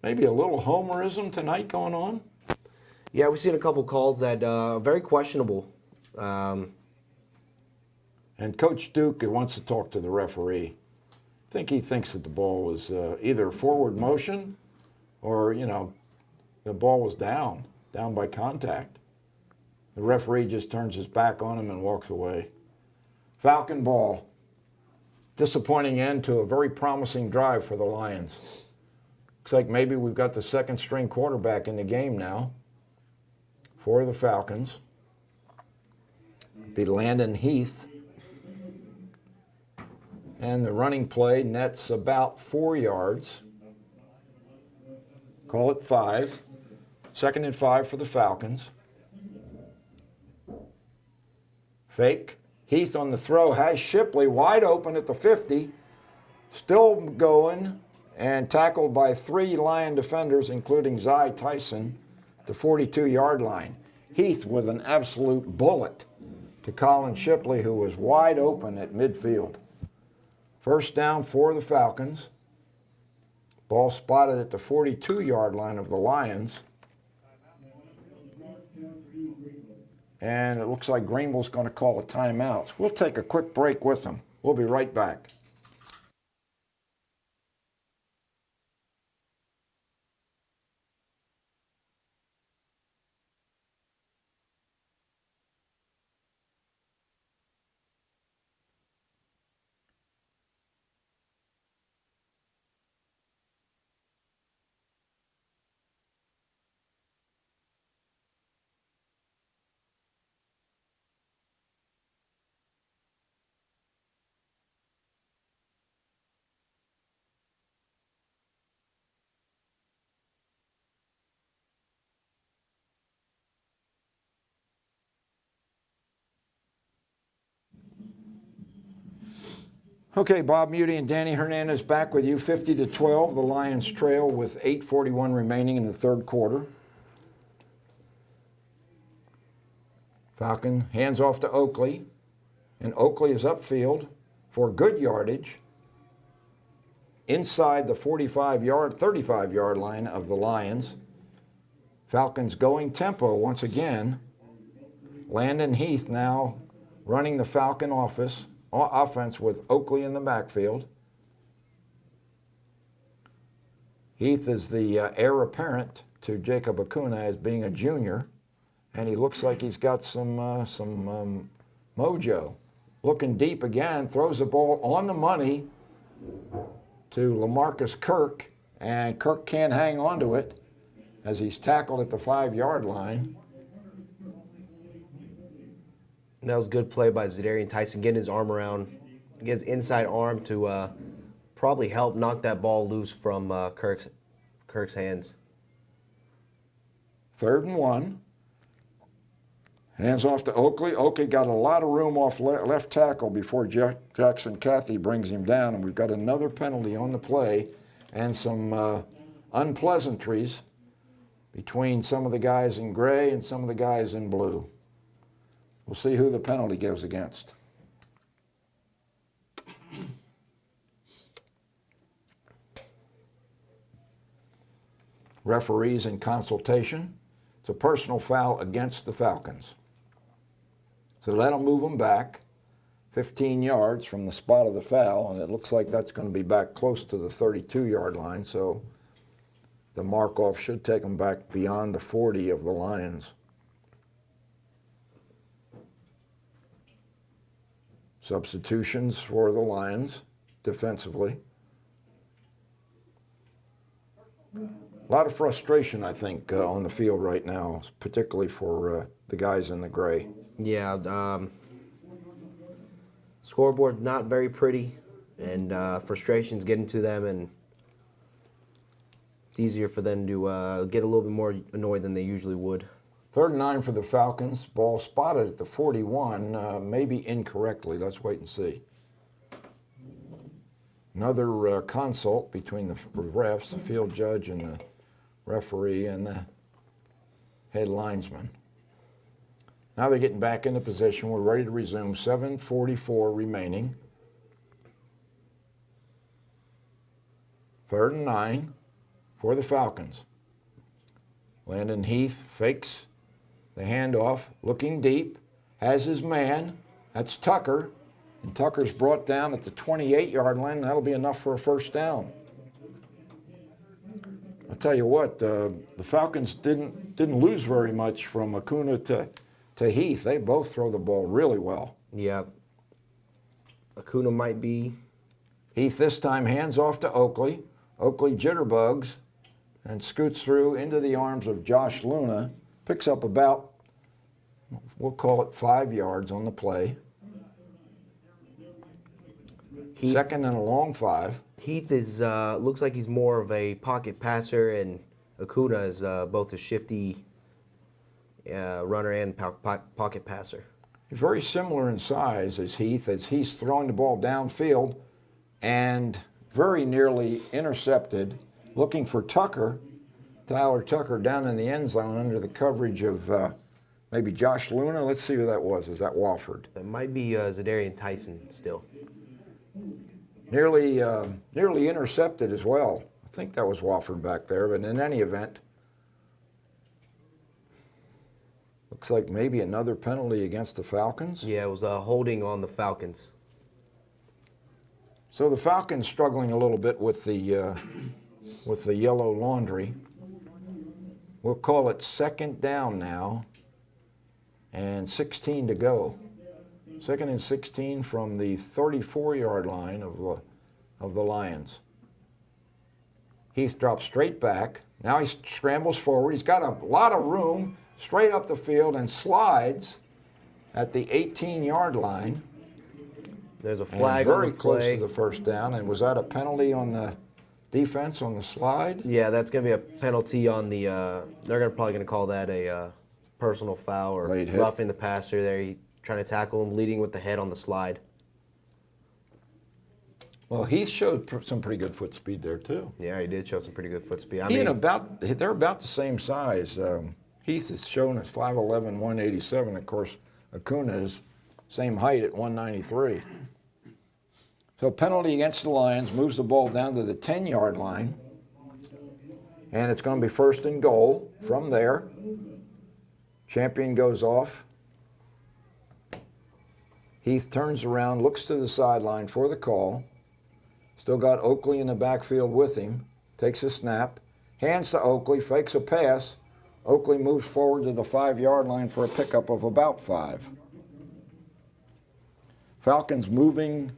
maybe a little homerism tonight going on. Yeah, we've seen a couple calls that are very questionable. And Coach Duke wants to talk to the referee. I think he thinks that the ball was either forward motion or, the ball was down by contact. The referee just turns his back on him and walks away. Falcon ball. Disappointing end to a very promising drive for the Lions. Looks like maybe we've got the second string quarterback in the game now for the Falcons. It'll be Landon Heath. And the running play nets about 4 yards. Call it 5. 2nd and 5 for the Falcons. Fake. Heath on the throw has Shipley wide open at the 50. Still going and tackled by 3 Lion defenders, including Zy Tyson, at the 42-yard line. Heath with an absolute bullet to Colin Shipley, who was wide open at midfield. First down for the Falcons. Ball spotted at the 42-yard line of the Lions. And it looks like Greenville's going to call a timeout. We'll take a quick break with them. We'll be right back. Okay, Bob Muty and Danny Hernandez back with you. 50-12, the Lions trail with 8:41 remaining in the third quarter. Falcon hands off to Oakley, and Oakley is upfield for good yardage inside the 35-yard line of the Lions. Falcons going tempo once again. Landon Heath now running the Falcon offense with Oakley in the backfield. Heath is the heir apparent to Jacob Acuna as being a junior, and he looks like he's got some mojo. Looking deep again, throws the ball on the money to LaMarcus Kirk, and Kirk can't hang on to it. as he's tackled at the 5-yard line. And that was good play by Zadarian Tyson, getting his arm around, get his inside arm to probably help knock that ball loose from Kirk's hands. 3rd and 1. Hands off to Oakley. Oakley got a lot of room off left tackle before Jackson Cathy brings him down, and we've got another penalty on the play and some unpleasantries between some of the guys in gray and some of the guys in blue. We'll see who the penalty goes against. Referees in consultation. It's a personal foul against the Falcons. So that'll move them back 15 yards from the spot of the foul, and it looks like that's going to be back close to the 32-yard line, so the mark-off should take them back beyond the 40 of the Lions. Substitutions for the Lions defensively. A lot of frustration, I think, on the field right now, particularly for the guys in the gray. Yeah, scoreboard not very pretty, and frustrations getting to them, and it's easier for them to get a little bit more annoyed than they usually would. 3rd and 9 for the Falcons. Ball spotted at the 41, maybe incorrectly. Let's wait and see. Another consult between the refs, the field judge, and the referee, and the head linesman. Now they're getting back into position. We're ready to resume. 7:44 remaining. 3rd and 9 for the Falcons. Landon Heath fakes the handoff, looking deep, has his man. That's Tucker. And Tucker's brought down at the 28-yard line, and that'll be enough for a 1st down. I'll tell you what, the Falcons didn't lose very much from Acuna to Heath. They both throw the ball really well. Yeah, Acuna might be. Heath this time hands off to Oakley. Oakley jitterbugs and scoots through into the arms of Josh Luna. Picks up about, we'll call it 5 yards on the play. Heath, 2nd and a long 5. Heath is looks like he's more of a pocket passer, and Acuna is both a shifty runner and pocket passer. He's very similar in size as he's throwing the ball downfield and very nearly intercepted, looking for Tucker, Tyler Tucker, down in the end zone under the coverage of maybe Josh Luna. Let's see who that was. Is that Wofford? That might be Zadarian Tyson still. Nearly intercepted as well. I think that was Wofford back there, but in any event, looks like maybe another penalty against the Falcons. Yeah, it was holding on the Falcons. So the Falcons struggling a little bit with the yellow laundry. We'll call it 2nd down now, and 16 to go. 2nd and 16 from the 34-yard line of the Lions. Heath drops straight back. Now he scrambles forward. He's got a lot of room straight up the field and slides at the 18-yard line. There's a flag very on the close play. to the 1st down. And was that a penalty on the defense on the slide? Yeah, that's going to be a penalty on the. They're probably going to call that a personal foul or Late hit. roughing the passer there. He trying to tackle him, leading with the head on the slide. Well, Heath showed some pretty good foot speed there too. Yeah, he did show some pretty good foot speed. They're about the same size. Heath is shown as 5'11", 187. Of course, Acuna is same height at 193. So penalty against the Lions moves the ball down to the 10-yard line. And it's going to be 1st and goal from there. Champion goes off. Heath turns around, looks to the sideline for the call. Still got Oakley in the backfield with him. Takes a snap. Hands to Oakley, fakes a pass. Oakley moves forward to the 5-yard line for a pickup of about 5. Falcons moving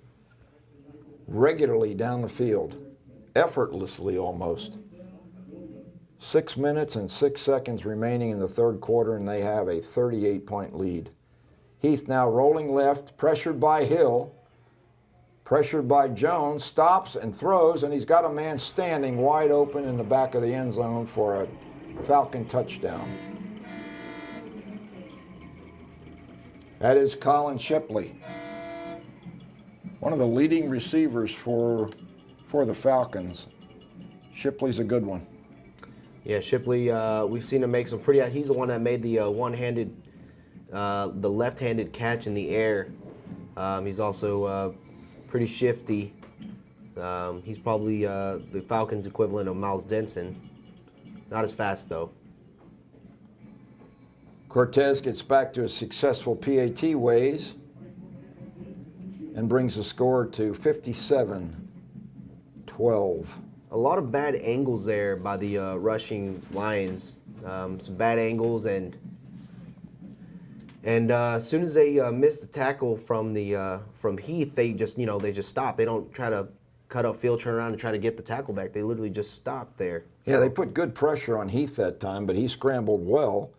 regularly down the field, effortlessly almost. 6 minutes and 6 seconds remaining in the third quarter, and they have a 38-point lead. Heath now rolling left, pressured by Hill, pressured by Jones, stops and throws, and he's got a man standing wide open in the back of the end zone for a Falcon touchdown. That is Colin Shipley, one of the leading receivers for the Falcons. Shipley's a good one. Yeah, Shipley, we've seen him make some pretty. He's the one that made the the left-handed catch in the air. He's also pretty shifty. He's probably the Falcons' equivalent of Miles Denson. Not as fast though. Cortez gets back to his successful PAT ways and brings the score to 57-12. A lot of bad angles there by the rushing Lions. Some bad angles, and as soon as they miss the tackle from Heath, they just stop. They don't try to cut up field, turn around, and try to get the tackle back. They literally just stop there. Yeah, they put good pressure on Heath that time, but he scrambled well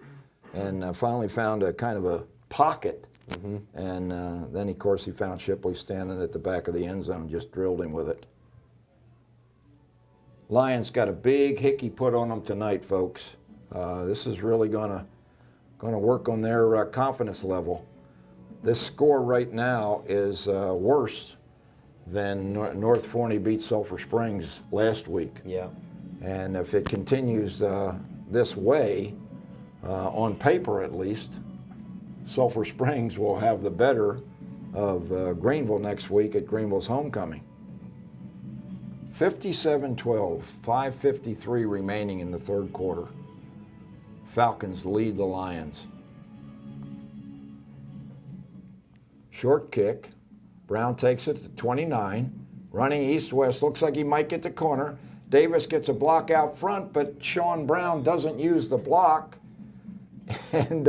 and finally found a kind of a pocket. And then, of course, he found Shipley standing at the back of the end zone, just drilled him with it. Lions got a big hickey put on them tonight, folks. This is really gonna work on their confidence level. This score right now is worse than North Forney beat Sulphur Springs last week. Yeah. And if it continues this way, on paper at least, Sulphur Springs will have the better of Greenville next week at Greenville's homecoming. 57-12, 5:53 remaining in the third quarter. Falcons lead the Lions. Short kick. Brown takes it to 29. Running east-west. Looks like he might get the corner. Davis gets a block out front, but Sean Brown doesn't use the block and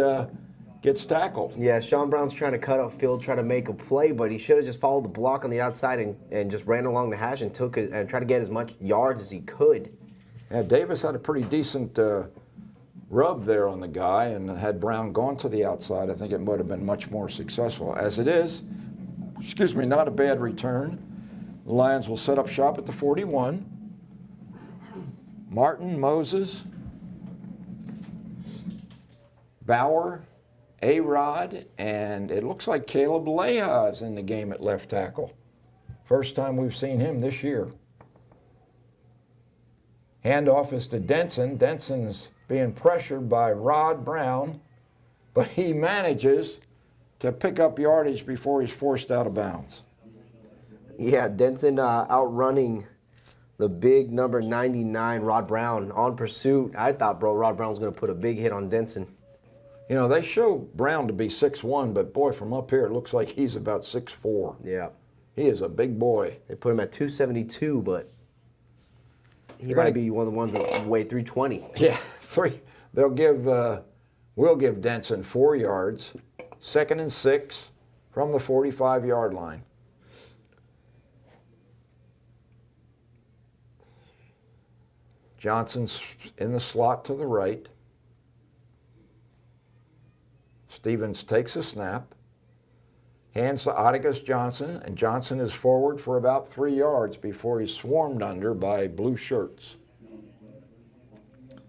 gets tackled. Yeah, Sean Brown's trying to cut up field, try to make a play, but he should have just followed the block on the outside and just ran along the hash and took it and tried to get as much yards as he could. Yeah, Davis had a pretty decent rub there on the guy, and had Brown gone to the outside, I think it would have been much more successful. As it is, not a bad return. The Lions will set up shop at the 41. Martin, Moses, Bauer, A-Rod, and it looks like Caleb Leha is in the game at left tackle. First time we've seen him this year. Handoff is to Denson. Denson's being pressured by Rod Brown, but he manages to pick up yardage before he's forced out of bounds. Yeah, Denson outrunning the big number 99, Rod Brown, on pursuit. I thought, Rod Brown was going to put a big hit on Denson. You know, they show Brown to be 6'1", but boy, from up here, it looks like he's about 6'4". Yeah. He is a big boy. They put him at 272, but he might be one of the ones that weigh 320. Yeah, 3. We'll give Denson 4 yards, 2nd and 6 from the 45-yard line. Johnson's in the slot to the right. Stevens takes a snap, hands to Atticus Johnson, and Johnson is forward for about 3 yards before he's swarmed under by blue shirts.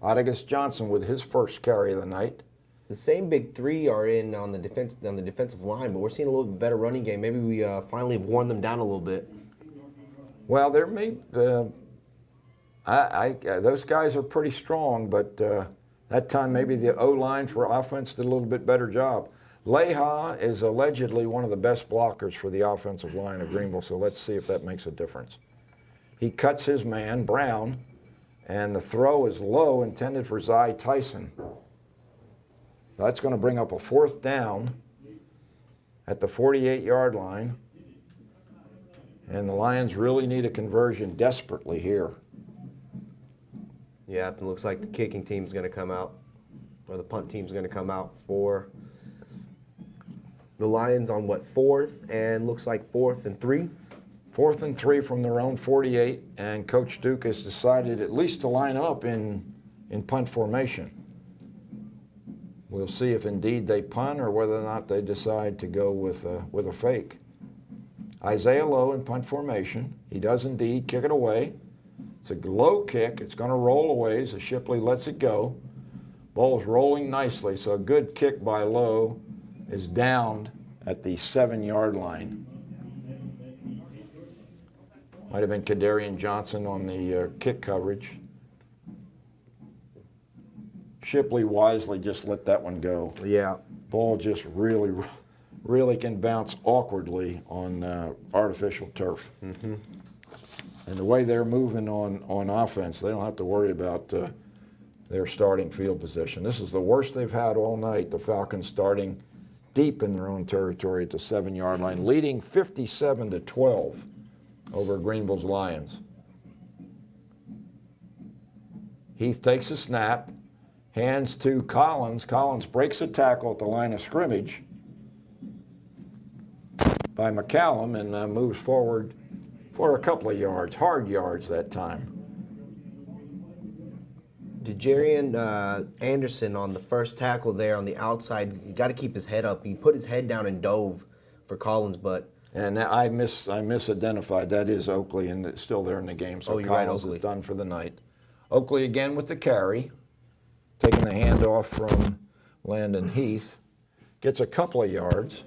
Atticus Johnson with his first carry of the night. The same big three are in on the defensive line, but we're seeing a little bit better running game. Maybe we finally have worn them down a little bit. Well, there may those guys are pretty strong, but that time maybe the O-line for offense did a little bit better job. Leha is allegedly one of the best blockers for the offensive line of Greenville, so let's see if that makes a difference. He cuts his man, Brown, and the throw is low, intended for Zy Tyson. That's going to bring up a 4th down at the 48-yard line, and the Lions really need a conversion desperately here. Yeah, it looks like the kicking team's going to come out, or the punt team's going to come out for the Lions on 4th, and looks like 4th and 3. 4th and 3 from their own 48, and Coach Duke has decided at least to line up in in punt formation. We'll see if indeed they punt or whether or not they decide to go with a fake. Isaiah Lowe in punt formation. He does indeed kick it away. It's a low kick. It's going to roll away as Shipley lets it go. Ball's rolling nicely, so a good kick by Lowe is downed at the 7-yard line. Might have been Kadarian Johnson on the kick coverage. Shipley wisely just let that one go. Yeah. Ball just really can bounce awkwardly on artificial turf. Mm-hmm. And the way they're moving on offense, they don't have to worry about their starting field position. This is the worst they've had all night, the Falcons starting deep in their own territory at the 7-yard line, leading 57-12 over Greenville's Lions. Heath takes a snap, hands to Collins. Collins breaks a tackle at the line of scrimmage by McCallum and moves forward for a couple of yards, hard yards that time. Jarian Anderson on the first tackle there on the outside, you got to keep his head up. He put his head down and dove for Collins, but... And I misidentified. That is Oakley, and it's still there in the game, so you're right, Collins Oakley is done for the night. Oakley again with the carry, taking the handoff from Landon Heath. Gets a couple of yards.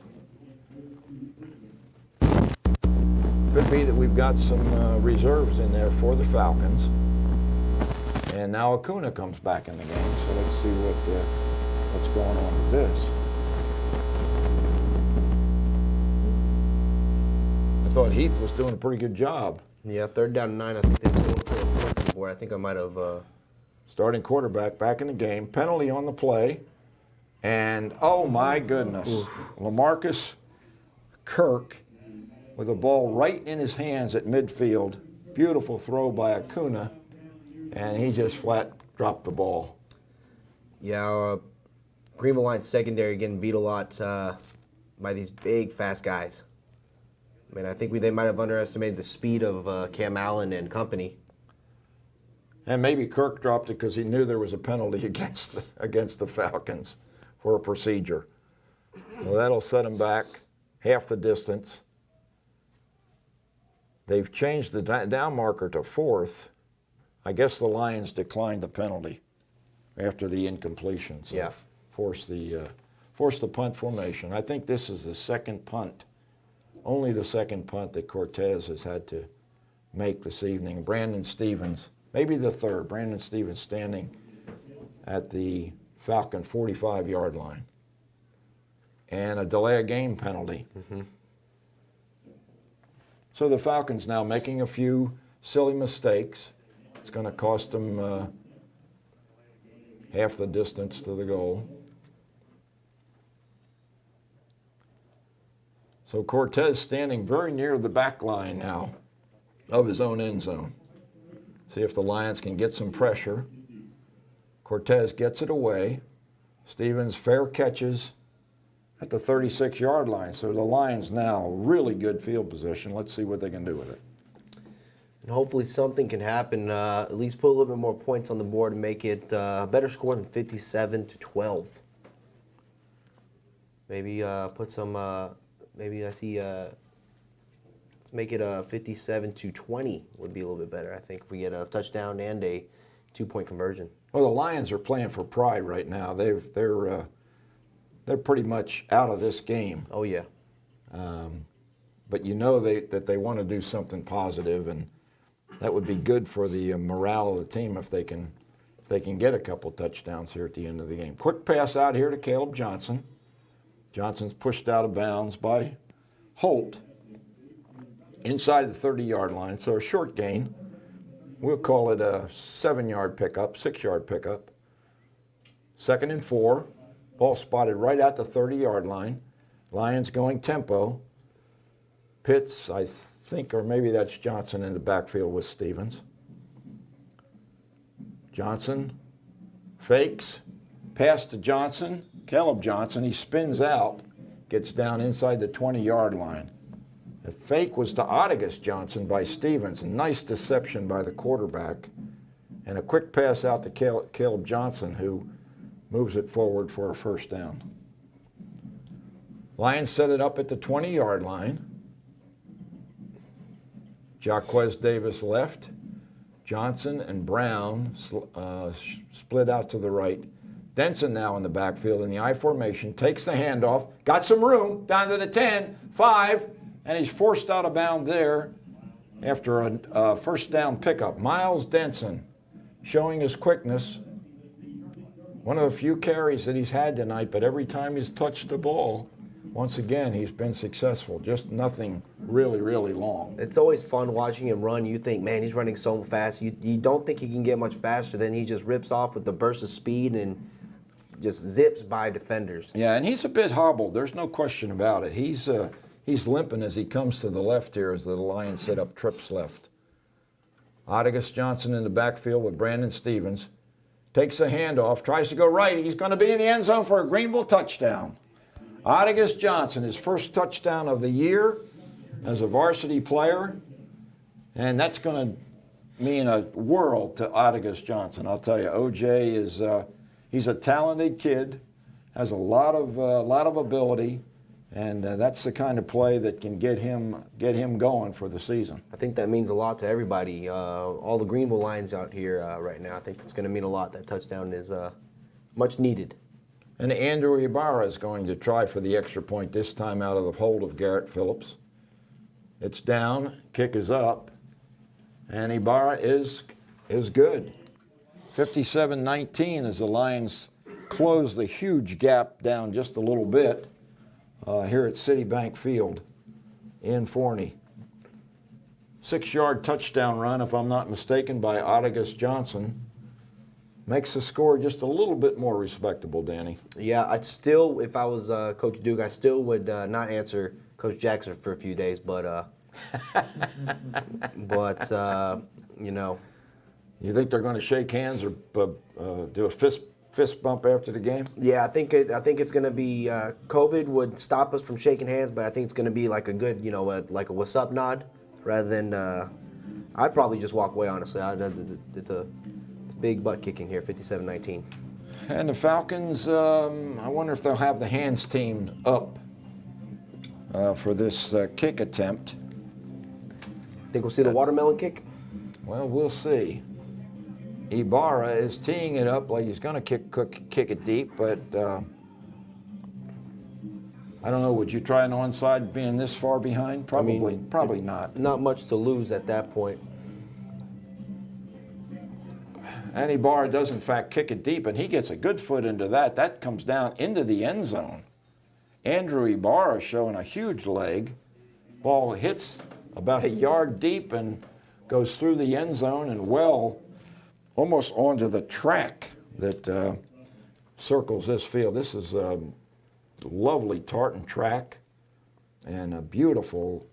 Could be that we've got some reserves in there for the Falcons. And now Acuna comes back in the game, so let's see what's going on with this. I thought Heath was doing a pretty good job. Yeah, 3rd down and 9. I think they scored 4 points before. I think I might have... Starting quarterback back in the game. Penalty on the play. And, oh my goodness, LaMarcus Kirk with the ball right in his hands at midfield. Beautiful throw by Acuna. And he just flat dropped the ball. Yeah, Greenville Lions secondary getting beat a lot by these big, fast guys. I mean, I think they might have underestimated the speed of Cam Allen and company. And maybe Kirk dropped it because he knew there was a penalty against the Falcons for a procedure. Well, that'll set him back half the distance. They've changed the down marker to 4th. I guess the Lions declined the penalty after the incompletion. So yeah. Forced the punt formation. I think this is the second punt, only the second punt that Cortez has had to make this evening. Brandon Stevens, maybe the third. Brandon Stevens standing at the Falcon 45-yard line. And a delay of game penalty. Mm-hmm. So the Falcons now making a few silly mistakes. It's going to cost them half the distance to the goal. So Cortez standing very near the back line now of his own end zone. See if the Lions can get some pressure. Cortez gets it away. Stevens fair catches at the 36-yard line. So the Lions now really good field position. Let's see what they can do with it. And hopefully something can happen, at least put a little bit more points on the board and make it a better score than 57-12. Maybe put some, maybe I see, let's make it a 57-20 would be a little bit better, I think, if we get a touchdown and a 2-point conversion. Well, the Lions are playing for pride right now. They're pretty much out of this game. Oh, yeah. But you know that they want to do something positive, and that would be good for the morale of the team if they can get a couple touchdowns here at the end of the game. Quick pass out here to Caleb Johnson. Johnson's pushed out of bounds by Holt inside the 30-yard line, so a short gain. We'll call it a 7-yard pickup, 6-yard pickup. 2nd and 4. Ball spotted right at the 30-yard line. Lions going tempo. Pitts, I think, or maybe that's Johnson in the backfield with Stevens. Johnson fakes, pass to Johnson. Caleb Johnson, he spins out, gets down inside the 20-yard line. The fake was to Otagus Johnson by Stevens. A nice deception by the quarterback. And a quick pass out to Caleb Johnson, who moves it forward for a first down. Lions set it up at the 20-yard line. Jaquez Davis left. Johnson and Brown split out to the right. Denson now in the backfield in the I formation, takes the handoff, got some room, down to the 10, 5, and he's forced out of bounds there after a first down pickup. Miles Denson showing his quickness. One of the few carries that he's had tonight, but every time he's touched the ball, once again, he's been successful. Just nothing really, really long. It's always fun watching him run. You think, man, he's running so fast. You don't think he can get much faster. Then he just rips off with the burst of speed and just zips by defenders. Yeah, and he's a bit hobbled. There's no question about it. He's limping as he comes to the left here as the Lions set up trips left. Otagus Johnson in the backfield with Brandon Stevens. Takes a handoff, tries to go right. He's going to be in the end zone for a Greenville touchdown. Otagus Johnson, his first touchdown of the year as a varsity player. And that's going to mean a world to Otagus Johnson. I'll tell you, OJ is he's a talented kid, has a lot of ability, and that's the kind of play that can get him going for the season. I think that means a lot to everybody. All the Greenville Lions out here right now. I think it's going to mean a lot. That touchdown is much needed. And Andrew Ibarra is going to try for the extra point, this time out of the hold of Garrett Phillips. It's down, kick is up, and Ibarra is good. 57-19 as the Lions close the huge gap down just a little bit here at Citibank Field in Forney. 6-yard touchdown run, if I'm not mistaken, by Otagus Johnson. Makes the score just a little bit more respectable, Danny. Yeah, I'd still, if I was Coach Duke, I still would not answer Coach Jackson for a few days, but you know. You think they're going to shake hands or do a fist bump after the game? Yeah, I think it's going to be COVID would stop us from shaking hands, but I think it's going to be like a good, like a what's up nod, rather than I'd probably just walk away. Honestly, it's a big butt kicking here, 57-19. And the Falcons, I wonder if they'll have the hands team up for this kick attempt. Think we'll see the watermelon kick? Well, we'll see. Ibarra is teeing it up like he's going to kick it deep, but I don't know. Would you try an onside being this far behind? Probably not. Not much to lose at that point. And Ibarra does, in fact, kick it deep, and he gets a good foot into that. That comes down into the end zone. Andrew Ibarra showing a huge leg. Ball hits about a yard deep and goes through the end zone and almost onto the track that circles this field. This is a lovely tartan track and a beautiful,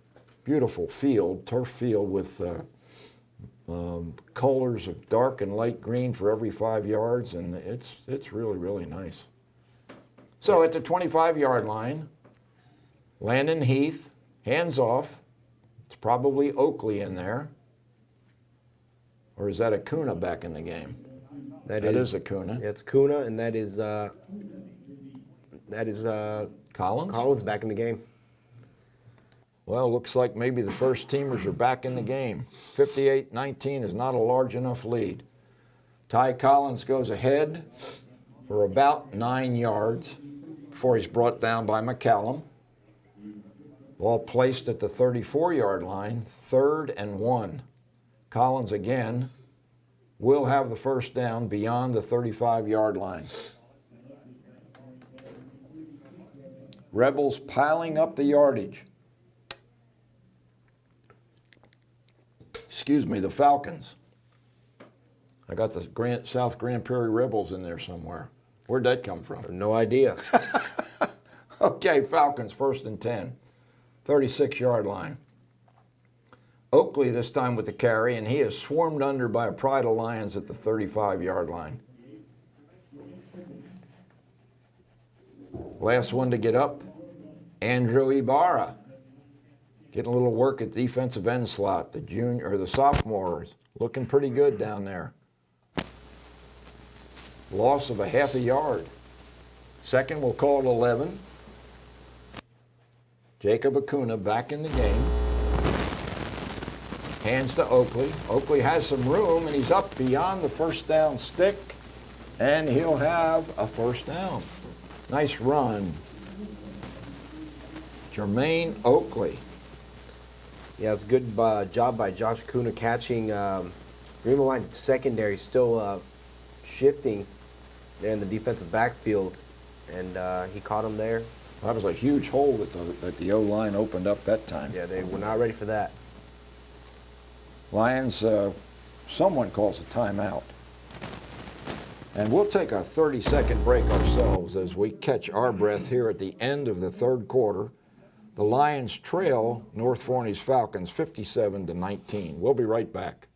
beautiful field, turf field with colors of dark and light green for every 5 yards, and it's really, really nice. So at the 25-yard line, Landon Heath, hands off. It's probably Oakley in there. Or is that Acuna back in the game? That is Acuna. Yeah, it's Acuna, and that is Collins? Collins back in the game. Well, looks like maybe the first teamers are back in the game. 58-19 is not a large enough lead. Ty Collins goes ahead for about 9 yards before he's brought down by McCallum. Ball placed at the 34-yard line, 3rd and 1. Collins again will have the first down beyond the 35-yard line. Rebels piling up the yardage. Excuse me, the Falcons. I got the South Grand Prairie Rebels in there somewhere. Where'd that come from? No idea. Okay, Falcons, 1st and 10. 36-yard line. Oakley this time with the carry, and he is swarmed under by a pride of Lions at the 35-yard line. Last one to get up, Andrew Ibarra. Getting a little work at defensive end slot. The sophomore is looking pretty good down there. loss of a half a yard. Second, we'll call it 11. Jacob Acuna back in the game. Hands to Oakley. Oakley has some room, and he's up beyond the first down stick, and he'll have a first down. Nice run. Jermaine Oakley. Yeah, it's a good job by Josh Acuna catching Greenville Lions secondary still shifting there in the defensive backfield, and he caught him there. That was a huge hole that the O-line opened up that time. Yeah, they were not ready for that. Lions, someone calls a timeout. And we'll take a 30-second break ourselves as we catch our breath here at the end of the third quarter. The Lions trail North Forney's Falcons 57-19. We'll be right back.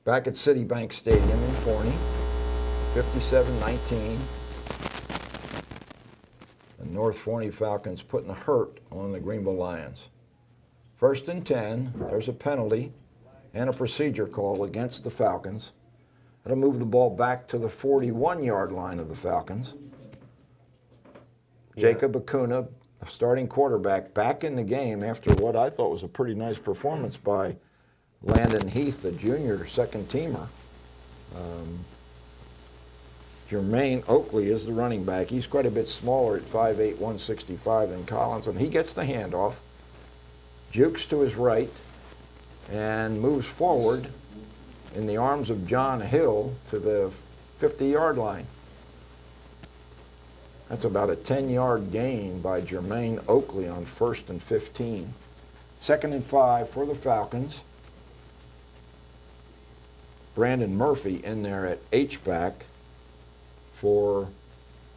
Back at Citibank Stadium in Forney, 57-19. The North Forney Falcons putting a hurt on the Greenville Lions. First and 10, there's a penalty and a procedure call against the Falcons. That'll move the ball back to the 41-yard line of the Falcons. Yeah. Jacob Acuna, starting quarterback, back in the game after what I thought was a pretty nice performance by Landon Heath, the junior second-teamer. Jermaine Oakley is the running back. He's quite a bit smaller at 5'8", 165 than Collins, and he gets the handoff, jukes to his right, and moves forward in the arms of John Hill to the 50-yard line. That's about a 10-yard gain by Jermaine Oakley on 1st and 15. 2nd and 5 for the Falcons. Brandon Murphy in there at H-back for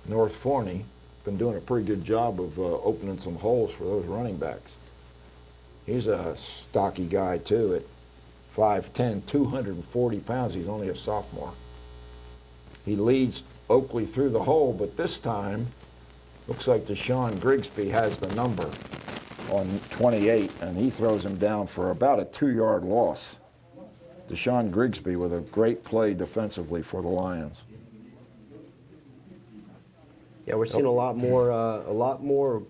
North Forney. Been doing a pretty good job of opening some holes for those running backs. He's a stocky guy too at 5'10", 240 pounds. He's only a sophomore. He leads Oakley through the hole, but this time looks like Deshaun Grigsby has the number on 28, and he throws him down for about a 2-yard loss. Deshaun Grigsby with a great play defensively for the Lions. Yeah, we're seeing a lot more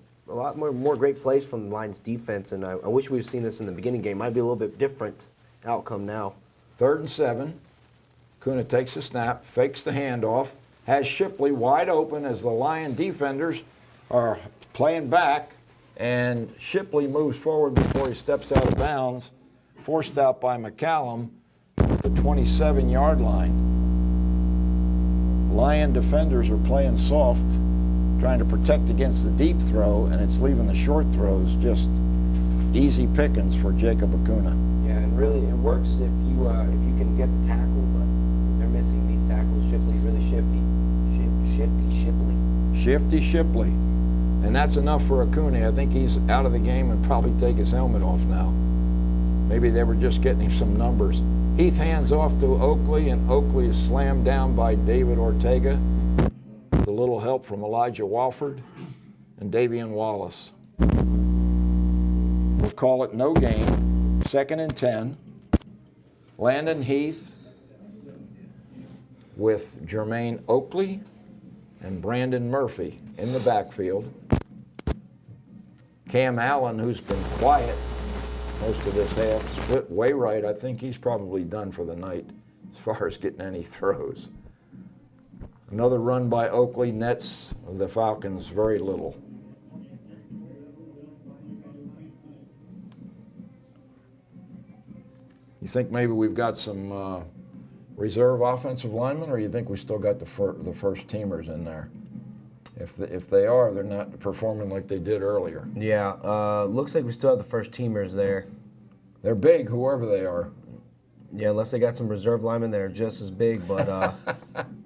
great plays from the Lions defense, and I wish we'd seen this in the beginning game. Might be a little bit different outcome now. 3rd and 7. Acuna takes the snap, fakes the handoff, has Shipley wide open as the Lion defenders are playing back, and Shipley moves forward before he steps out of bounds, forced out by McCallum at the 27-yard line. Lion defenders are playing soft, trying to protect against the deep throw, and it's leaving the short throws just easy pickings for Jacob Acuna. Yeah, and really it works if you can get the tackle, but they're missing these tackles. Shipley's really shifty. Shifty Shipley. And that's enough for Acuna. I think he's out of the game and probably take his helmet off now. Maybe they were just getting him some numbers. Heath hands off to Oakley, and Oakley is slammed down by David Ortega with a little help from Elijah Walford and Davian Wallace. We'll call it no gain. 2nd and 10. Landon Heath with Jermaine Oakley and Brandon Murphy in the backfield. Cam Allen, who's been quiet most of this half, split way right. I think he's probably done for the night as far as getting any throws. Another run by Oakley nets the Falcons very little. You think maybe we've got some reserve offensive linemen, or you think we still got the first teamers in there? If they are, they're not performing like they did earlier. Yeah, looks like we still have the first teamers there. They're big, whoever they are. Yeah, unless they got some reserve linemen that are just as big, but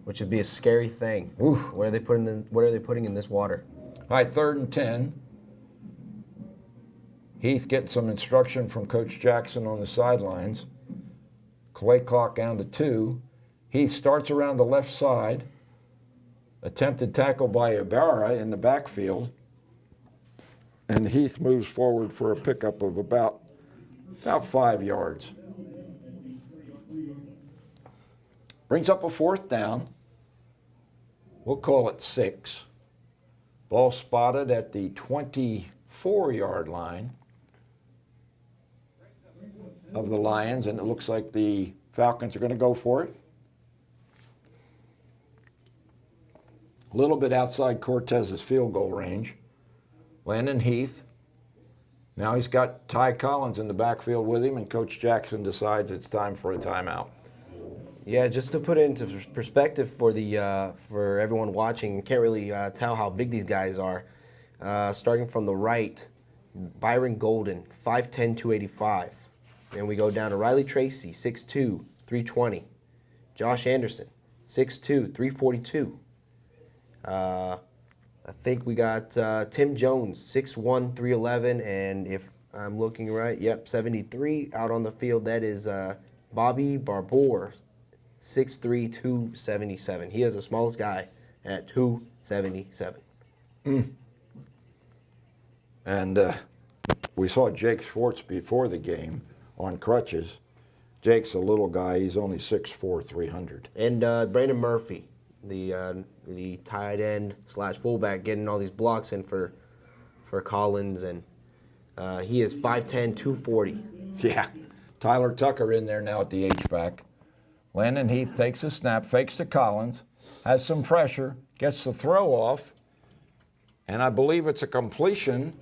which would be a scary thing. Oof. What are they putting in this water? All right, 3rd and 10. Heath getting some instruction from Coach Jackson on the sidelines. Play clock down to 2. Heath starts around the left side. Attempted tackle by Ibarra in the backfield. And Heath moves forward for a pickup of about 5 yards. Brings up a 4th down. We'll call it 6. Ball spotted at the 24-yard line of the Lions, and it looks like the Falcons are going to go for it. A little bit outside Cortez's field goal range. Landon Heath. Now he's got Ty Collins in the backfield with him, and Coach Jackson decides it's time for a timeout. Yeah, just to put it into perspective for the for everyone watching, you can't really tell how big these guys are. Starting from the right, Byron Golden, 5'10", 285. And we go down to Riley Tracy, 6'2", 320. Josh Anderson, 6'2", 342. I think we got Tim Jones, 6'1", 311, and if I'm looking right, yep, 73 out on the field. That is Bobby Barbour, 6'3", 277. He is the smallest guy at 277. And we saw Jake Schwartz before the game on crutches. Jake's a little guy. He's only 6'4", 300. And Brandon Murphy, the tight end / fullback, getting all these blocks in for Collins, and he is 5'10", 240. Yeah. Tyler Tucker in there now at the H-back. Landon Heath takes a snap, fakes to Collins, has some pressure, gets the throw off, and I believe it's a completion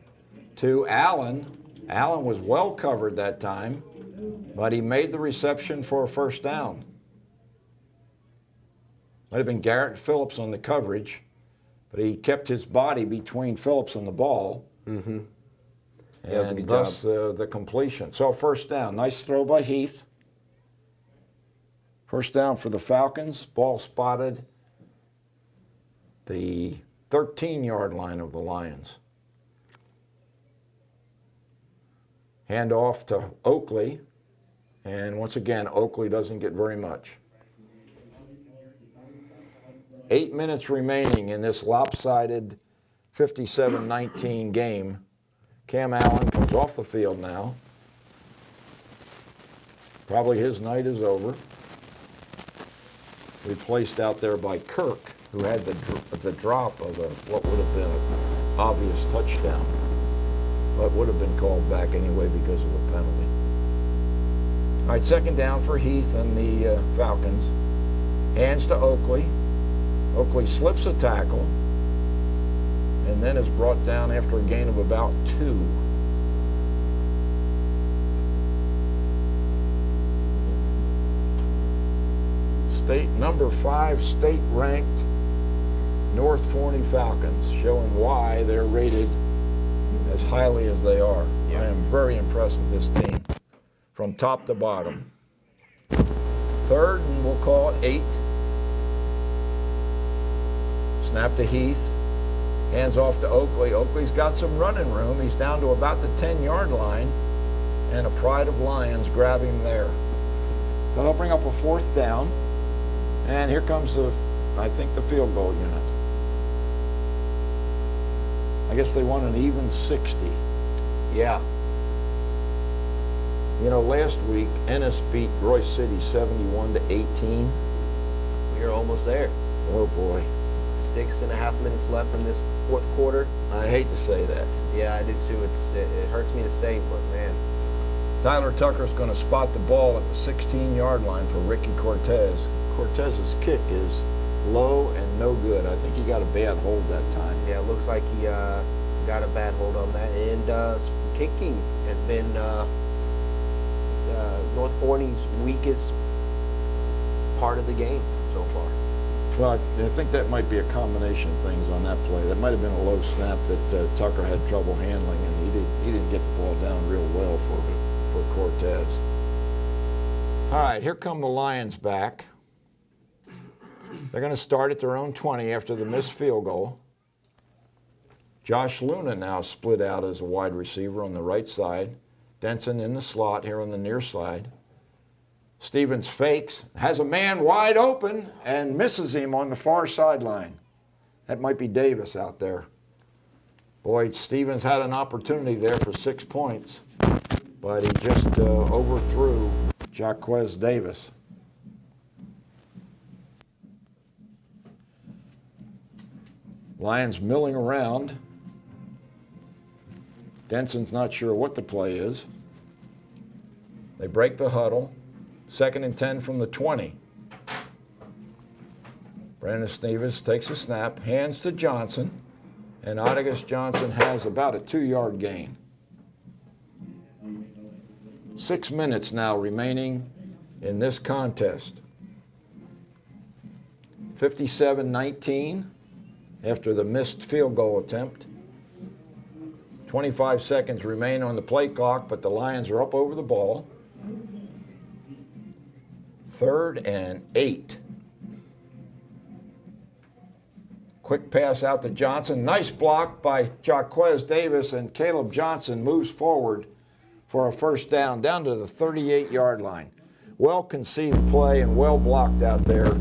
to Allen. Allen was well covered that time, but he made the reception for a 1st down. Might have been Garrett Phillips on the coverage, but he kept his body between Phillips and the ball. Mm-hmm. Yeah, that was a good thus job. the completion. So 1st down. Nice throw by Heath. 1st down for the Falcons. Ball spotted the 13-yard line of the Lions. Hand off to Oakley. And once again, Oakley doesn't get very much. 8 minutes remaining in this lopsided 57-19 game. Cam Allen comes off the field now. Probably his night is over. Replaced out there by Kirk, who had the drop of what would have been an obvious touchdown, but would have been called back anyway because of a penalty. All right, 2nd down for Heath and the Falcons. Hands to Oakley. Oakley slips a tackle and then is brought down after a gain of about 2. Number 5 state-ranked North Forney Falcons, showing why they're rated as highly as they are. Yeah. I am very impressed with this team from top to bottom. 3rd, and we'll call it 8. Snap to Heath. Hands off to Oakley. Oakley's got some running room. He's down to about the 10-yard line, and a Pride of Lions grab him there. So they'll bring up a 4th down. And here comes I think the field goal unit. I guess they want an even 60. Yeah. You know, last week, Ennis beat Royce City 71-18. We're almost there. Oh boy. 6.5 minutes left in this 4th quarter. I hate to say that. Yeah, I do too. It hurts me to say, but man. Tyler Tucker's going to spot the ball at the 16-yard line for Ricky Cortez. Cortez's kick is low and no good. I think he got a bad hold that time. Yeah, it looks like he got a bad hold on that. And kicking has been North Forney's weakest part of the game so far. Well, I think that might be a combination of things on that play. That might have been a low snap that Tucker had trouble handling, and he didn't get the ball down real well for Cortez. All right, here come the Lions back. They're going to start at their own 20 after the missed field goal. Josh Luna now split out as a wide receiver on the right side. Denson in the slot here on the near side. Stevens fakes, has a man wide open, and misses him on the far sideline. That might be Davis out there. Boy, Stevens had an opportunity there for 6 points, but he just overthrew Jaquez Davis. Lions milling around. Denson's not sure what the play is. They break the huddle. 2nd and 10 from the 20. Brandon Stevens takes a snap, hands to Johnson, and Otagus Johnson has about a 2-yard gain. 6 minutes now remaining in this contest. 57-19 after the missed field goal attempt. 25 seconds remain on the play clock, but the Lions are up over the ball. 3rd and 8. Quick pass out to Johnson. Nice block by Jaquez Davis, and Caleb Johnson moves forward for a first down to the 38-yard line. Well-conceived play and well blocked out there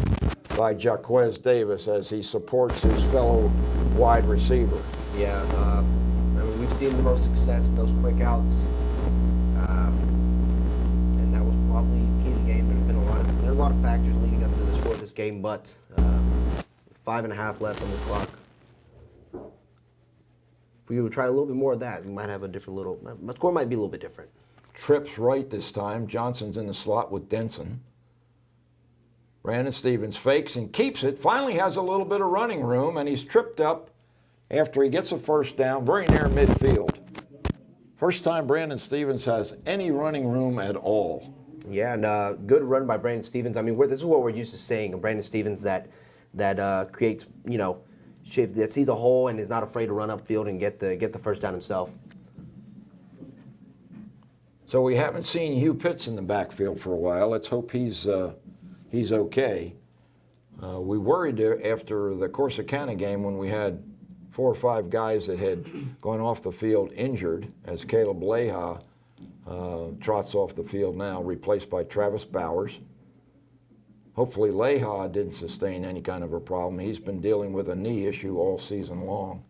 by Jaquez Davis as he supports his fellow wide receiver. Yeah, I mean, we've seen the most success in those quick outs, and that was probably key to the game. There are a lot of factors leading up to the score of this game, but 5.5 left on this clock. If we would try a little bit more of that, we might have a different my score might be a little bit different. Trips right this time. Johnson's in the slot with Denson. Brandon Stevens fakes and keeps it. Finally has a little bit of running room, and he's tripped up after he gets a first down very near midfield. First time Brandon Stevens has any running room at all. Yeah, and good run by Brandon Stevens. I mean, this is what we're used to seeing, Brandon Stevens that creates, shift, that sees a hole and is not afraid to run upfield and get the first down himself. So we haven't seen Hugh Pitts in the backfield for a while. Let's hope he's okay. We worried after the Corsicana game when we had 4 or 5 guys that had gone off the field injured, as Caleb Leha trots off the field now, replaced by Travis Bowers. Hopefully Leha didn't sustain any kind of a problem. He's been dealing with a knee issue all season long.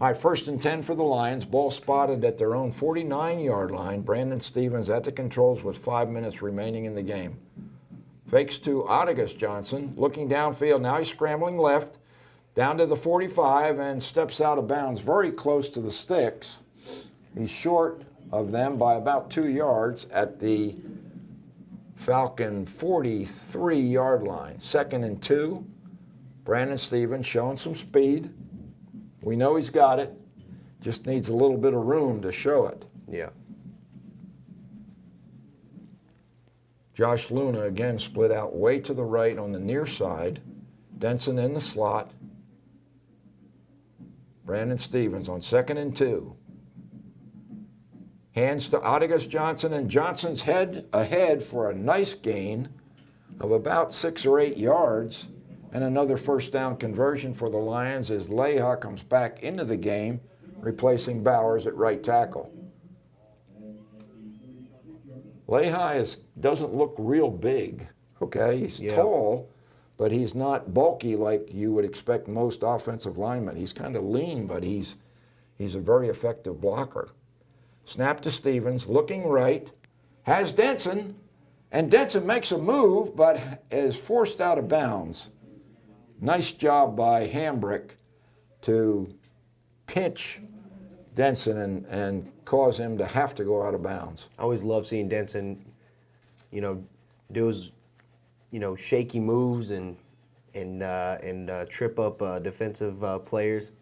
All right, 1st and 10 for the Lions. Ball spotted at their own 49-yard line. Brandon Stevens at the controls with 5 minutes remaining in the game. Fakes to Otagus Johnson, looking downfield. Now he's scrambling left, down to the 45, and steps out of bounds very close to the sticks. He's short of them by about 2 yards at the Falcon 43-yard line. 2nd and 2. Brandon Stevens showing some speed. We know he's got it. Just needs a little bit of room to show it. Yeah. Josh Luna again split out way to the right on the near side. Denson in the slot. Brandon Stevens on 2nd and 2. Hands to Otagus Johnson, and Johnson's head ahead for a nice gain of about 6 or 8 yards, and another first down conversion for the Lions as Leha comes back into the game, replacing Bowers at right tackle. Leha doesn't look real big, okay? He's tall, but he's not bulky like you would expect most offensive linemen. He's kind of lean, but he's a very effective blocker. Snap to Stevens, looking right, has Denson, and Denson makes a move, but is forced out of bounds. Nice job by Hambrick to pinch Denson and cause him to have to go out of bounds. I always love seeing Denson, do his, shaky moves and trip up defensive players.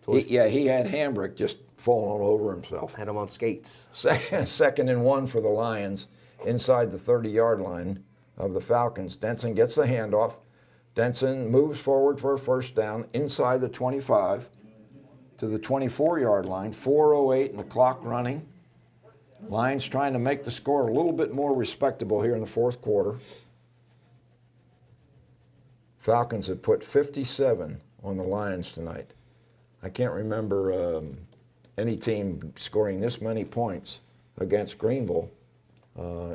He had Hambrick just falling all over himself. Had him on skates. 2nd and 1 for the Lions inside the 30-yard line of the Falcons. Denson gets the handoff, Denson moves forward for a first down inside the 25 to the 24-yard line. 4:08 and the clock running. Lions trying to make the score a little bit more respectable here in the fourth quarter. Falcons have put 57 on the Lions tonight. I can't remember any team scoring this many points against Greenville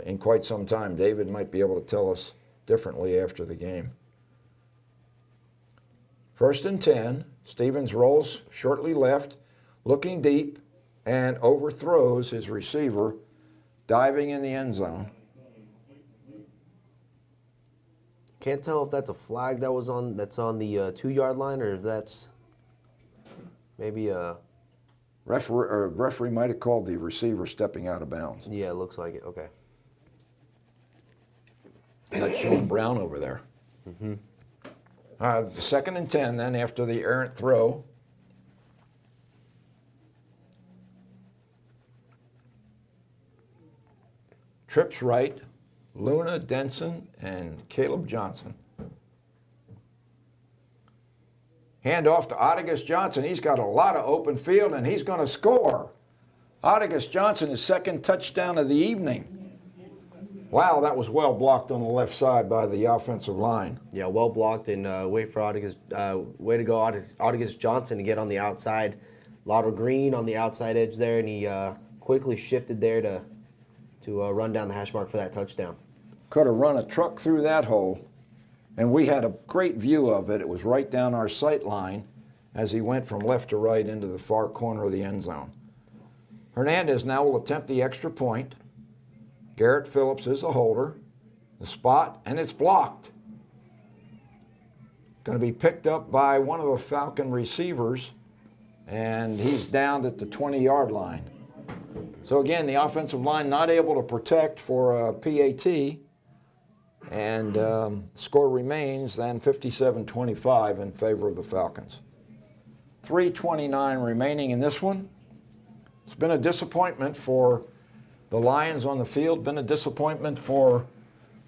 in quite some time. David might be able to tell us differently after the game. 1st and 10. Stevens rolls shortly left, looking deep, and overthrows his receiver, diving in the end zone. Can't tell if that's a flag that's on the 2-yard line, or if that's maybe a Referee might have called the receiver stepping out of bounds. Yeah, it looks like it. Okay. That's showing Brown over there. 2nd and 10 then after the errant throw. Trips right, Luna, Denson, and Caleb Johnson. Hand off to Otagus Johnson. He's got a lot of open field, and he's going to score. Otagus Johnson, his 2nd touchdown of the evening. Wow, that was well blocked on the left side by the offensive line. Yeah, well blocked, and way to go, Otagus Johnson to get on the outside. Lotto Green on the outside edge there, and he quickly shifted there to run down the hash mark for that touchdown. Could have run a truck through that hole, and we had a great view of it. It was right down our sight line as he went from left to right into the far corner of the end zone. Hernandez now will attempt the extra point. Garrett Phillips is the holder. The spot, and it's blocked. Going to be picked up by one of the Falcon receivers, and he's down at the 20-yard line. So again, the offensive line not able to protect for a PAT, and score remains then 57-25 in favor of the Falcons. 3:29 remaining in this one. It's been a disappointment for the Lions on the field, been a disappointment for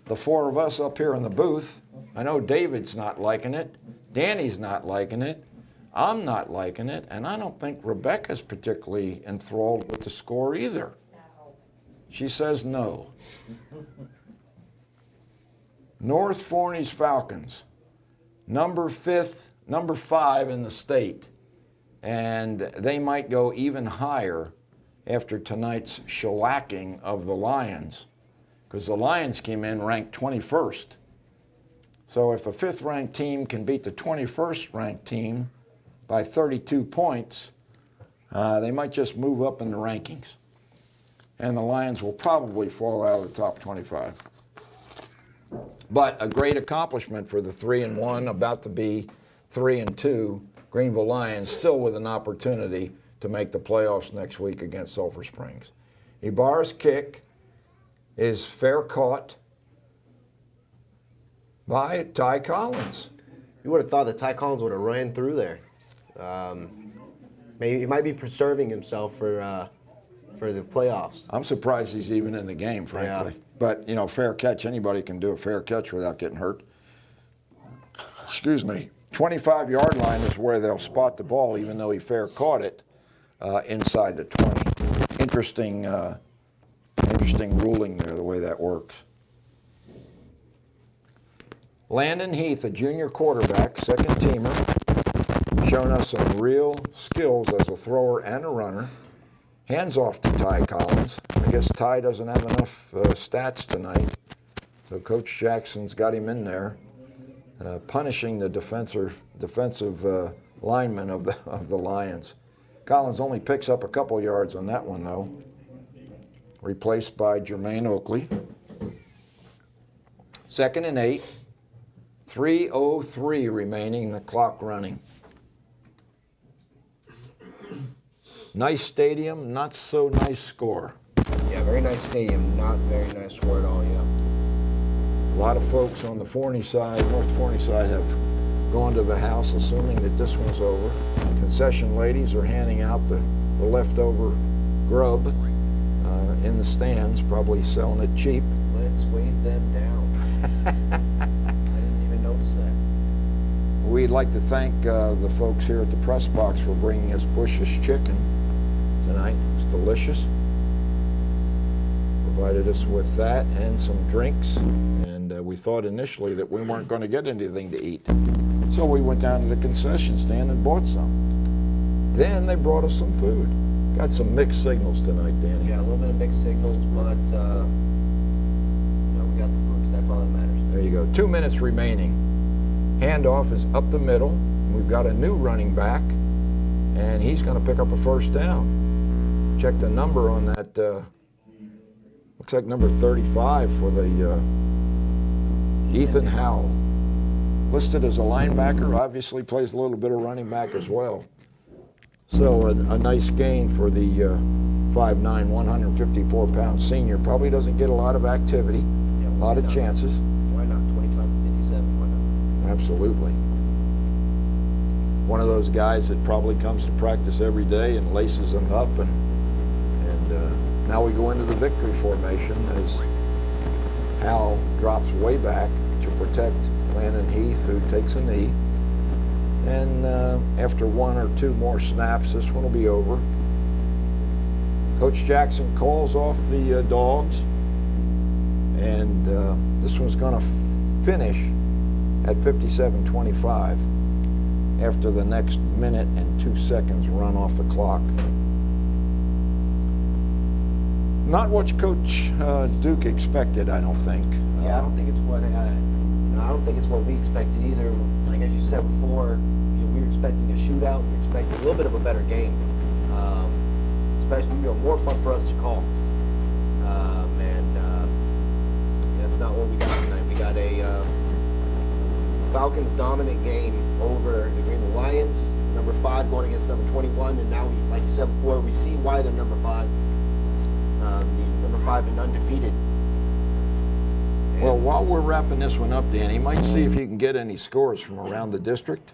the 4 of us up here in the booth. I know David's not liking it, Danny's not liking it, I'm not liking it, and I don't think Rebecca's particularly enthralled with the score either. She says no. North Forney's Falcons, number 5 in the state, and they might go even higher after tonight's shellacking of the Lions, because the Lions came in ranked 21st. So if the 5th ranked team can beat the 21st ranked team by 32 points, they might just move up in the rankings. And the Lions will probably fall out of the top 25. But a great accomplishment for the 3-1, about to be 3-2 Greenville Lions, still with an opportunity to make the playoffs next week against Sulphur Springs. Ibarra's kick is fair caught by Ty Collins. You would have thought that Ty Collins would have ran through there. Maybe he might be preserving himself for the playoffs. I'm surprised he's even in the game, frankly. Yeah. But, you know, fair catch, anybody can do a fair catch without getting hurt. Excuse me. 25-yard line is where they'll spot the ball, even though he fair caught it inside the 20. Interesting ruling there, the way that works. Landon Heath, a junior quarterback, 2nd teamer, showing us some real skills as a thrower and a runner. Hands off to Ty Collins. I guess Ty doesn't have enough stats tonight, so Coach Jackson's got him in there, punishing the defensive lineman of the Lions. Collins only picks up a couple yards on that one, though. Replaced by Jermaine Oakley. 2nd and 8. 3:03 remaining, the clock running. Nice stadium, not so nice score. Yeah, very nice stadium, not very nice score at all, yeah. A lot of folks on the Forney side, North Forney side, have gone to the house assuming that this one's over. Concession ladies are handing out the leftover grub in the stands, probably selling it cheap. Let's wave them down. I didn't even notice that. we'd like to thank the folks here at the press box for bringing us Bush's chicken tonight. It's delicious. Provided us with that and some drinks, and we thought initially that we weren't going to get anything to eat. So we went down to the concession stand and bought some. Then they brought us some food. Got some mixed signals tonight, Danny. Yeah, a little bit of mixed signals, but we got the food, so that's all that matters. There you go. 2 minutes remaining. Handoff is up the middle. We've got a new running back, and he's going to pick up a first down. Check the number on that. Looks like number 35 for the Ethan Howell. Listed as a linebacker, obviously plays a little bit of running back as well. So a nice gain for the 5'9", 154-pound senior. Probably doesn't get a lot of activity, a lot of chances. Why not? 25 57, why not? Absolutely. One of those guys that probably comes to practice every day and laces them up, and now we go into the victory formation as Hal drops way back to protect Landon Heath, who takes a knee. And after one or two more snaps, this one will be over. Coach Jackson calls off the dogs, and this one's going to finish at 57-25 after the next minute and 2 seconds run off the clock. Not what Coach Duke expected, I don't think. Yeah, I don't think it's what I don't think it's what we expected either. Like as you said before, we were expecting a shootout. We were expecting a little bit of a better game, especially more fun for us to call. That's not what we got tonight. We got a Falcons dominant game over the Greenville Lions. Number 5 going against number 21, and now, like you said before, we see why they're number 5. The number 5 and undefeated. Well, while we're wrapping this one up, Dan, you might see if you can get any scores from around the district.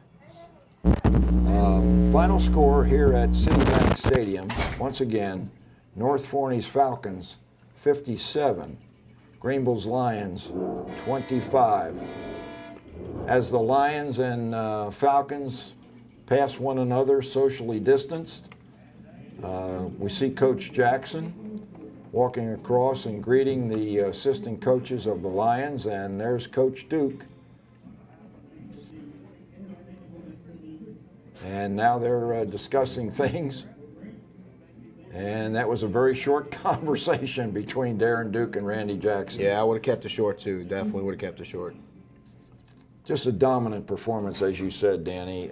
Final score here at Citibank Stadium, once again, North Forney's Falcons 57, Greenville's Lions 25. As the Lions and Falcons pass one another socially distanced, we see Coach Jackson walking across and greeting the assistant coaches of the Lions, and there's Coach Duke. And now they're discussing things. And that was a very short conversation between Darren Duke and Randy Jackson. Yeah, I would have kept it short too. Definitely would have kept it short. Just a dominant performance, as you said, Danny.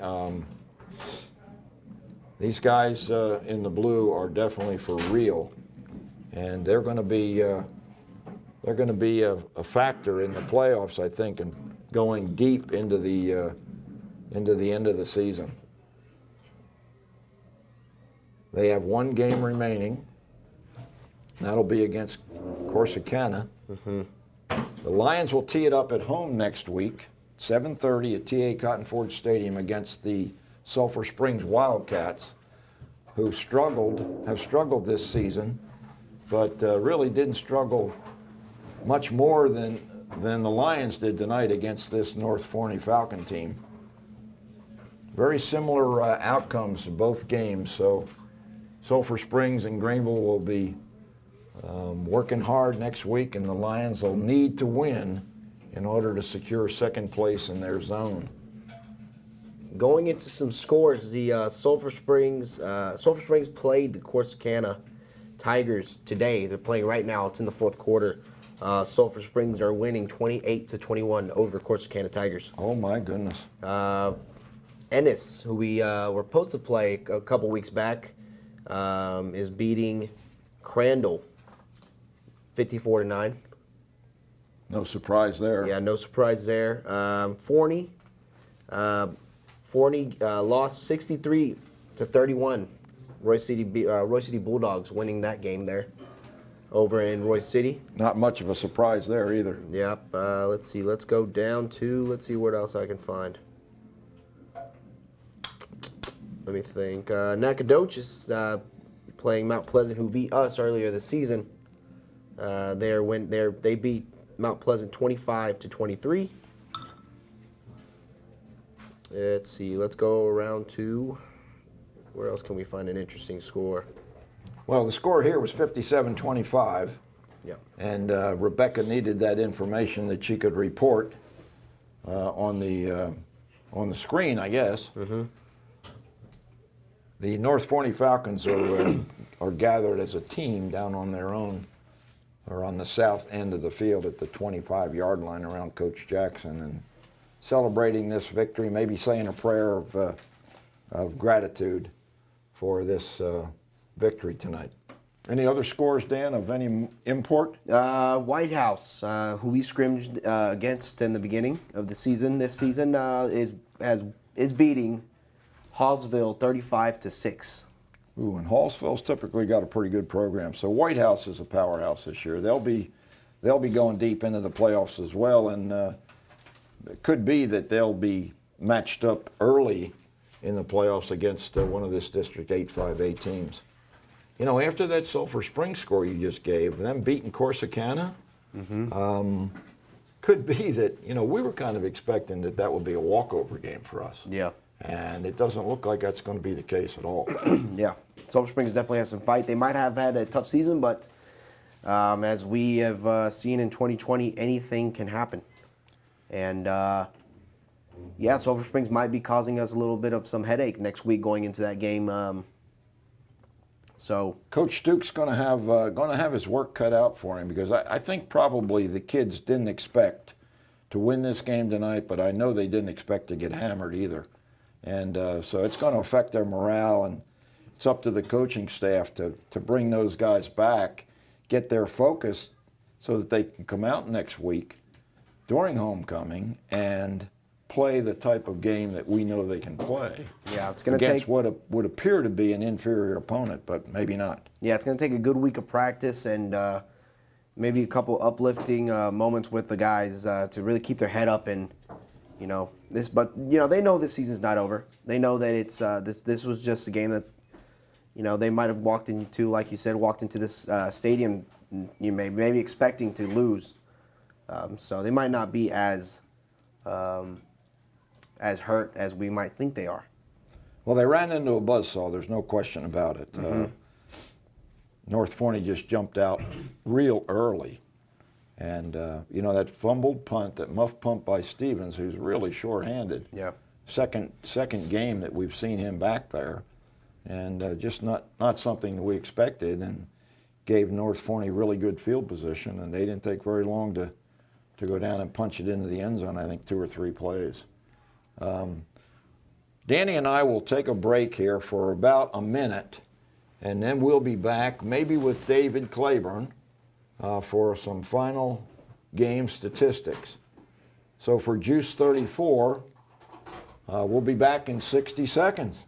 These guys in the blue are definitely for real, and they're going to be a factor in the playoffs, I think, and going deep into the end of the season. They have one game remaining. That'll be against Corsicana. Mm-hmm. The Lions will tee it up at home next week, 7:30 at TA Cotton Ford Stadium against the Sulphur Springs Wildcats, who have struggled this season, but really didn't struggle much more than the Lions did tonight against this North Forney Falcon team. Very similar outcomes in both games, so Sulphur Springs and Greenville will be working hard next week, and the Lions will need to win in order to secure second place in their zone. Going into some scores, the Sulphur Springs played the Corsicana Tigers today. They're playing right now. It's in the fourth quarter. Sulphur Springs are winning 28-21 over Corsicana Tigers. Oh my goodness. Ennis, who we were supposed to play a couple weeks back, is beating Crandall 54-9. No surprise there. Yeah, no surprise there. Forney lost 63-31. Roy City Bulldogs winning that game there over in Roy City. Not much of a surprise there either. Yep. Let's see. Let's go down to, let's see what else I can find. Let me think. Nacogdoches playing Mount Pleasant, who beat us earlier this season. They beat Mount Pleasant 25-23. Let's see. Let's go around to where else can we find an interesting score? Well, the score here was 57-25. Yeah. And Rebecca needed that information that she could report on the screen, I guess. Mm-hmm. The North Forney Falcons are gathered as a team down on their own, or on the south end of the field at the 25-yard line around Coach Jackson, and celebrating this victory, maybe saying a prayer of gratitude for this victory tonight. Any other scores, Dan, of any import? White House, who we scrimmaged against in the beginning of the season, this season is beating Hallsville 35-6. Ooh, and Hallsville's typically got a pretty good program. So White House is a powerhouse this year. They'll be going deep into the playoffs as well, and it could be that they'll be matched up early in the playoffs against one of this District 8-5A teams. You know, after that Sulphur Springs score you just gave, them beating Corsicana, could be that, you know, we were kind of expecting that would be a walkover game for us. Yeah. And it doesn't look like that's going to be the case at all. Yeah. Sulphur Springs definitely has some fight. They might have had a tough season, but as we have seen in 2020, anything can happen. And, yeah, Sulphur Springs might be causing us a little bit of some headache next week going into that game. So Coach Stukes going to have his work cut out for him, because I think probably the kids didn't expect to win this game tonight, but I know they didn't expect to get hammered either. And so it's going to affect their morale, and it's up to the coaching staff to bring those guys back, get their focus so that they can come out next week during homecoming and play the type of game that we know they can play. yeah, it's going to Against take what would appear to be an inferior opponent, but maybe not. it's going to take a good week of practice and maybe a couple uplifting moments with the guys to really keep their head up and this. But they know this season's not over. They know that it's this was just a game that they might have walked into, like you said, walked into this stadium maybe expecting to lose. So they might not be as hurt as we might think they are. Well, they ran into a buzzsaw. There's no question about it. North Forney just jumped out real early. And, that fumbled punt, that muff punt by Stevens, who's really short-handed. Yeah. Second game that we've seen him back there. And just not something that we expected, and gave North Forney really good field position. And they didn't take very long to go down and punch it into the end zone, I think 2 or 3 plays. Danny and I will take a break here for about a minute, and then we'll be back maybe with David Claiborne for some final game statistics. So for GEUS 34, we'll be back in 60 seconds.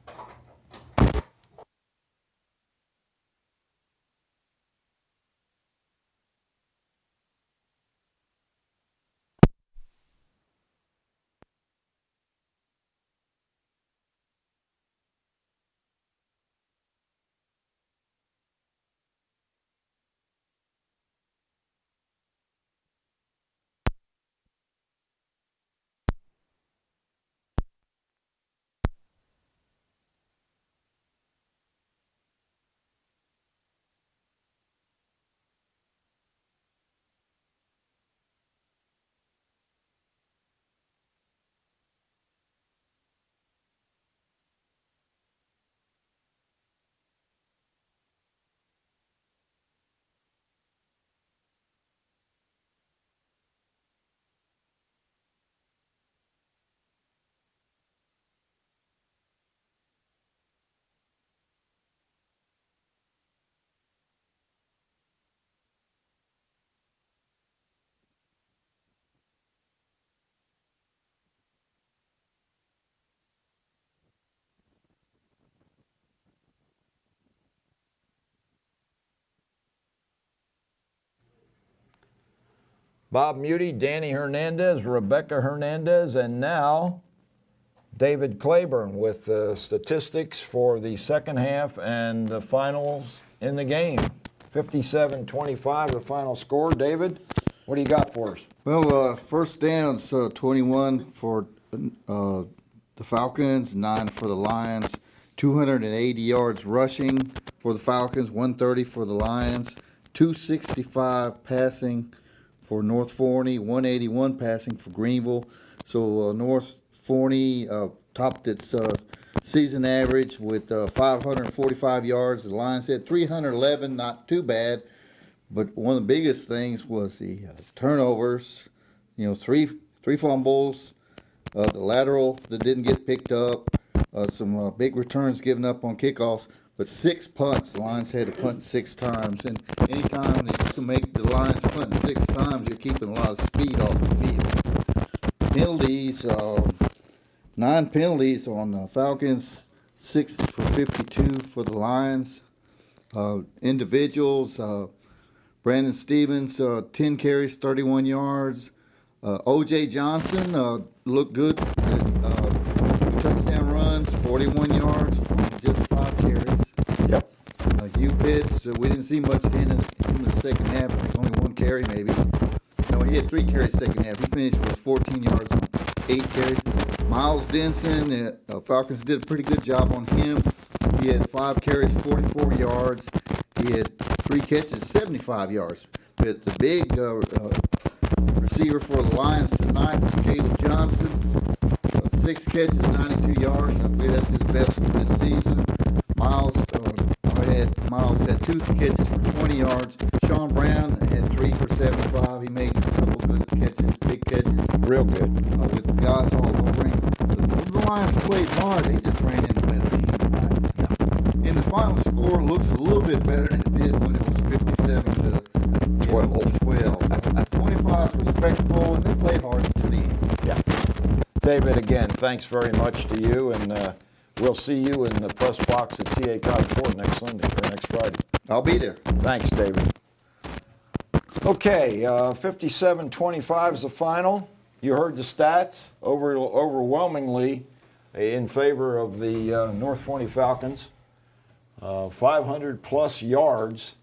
Bob Muty, Danny Hernandez, Rebecca Hernandez, and now David Claiborne with the statistics for the second half and the finals in the game. 57-25, the final score. David, what do you got for us? Well, first downs, 21 for the Falcons, 9 for the Lions. 280 yards rushing for the Falcons, 130 for the Lions. 265 passing for North Forney, 181 passing for Greenville. So North Forney topped its season average with 545 yards. The Lions had 311, not too bad. But one of the biggest things was the turnovers. Three fumbles, the lateral that didn't get picked up, some big returns given up on kickoffs. But 6 punts, the Lions had to punt 6 times. And anytime that you can make the Lions punt 6 times, you're keeping a lot of speed off the field. Penalties, 9 penalties on the Falcons, 6 for 52 for the Lions. Individuals, Brandon Stevens, 10 carries, 31 yards. O.J. Johnson looked good. 2 touchdown runs, 41 yards, just 5 carries. Yep. Hugh Pitts, we didn't see much of him in the second half. I think only 1 carry maybe. No, he had 3 carries second half. He finished with 14 yards on 8 carries. Miles Denson, Falcons did a pretty good job on him. He had 5 carries, 44 yards. He had 3 catches, 75 yards. But the big receiver for the Lions tonight was Caleb Johnson. 6 catches, 92 yards. I believe that's his best of this season. Miles had 2 catches for 20 yards. Sean Brown had 3 for 75. He made a couple good catches, big catches. Real good. With guys all over him. The Lions played hard. They just ran into better team tonight. And the final score looks a little bit better than it did when it was 57 to 12. 25 is respectable, and they played hard to the end. Yeah. David, again, thanks very much to you, and we'll see you in the press box at TA Cotton Ford next Sunday or next Friday. I'll be there. Thanks, David. Okay, 57-25 is the final. You heard the stats, overwhelmingly in favor of the North Forney Falcons. 500-plus yards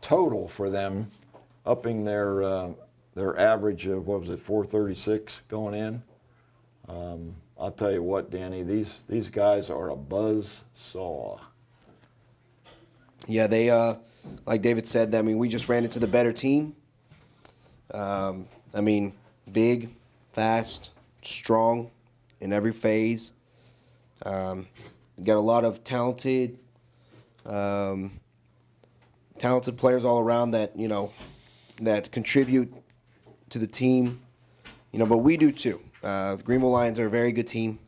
total for them, upping their average of, 436 going in. I'll tell you what, Danny, these guys are a buzz saw. Yeah, they, like David said, we just ran into the better team. Big, fast, strong in every phase. Got a lot of talented players all around that, that contribute to the team. But we do too. The Greenville Lions are a very good team.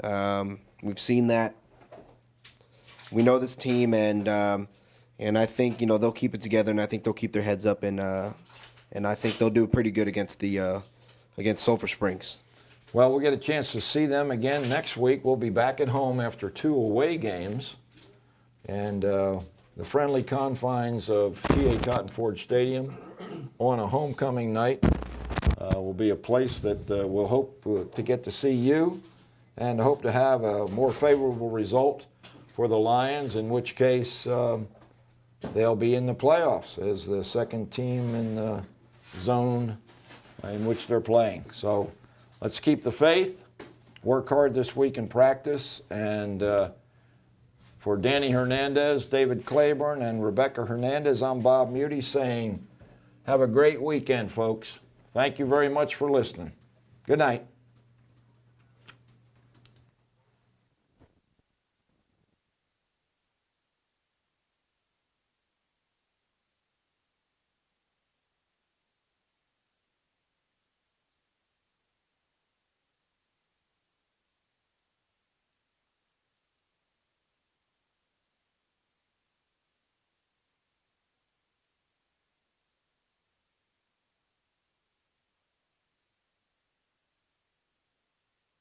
We've seen that. We know this team, and I think they'll keep it together, and I think they'll keep their heads up, and I think they'll do pretty good against Sulphur Springs. Well, we'll get a chance to see them again next week. We'll be back at home after 2 away games, and the friendly confines of TA Cotton Ford Stadium on a homecoming night will be a place that we'll hope to get to see you, and hope to have a more favorable result for the Lions, in which case they'll be in the playoffs as the second team in the zone in which they're playing. So let's keep the faith, work hard this week in practice, and for Danny Hernandez, David Claiborne, and Rebecca Hernandez, I'm Bob Muty saying have a great weekend, folks. Thank you very much for listening. Good night.